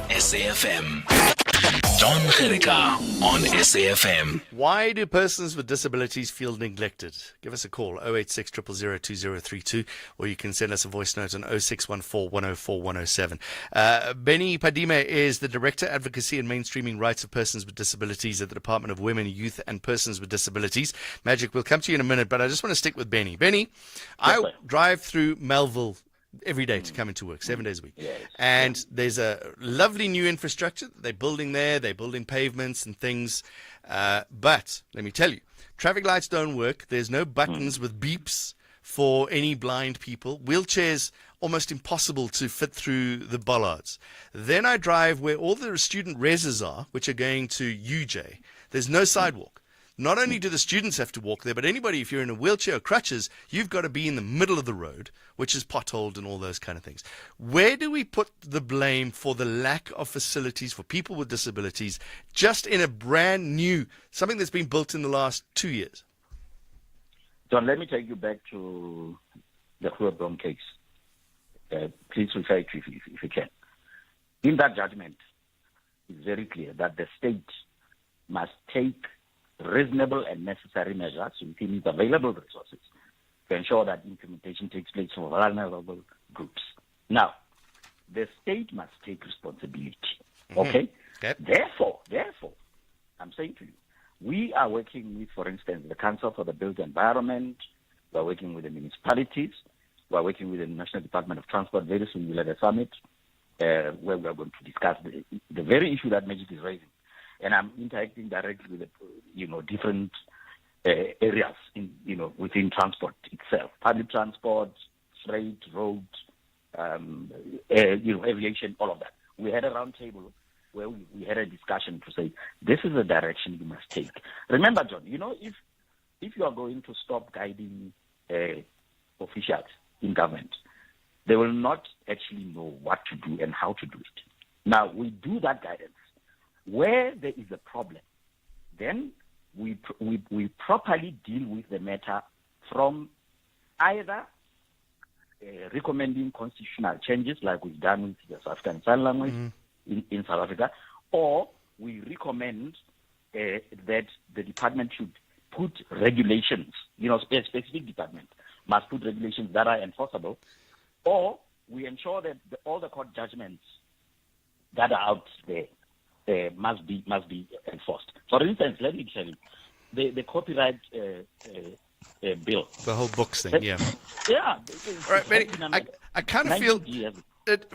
Speaker 14: SAFM. Jon Gericke on SAFM.
Speaker 1: Why do persons with disabilities feel neglected? Give us a call, 086 000 2032, or you can send us a voice note on 0614 104 107. Benny Padime is the Director, Advocacy and Mainstreaming Rights of Persons with Disabilities at the Department of Women, Youth and Persons with Disabilities. Magic, we'll come to you in a minute, but I just want to stick with Benny. Benny, I drive through Melville every day to come into work, 7 days a week.
Speaker 2: Yes.
Speaker 1: And there's a lovely new infrastructure that they're building there. They're building pavements and things. But let me tell you, traffic lights don't work. There's no buttons with beeps for any blind people. Wheelchairs, almost impossible to fit through the bollards. Then I drive where all the student reses are, which are going to UJ. There's no sidewalk. Not only do the students have to walk there, but anybody, if you're in a wheelchair or crutches, you've got to be in the middle of the road, which is potholed and all those kind of things. Where do we put the blame for the lack of facilities for people with disabilities just in a brand new, something that's been built in the last 2 years?
Speaker 2: John, let me take you back to the Krugerbom case. Please refer to it if you can. In that judgment, it's very clear that the state must take reasonable and necessary measures within its available resources to ensure that implementation takes place for vulnerable groups. Now, the state must take responsibility. Okay?
Speaker 1: Yep.
Speaker 2: Therefore, I'm saying to you, we are working with, for instance, the Council for the Built Environment. We're working with the municipalities. We're working with the National Department of Transport. Very soon we'll have a summit where we're going to discuss the very issue that Magic is raising. And I'm interacting directly with different areas within transport itself, public transport, freight, road, aviation, all of that. We had a roundtable where we had a discussion to say this is the direction you must take. Remember, John, if you are going to stop guiding officials in government, they will not actually know what to do and how to do it. Now we do that guidance. Where there is a problem, then we properly deal with the matter from either recommending constitutional changes like we've done with the South African Sign Language in South Africa, or we recommend that the department should put regulations, specific department must put regulations that are enforceable, or we ensure that all the court judgments that are out there must be enforced. For instance, let me tell you, the copyright bill.
Speaker 1: The whole books thing, yeah.
Speaker 2: Yeah.
Speaker 1: All right, Benny, I kind of feel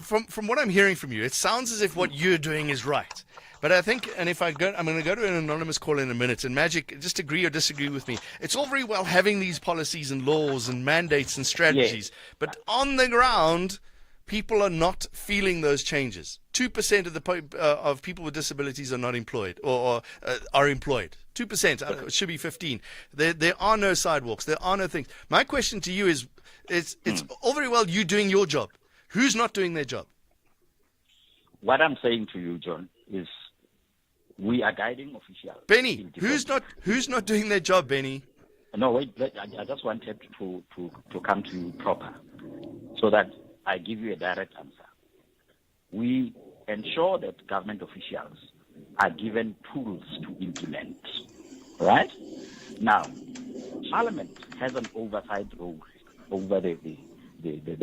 Speaker 1: from what I'm hearing from you, it sounds as if what you're doing is right. But I think, and I'm going to go to an anonymous call in a minute, and Magic, just agree or disagree with me. It's all very well having these policies and laws and mandates and strategies, but on the ground, people are not feeling those changes. 2% of people with disabilities are not employed or are employed. 2%, it should be 15. There are no sidewalks. There are no things. My question to you is, it's all very well you doing your job. Who's not doing their job?
Speaker 2: What I'm saying to you, John, is we are guiding officials.
Speaker 1: Benny, who's not doing their job, Benny?
Speaker 2: No, wait. I just wanted to come to you proper, so that I give you a direct answer. We ensure that government officials are given tools to implement. Right? Now, Parliament has an oversight role over the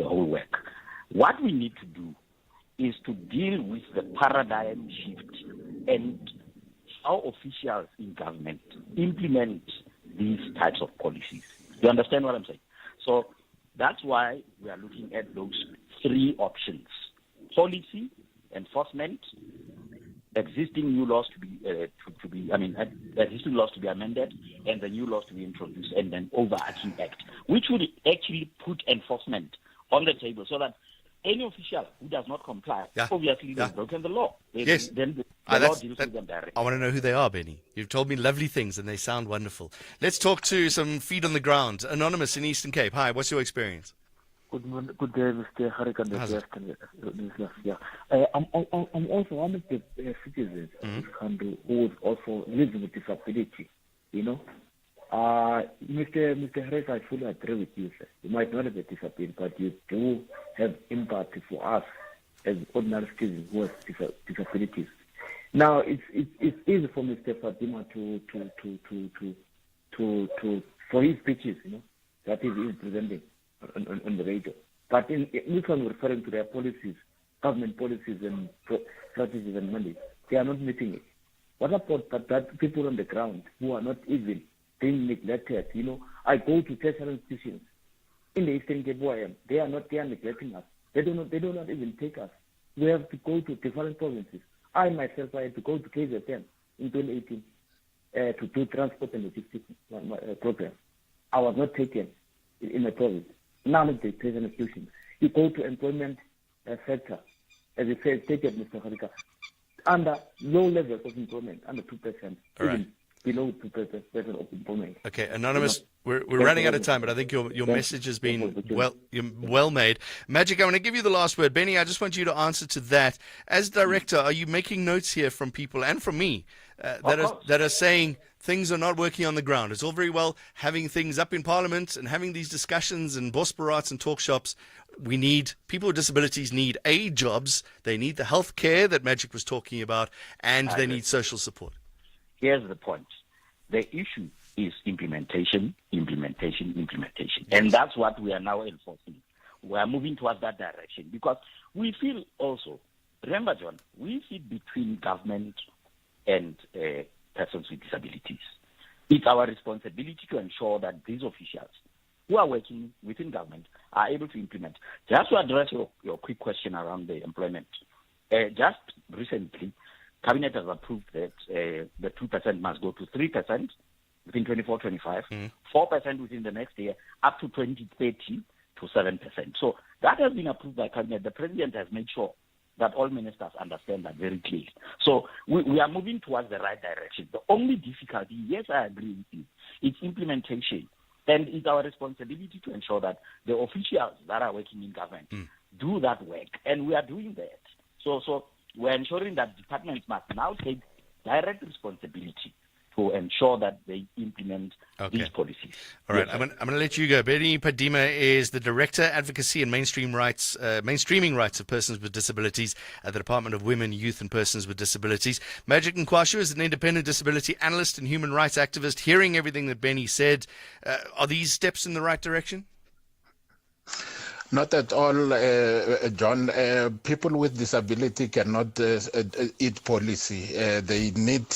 Speaker 2: whole work. What we need to do is to deal with the paradigm shift and how officials in government implement these types of policies. You understand what I'm saying? So that's why we are looking at those three options: policy, enforcement, existing laws to be amended, and the new laws to be introduced, and then overarching act, which would actually put enforcement on the table, so that any official who does not comply, obviously they've broken the law. Then the law deals with them directly.
Speaker 1: I want to know who they are, Benny. You've told me lovely things and they sound wonderful. Let's talk to some feet on the ground. Anonymous in Eastern Cape. Hi, what's your experience?
Speaker 20: Good day, Mr. Gericke and the guest. I'm also one of the citizens of this country who also lives with disability. You know, Mr. Gericke, I fully agree with you, sir. You might not have a disability, but you do have empathy for us as ordinary citizens who have disabilities. Now, it's easy for Mr. Fatima for his speeches, you know, that is presenting on the radio. But in this one, referring to their policies, government policies and strategies and money, they are not meeting it. What about that people on the ground who are not even being neglected? You know, I go to tertiary institutions in the Eastern Cape where I am. They are neglecting us. They do not even take us. We have to go to different provinces. I myself, I had to go to KZN in 2018 to do transport and logistics program. I was not taken in a province. None of the tertiary institutions. You go to employment sector, as you said, stated, Mr. Gericke, under low levels of employment, under 2%, even below 2% of employment.
Speaker 1: Okay, Anonymous, we're running out of time, but I think your message has been well made. Magic, I want to give you the last word. Benny, I just want you to answer to that. As director, are you making notes here from people and from me that are saying things are not working on the ground? It's all very well having things up in Parliament and having these discussions and bosparats and talk shops. People with disabilities need jobs, they need the health care that Magic was talking about, and they need social support.
Speaker 2: Here's the point. The issue is implementation. And that's what we are now enforcing. We are moving towards that direction because we feel also, remember, John, we sit between government and persons with disabilities. It's our responsibility to ensure that these officials who are working within government are able to implement. Just to address your quick question around the employment, just recently, Cabinet has approved that the 2% must go to 3% within 24-25, 4% within the next year, up to 2030 to 7%. So that has been approved by Cabinet. The President has made sure that all ministers understand that very clearly. So we are moving towards the right direction. The only difficulty, yes, I agree with you, it's implementation. And it's our responsibility to ensure that the officials that are working in government do that work. And we are doing that. So we're ensuring that departments must now take direct responsibility to ensure that they implement these policies.
Speaker 1: All right, I'm going to let you go. Benny Padima is the Director, Advocacy and Mainstreaming Rights of Persons with Disabilities at the Department of Women, Youth and Persons with Disabilities. Magic Nkwashu is an independent disability analyst and human rights activist. Hearing everything that Benny said, are these steps in the right direction?
Speaker 21: Not at all, John. People with disability cannot eat policy. They need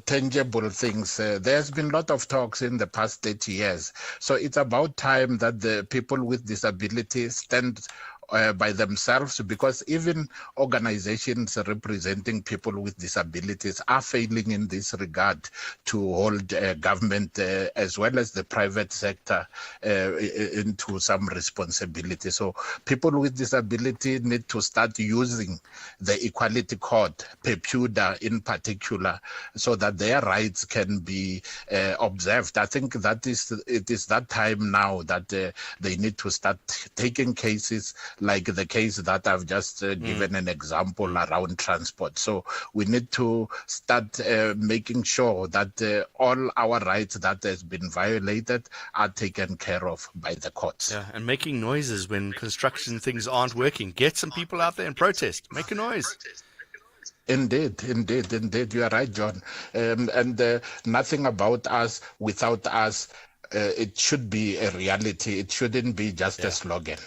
Speaker 21: tangible things. There's been a lot of talks in the past 30 years. So it's about time that the people with disability stand by themselves, because even organizations representing people with disabilities are failing in this regard to hold government as well as the private sector into some responsibility. So people with disability need to start using the Equality Court, PEPUDA in particular, so that their rights can be observed. I think it is that time now that they need to start taking cases like the case that I've just given an example around transport. So we need to start making sure that all our rights that has been violated are taken care of by the courts.
Speaker 1: Yeah, and making noises when construction things aren't working. Get some people out there and protest. Make a noise.
Speaker 21: Indeed. You are right, John. And nothing about us without us. It should be a reality. It shouldn't be just a slogan.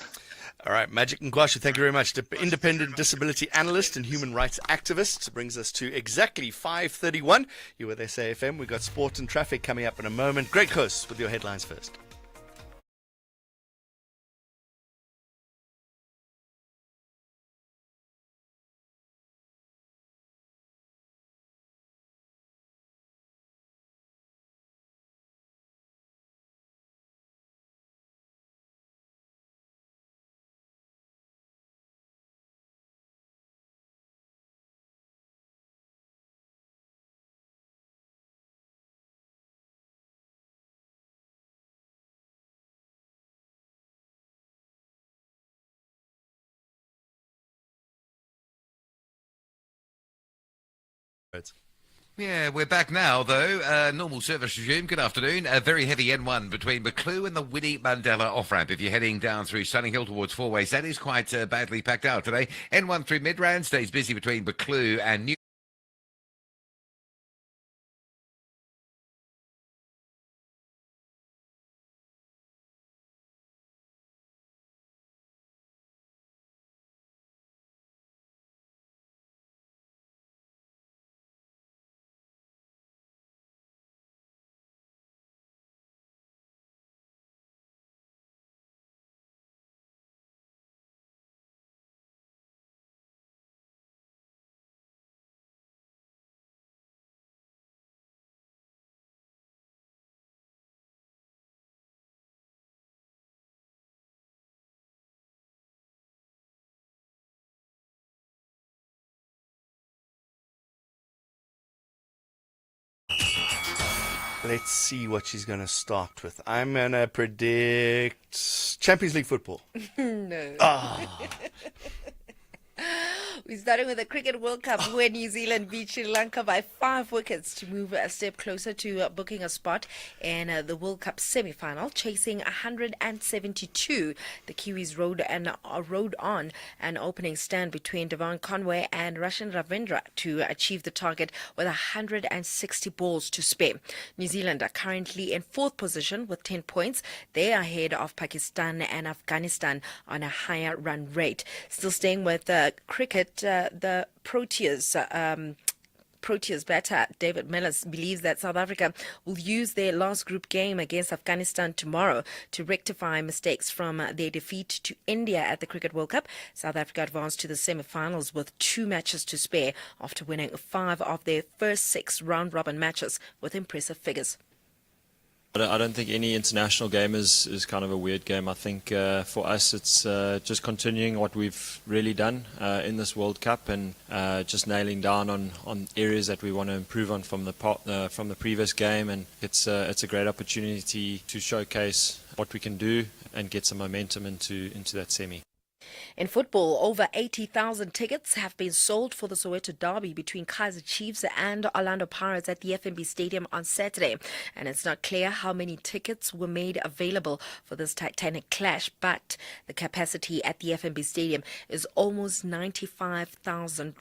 Speaker 1: All right, Magic Ngwashu, thank you very much. Independent disability analyst and human rights activist. Brings us to exactly 5:31. You're with SAFM. We've got sport and traffic coming up in a moment. Great Coast with your headlines first.
Speaker 10: Yeah, we're back now, though. Normal service resume. Good afternoon. A very heavy N1 between Maclew and the Winnie Mandela off-ramp. If you're heading down through Sunninghill towards Four Ways, that is quite badly packed out today. N1 through Midrand stays busy between Maclew and New.
Speaker 1: Let's see what she's going to start with. I'm going to predict Champions League football.
Speaker 12: No.
Speaker 1: Ah.
Speaker 12: We're starting with the Cricket World Cup where New Zealand beat Sri Lanka by 5 wickets to move a step closer to booking a spot in the World Cup semi-final, chasing 172. The Kiwis rode on an opening stand between Devon Conway and Roshan Ravindra to achieve the target with 160 balls to spare. New Zealand are currently in 4th position with 10 points. They are ahead of Pakistan and Afghanistan on a higher run rate. Still staying with cricket, the Proteas batter David Mills believes that South Africa will use their last group game against Afghanistan tomorrow to rectify mistakes from their defeat to India at the Cricket World Cup. South Africa advanced to the semi-finals with 2 matches to spare after winning 5 of their first 6 round-robin matches with impressive figures.
Speaker 11: I don't think any international game is kind of a weird game. I think for us it's just continuing what we've really done in this World Cup and just nailing down on areas that we want to improve on from the previous game. And it's a great opportunity to showcase what we can do and get some momentum into that semi.
Speaker 12: In football, over 80,000 tickets have been sold for the Soweto derby between Kaizer Chiefs and Orlando Pirates at the FNB Stadium on Saturday. And it's not clear how many tickets were made available for this titanic clash, but the capacity at the FNB Stadium is almost 95,000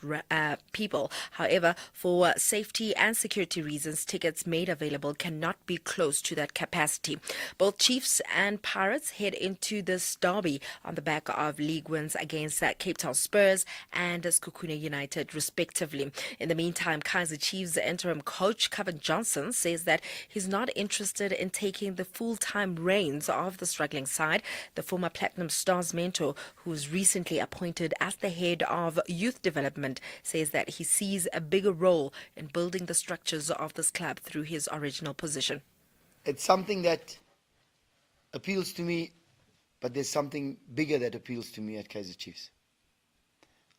Speaker 12: people. However, for safety and security reasons, tickets made available cannot be close to that capacity. Both Chiefs and Pirates head into this derby on the back of League League wins against Cape Town Spurs and Skukune United, respectively. In the meantime, Kaizer Chiefs interim coach Kevin Johnson says that he's not interested in taking the full-time reins of the struggling side. The former Platinum Stars mentor, who was recently appointed as the head of youth development, says that he sees a bigger role in building the structures of this club through his original position.
Speaker 5: It's something that appeals to me, but there's something bigger that appeals to me at Kaizer Chiefs.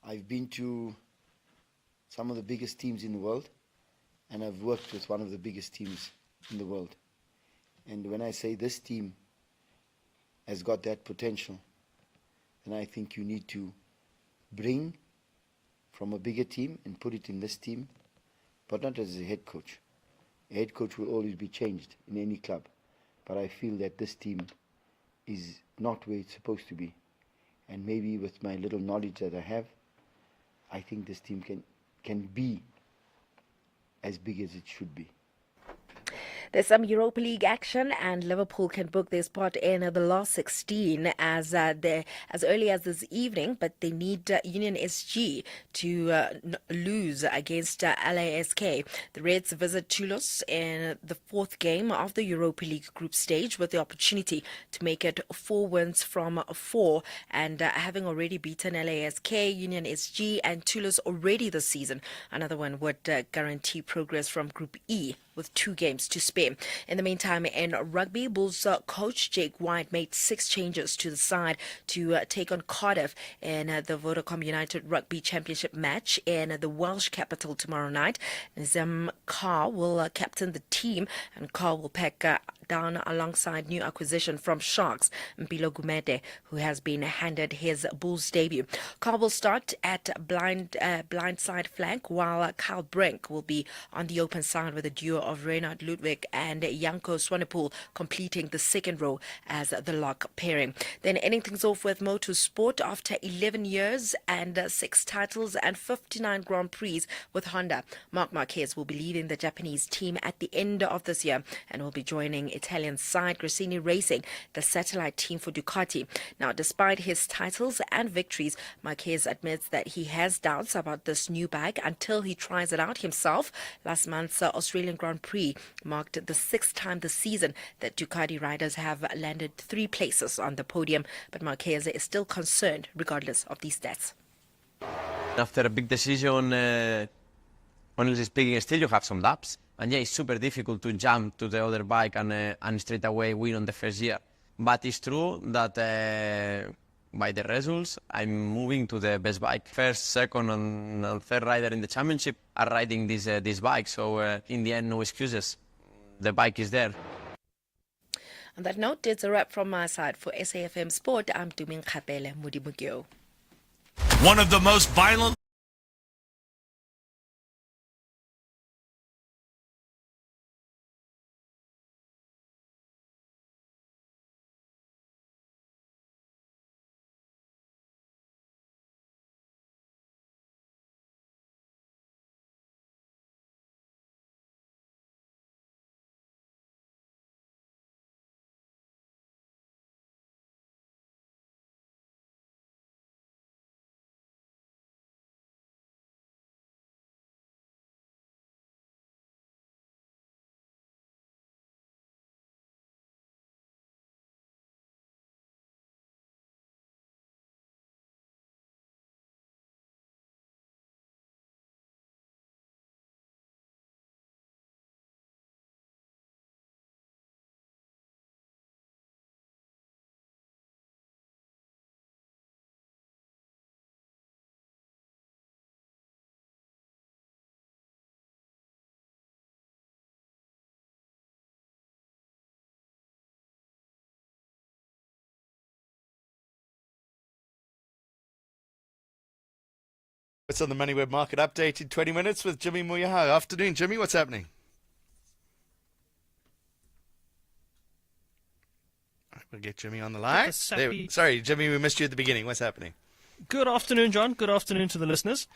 Speaker 5: I've been to some of the biggest teams in the world, and I've worked with one of the biggest teams in the world. And when I say this team has got that potential, then I think you need to bring from a bigger team and put it in this team, but not as a head coach. A head coach will always be changed in any club, but I feel that this team is not where it's supposed to be. And maybe with my little knowledge that I have, I think this team can be as big as it should be.
Speaker 12: There's some Europa League action, and Liverpool can book their spot in the last 16 as early as this evening, but they need Union SG to lose against LASK. The Reds visit Toulouse in the fourth game of the Europa League group stage with the opportunity to make it 4 wins from 4, and having already beaten LASK, Union SG and Toulouse already this season, another one would guarantee progress from Group E with 2 games to spare. In the meantime, in rugby, Bulls coach Jake White made 6 changes to the side to take on Cardiff in the Vodacom United Rugby Championship match in the Welsh capital tomorrow night. Zim Carr will captain the team, and Carr will pack down alongside new acquisition from Sharks, Mpilo Gumede, who has been handed his Bulls debut. Carr will start at blindside flank, while Kyle Brink will be on the open side with a duo of Reynard Ludwig and Janko Swanepoel completing the second row as the lock pairing. Then ending things off with motorsport. After 11 years and 6 titles and 59 Grand Prix with Honda, Marc Marquez will be leading the Japanese team at the end of this year and will be joining Italian side Gresini Racing, the satellite team for Ducati. Now, despite his titles and victories, Marquez admits that he has doubts about this new bike until he tries it out himself. Last month's Australian Grand Prix marked the 6th time this season that Ducati riders have landed 3 places on the podium, but Marquez is still concerned regardless of these stats.
Speaker 22: After a big decision, honestly speaking, still you have some laps. And yeah, it's super difficult to jump to the other bike and straight away win on the first year. But it's true that by the results, I'm moving to the best bike. First, second, and third rider in the championship are riding this bike. So in the end, no excuses. The bike is there.
Speaker 12: On that note, it's a wrap from my side. For SAFM Sport, I'm Duming Khapele Mudimugyo.
Speaker 14: One of the most violent
Speaker 1: It's on the Money Web Market Update in 20 minutes with Jimmy Muyaha. Afternoon, Jimmy. What's happening? We'll get Jimmy on the line. Sorry, Jimmy, we missed you at the beginning. What's happening?
Speaker 3: Good afternoon, John. Good afternoon to the listeners.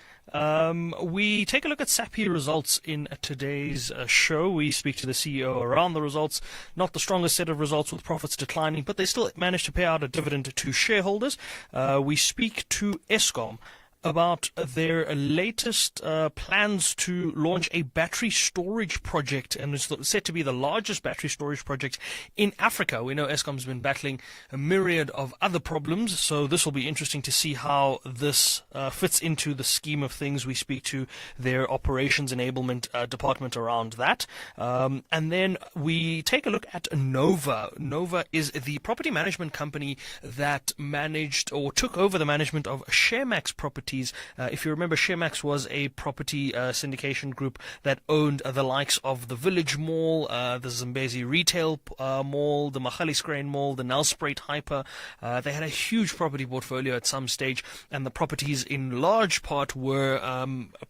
Speaker 3: We take a look at SAPI results in today's show. We speak to the CEO around the results. Not the strongest set of results with profits declining, but they still managed to pay out a dividend to shareholders. We speak to Eskom about their latest plans to launch a battery storage project, and it's set to be the largest battery storage project in Africa. We know Eskom's been battling a myriad of other problems, so this will be interesting to see how this fits into the scheme of things. We speak to their operations enablement department around that. And then we take a look at Nova. Nova is the property management company that managed or took over the management of Sharemax properties. If you remember, Sharemax was a property syndication group that owned the likes of the Village Mall, the Zambezi Retail Mall, the Magalieskrain Mall, the Nelspruit Hyper. They had a huge property portfolio at some stage, and the properties in large part were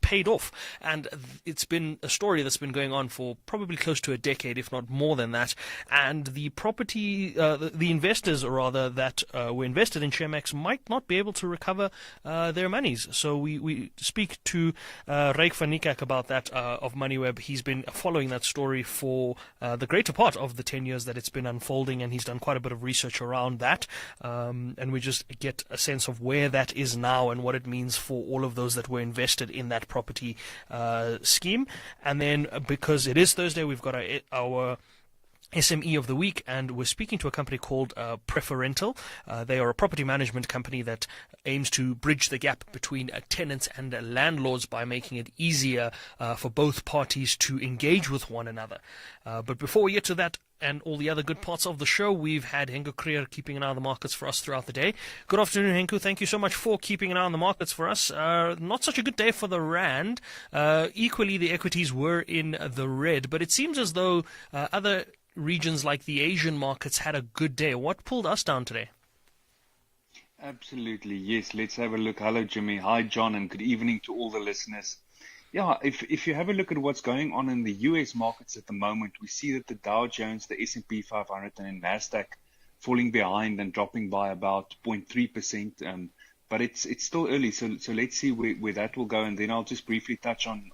Speaker 3: paid off. And it's been a story that's been going on for probably close to a decade, if not more than that. And the property, the investors, rather, that were invested in Sharemax might not be able to recover their money. So we speak to Ryk van Niekerk about that of MoneyWeb. He's been following that story for the greater part of the 10 years that it's been unfolding, and he's done quite a bit of research around that. And we just get a sense of where that is now and what it means for all of those that were invested in that property scheme. And then, because it is Thursday, we've got our SME of the week, and we're speaking to a company called Preferential. They are a property management company that aims to bridge the gap between tenants and landlords by making it easier for both parties to engage with one another. But before we get to that and all the other good parts of the show, we've had Henku Creer keeping an eye on the markets for us throughout the day. Good afternoon, Henku. Thank you so much for keeping an eye on the markets for us. Not such a good day for the Rand. Equally, the equities were in the red, but it seems as though other regions like the Asian markets had a good day. What pulled us down today?
Speaker 6: Absolutely, yes. Let's have a look. Hello, Jimmy. Hi, John, and good evening to all the listeners. Yeah, if you have a look at what's going on in the US markets at the moment, we see that the Dow Jones, the S&P 500, and Nasdaq falling behind and dropping by about 0.3%. But it's still early, so let's see where that will go, and then I'll just briefly touch on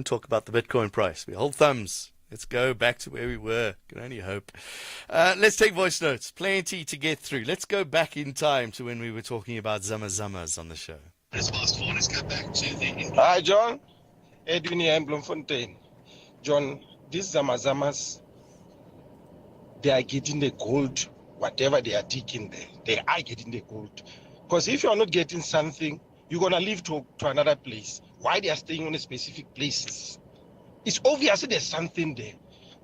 Speaker 1: Don't talk about the Bitcoin price. We hold thumbs. Let's go back to where we were. Can only hope. Let's take voice notes. Plenty to get through. Let's go back in time to when we were talking about Zamazamas on the show.
Speaker 8: Hi, John. Edwin here in Bloemfontein. John, these Zamazamas, they are getting the gold, whatever they are taking there. They are getting the gold. Because if you are not getting something, you're going to leave to another place. Why they are staying on a specific places? It's obvious there's something there.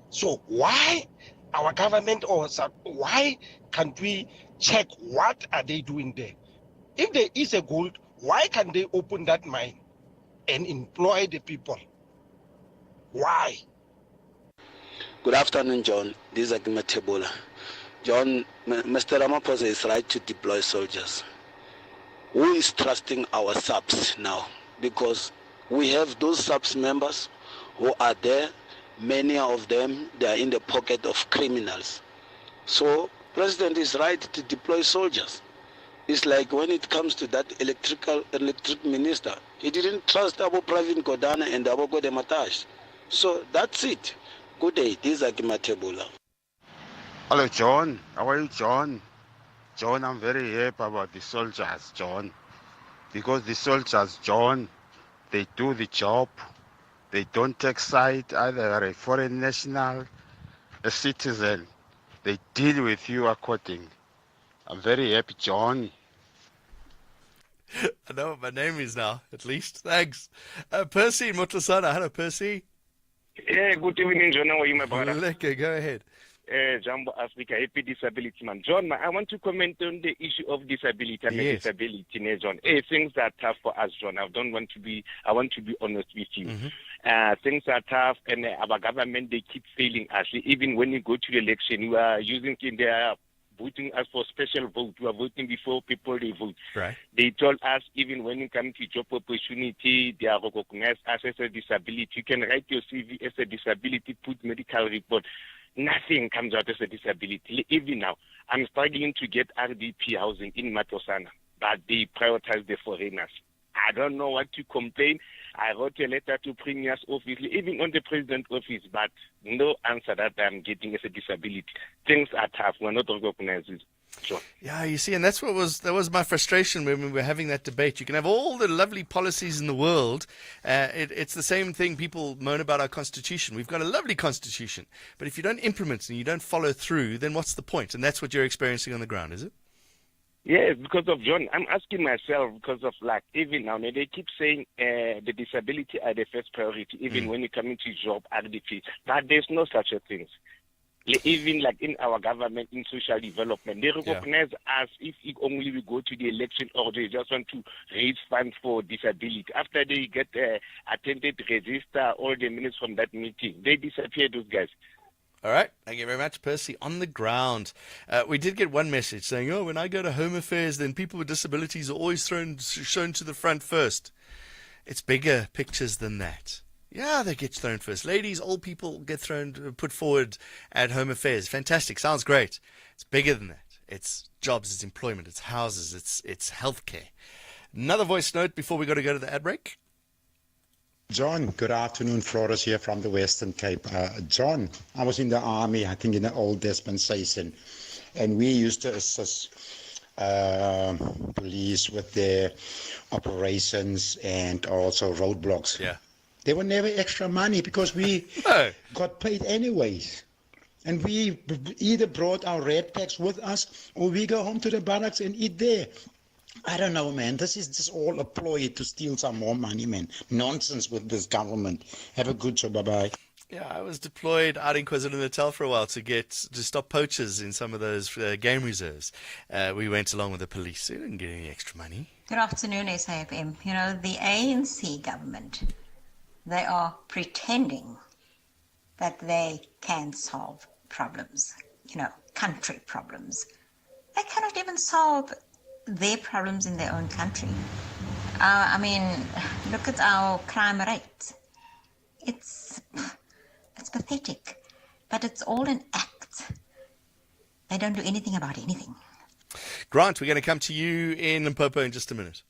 Speaker 8: So why our government why can't we check what are they doing there? If there is a gold, why can't they open that mine and employ the people? Why?
Speaker 9: Good afternoon, John. This is Agima Tebola. John, Mr. Ramaphosa is right to deploy soldiers. Who is trusting our subs now? Because we have those subs members who are there. Many of them, they are in the pocket of criminals. So, President is right to deploy soldiers. It's like when it comes to that electric minister, he didn't trust Abu Pravin Godana and Abu Godematash. So that's it. Good day. This is Agima Tebola.
Speaker 23: Hello, John. How are you, John? John, I'm very happy about the soldiers, John. Because the soldiers, John, they do the job. They don't take side, either a foreign national, a citizen. They deal with you according. I'm very happy, John.
Speaker 1: I know what my name is now, at least. Thanks. Percy in Motosana. Hello, Percy.
Speaker 24: Yeah, good evening, John. How are you, my brother?
Speaker 1: Leke, go ahead.
Speaker 24: Jambo Africa, happy disability, man. John, I want to comment on the issue of disability and disability, John. Things are tough for us, John. I want to be honest with you. Things are tough, and our government, they keep failing us. Even when you go to the election, we are using they are voting us for special vote. We are voting before people they vote.
Speaker 1: Right.
Speaker 24: They told us even when you come to job opportunity, they are recognized us as a disability. You can write your CV as a disability, put medical report. Nothing comes out as a disability. Even now, I'm struggling to get RDP housing in Matosana, but they prioritize the foreigners. I don't know what to complain. I wrote a letter to Premier's office, even on the President's office, but no answer that I'm getting as a disability. Things are tough. We're not recognized. Sure.
Speaker 1: Yeah, you see, and that was my frustration when we were having that debate. You can have all the lovely policies in the world. It's the same thing people moan about our constitution. We've got a lovely constitution, but if you don't implement and you don't follow through, then what's the point? And that's what you're experiencing on the ground, is it?
Speaker 24: Yes, because of John. I'm asking myself because of even now, they keep saying the disability are the first priority, even when you come into job RDP. But there's no such a thing. Even like in our government, in social development, they recognize us if only we go to the election or they just want to raise funds for disability. After they get attended, register all the minutes from that meeting, they disappear, those guys.
Speaker 1: All right. Thank you very much, Percy. On the ground, we did get one message saying, when I go to Home Affairs, then people with disabilities are always shown to the front first. It's bigger pictures than that. Yeah, they get thrown first. Ladies, old people get put forward at Home Affairs. Fantastic. Sounds great. It's bigger than that. It's jobs, it's employment, it's houses, it's healthcare. Another voice note before we got to go to the ad break.
Speaker 25: John, good afternoon. Flores here from the Western Cape. John, I was in the army, I think in the old dispensation, and we used to assist police with their operations and also roadblocks.
Speaker 1: Yeah.
Speaker 25: There were never extra money because we got paid anyways. And we either brought our red packs with us or we go home to the barracks and eat there. I don't know, man. This is just all a ploy to steal some more money, man. Nonsense with this government. Have a good job. Bye-bye.
Speaker 1: Yeah, I was deployed out in KwaZulu-Natal for a while to stop poachers in some of those game reserves. We went along with the police. We didn't get any extra money.
Speaker 26: Good afternoon, SAFM. The ANC government, they are pretending that they can solve problems, country problems. They cannot even solve their problems in their own country. Look at our crime rate. It's pathetic, but it's all an act. They don't do anything about anything.
Speaker 1: Grant, we're going to come to you in Limpopo in just a minute.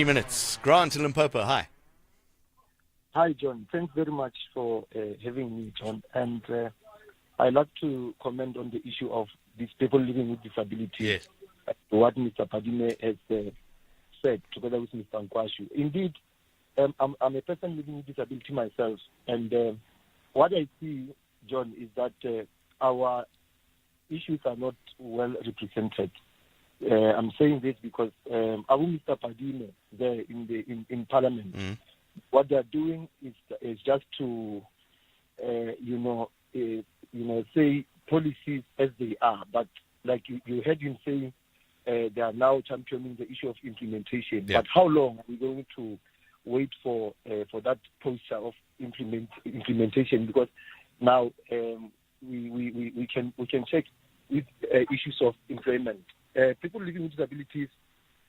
Speaker 1: minutes. Grant in Limpopo, hi.
Speaker 7: Hi, John. Thanks very much for having me, John. And I'd like to comment on the issue of these people living with disabilities.
Speaker 1: Yes.
Speaker 7: What Mr. Padime has said, together with Mr. Nkwashu. Indeed, I'm a person living with disability myself. And what I see, John, is that our issues are not well represented. I'm saying this because our Mr. Padime there in Parliament, what they're doing is just to, say policies as they are. But like you heard him saying, they are now championing the issue of implementation.
Speaker 1: Yeah.
Speaker 7: But how long are we going to wait for that posture of implementation? Because now we can check with issues of employment. People living with disabilities,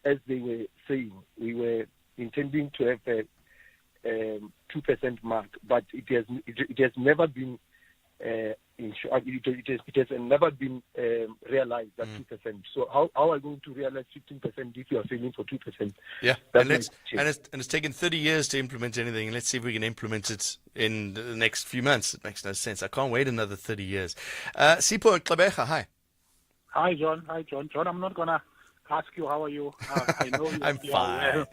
Speaker 7: as they were saying, we were intending to have a 2% mark, but it has never been it has never been realized that 2%. So how are we going to realize 15% if you are failing for 2%?
Speaker 1: Yeah,
Speaker 7: That's
Speaker 1: and it's taken 30 years to implement anything, and let's see if we can implement it in the next few months. It makes no sense. I can't wait another 30 years. Sipho and Klebecha, hi.
Speaker 13: Hi, John. John, I'm not going to ask you how are you. I know you.
Speaker 1: I'm fine.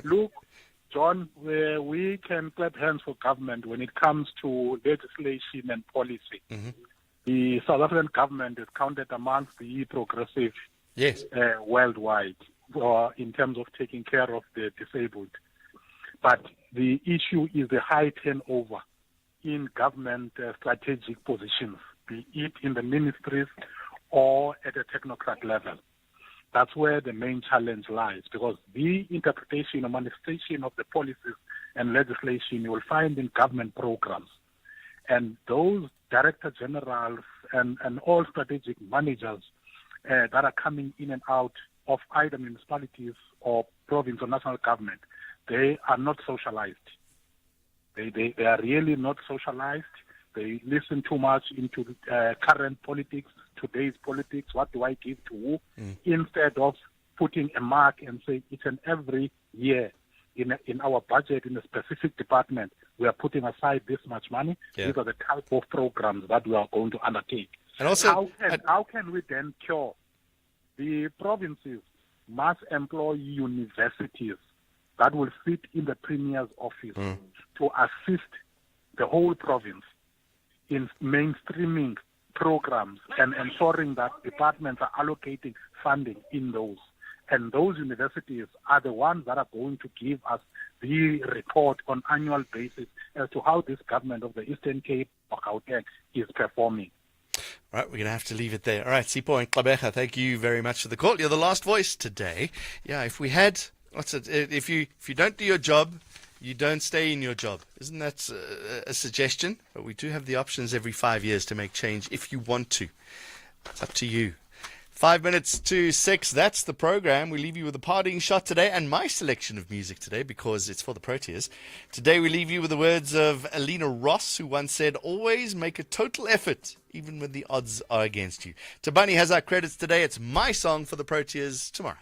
Speaker 13: Look, John, we can clap hands for government when it comes to legislation and policy.
Speaker 1: Mm-hmm.
Speaker 13: The South African government is counted amongst the progressive worldwide in terms of taking care of the disabled. But the issue is the high turnover in government strategic positions, be it in the ministries or at a technocrat level. That's where the main challenge lies, because the interpretation or manifestation of the policies and legislation you will find in government programs. And those director generals and all strategic managers that are coming in and out of either municipalities or province or national government, they are not socialized. They are really not socialized. They listen too much into current politics, today's politics, what do I give to who, instead of putting a mark and saying each and every year in our budget, in a specific department, we are putting aside this much money.
Speaker 1: Yeah.
Speaker 13: These are the type of programs that we are going to undertake.
Speaker 1: And also,
Speaker 13: how can we then cure? The provinces must employ universities that will sit in the premier's office to assist the whole province in mainstreaming programs and ensuring that departments are allocating funding in those. And those universities are the ones that are going to give us the report on annual basis as to how this government of the Eastern Cape or Gauteng is performing.
Speaker 1: All right, we're going to have to leave it there. All right, Sipho and Klebecha, thank you very much for the call. You're the last voice today. Yeah, if we had, if you don't do your job, you don't stay in your job. Isn't that a suggestion? But we do have the options every 5 years to make change if you want to. It's up to you. 5 minutes to 6, that's the program. We leave you with a parting shot today and my selection of music today because it's for the Proteas. Today we leave you with the words of Alina Ross, who once said, always make a total effort, even when the odds are against you. Tabani has our credits today. It's my song for the Proteas tomorrow.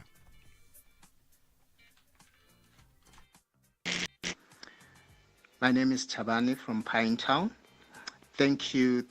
Speaker 15: My name is Tabani from Pinetown. Thank you,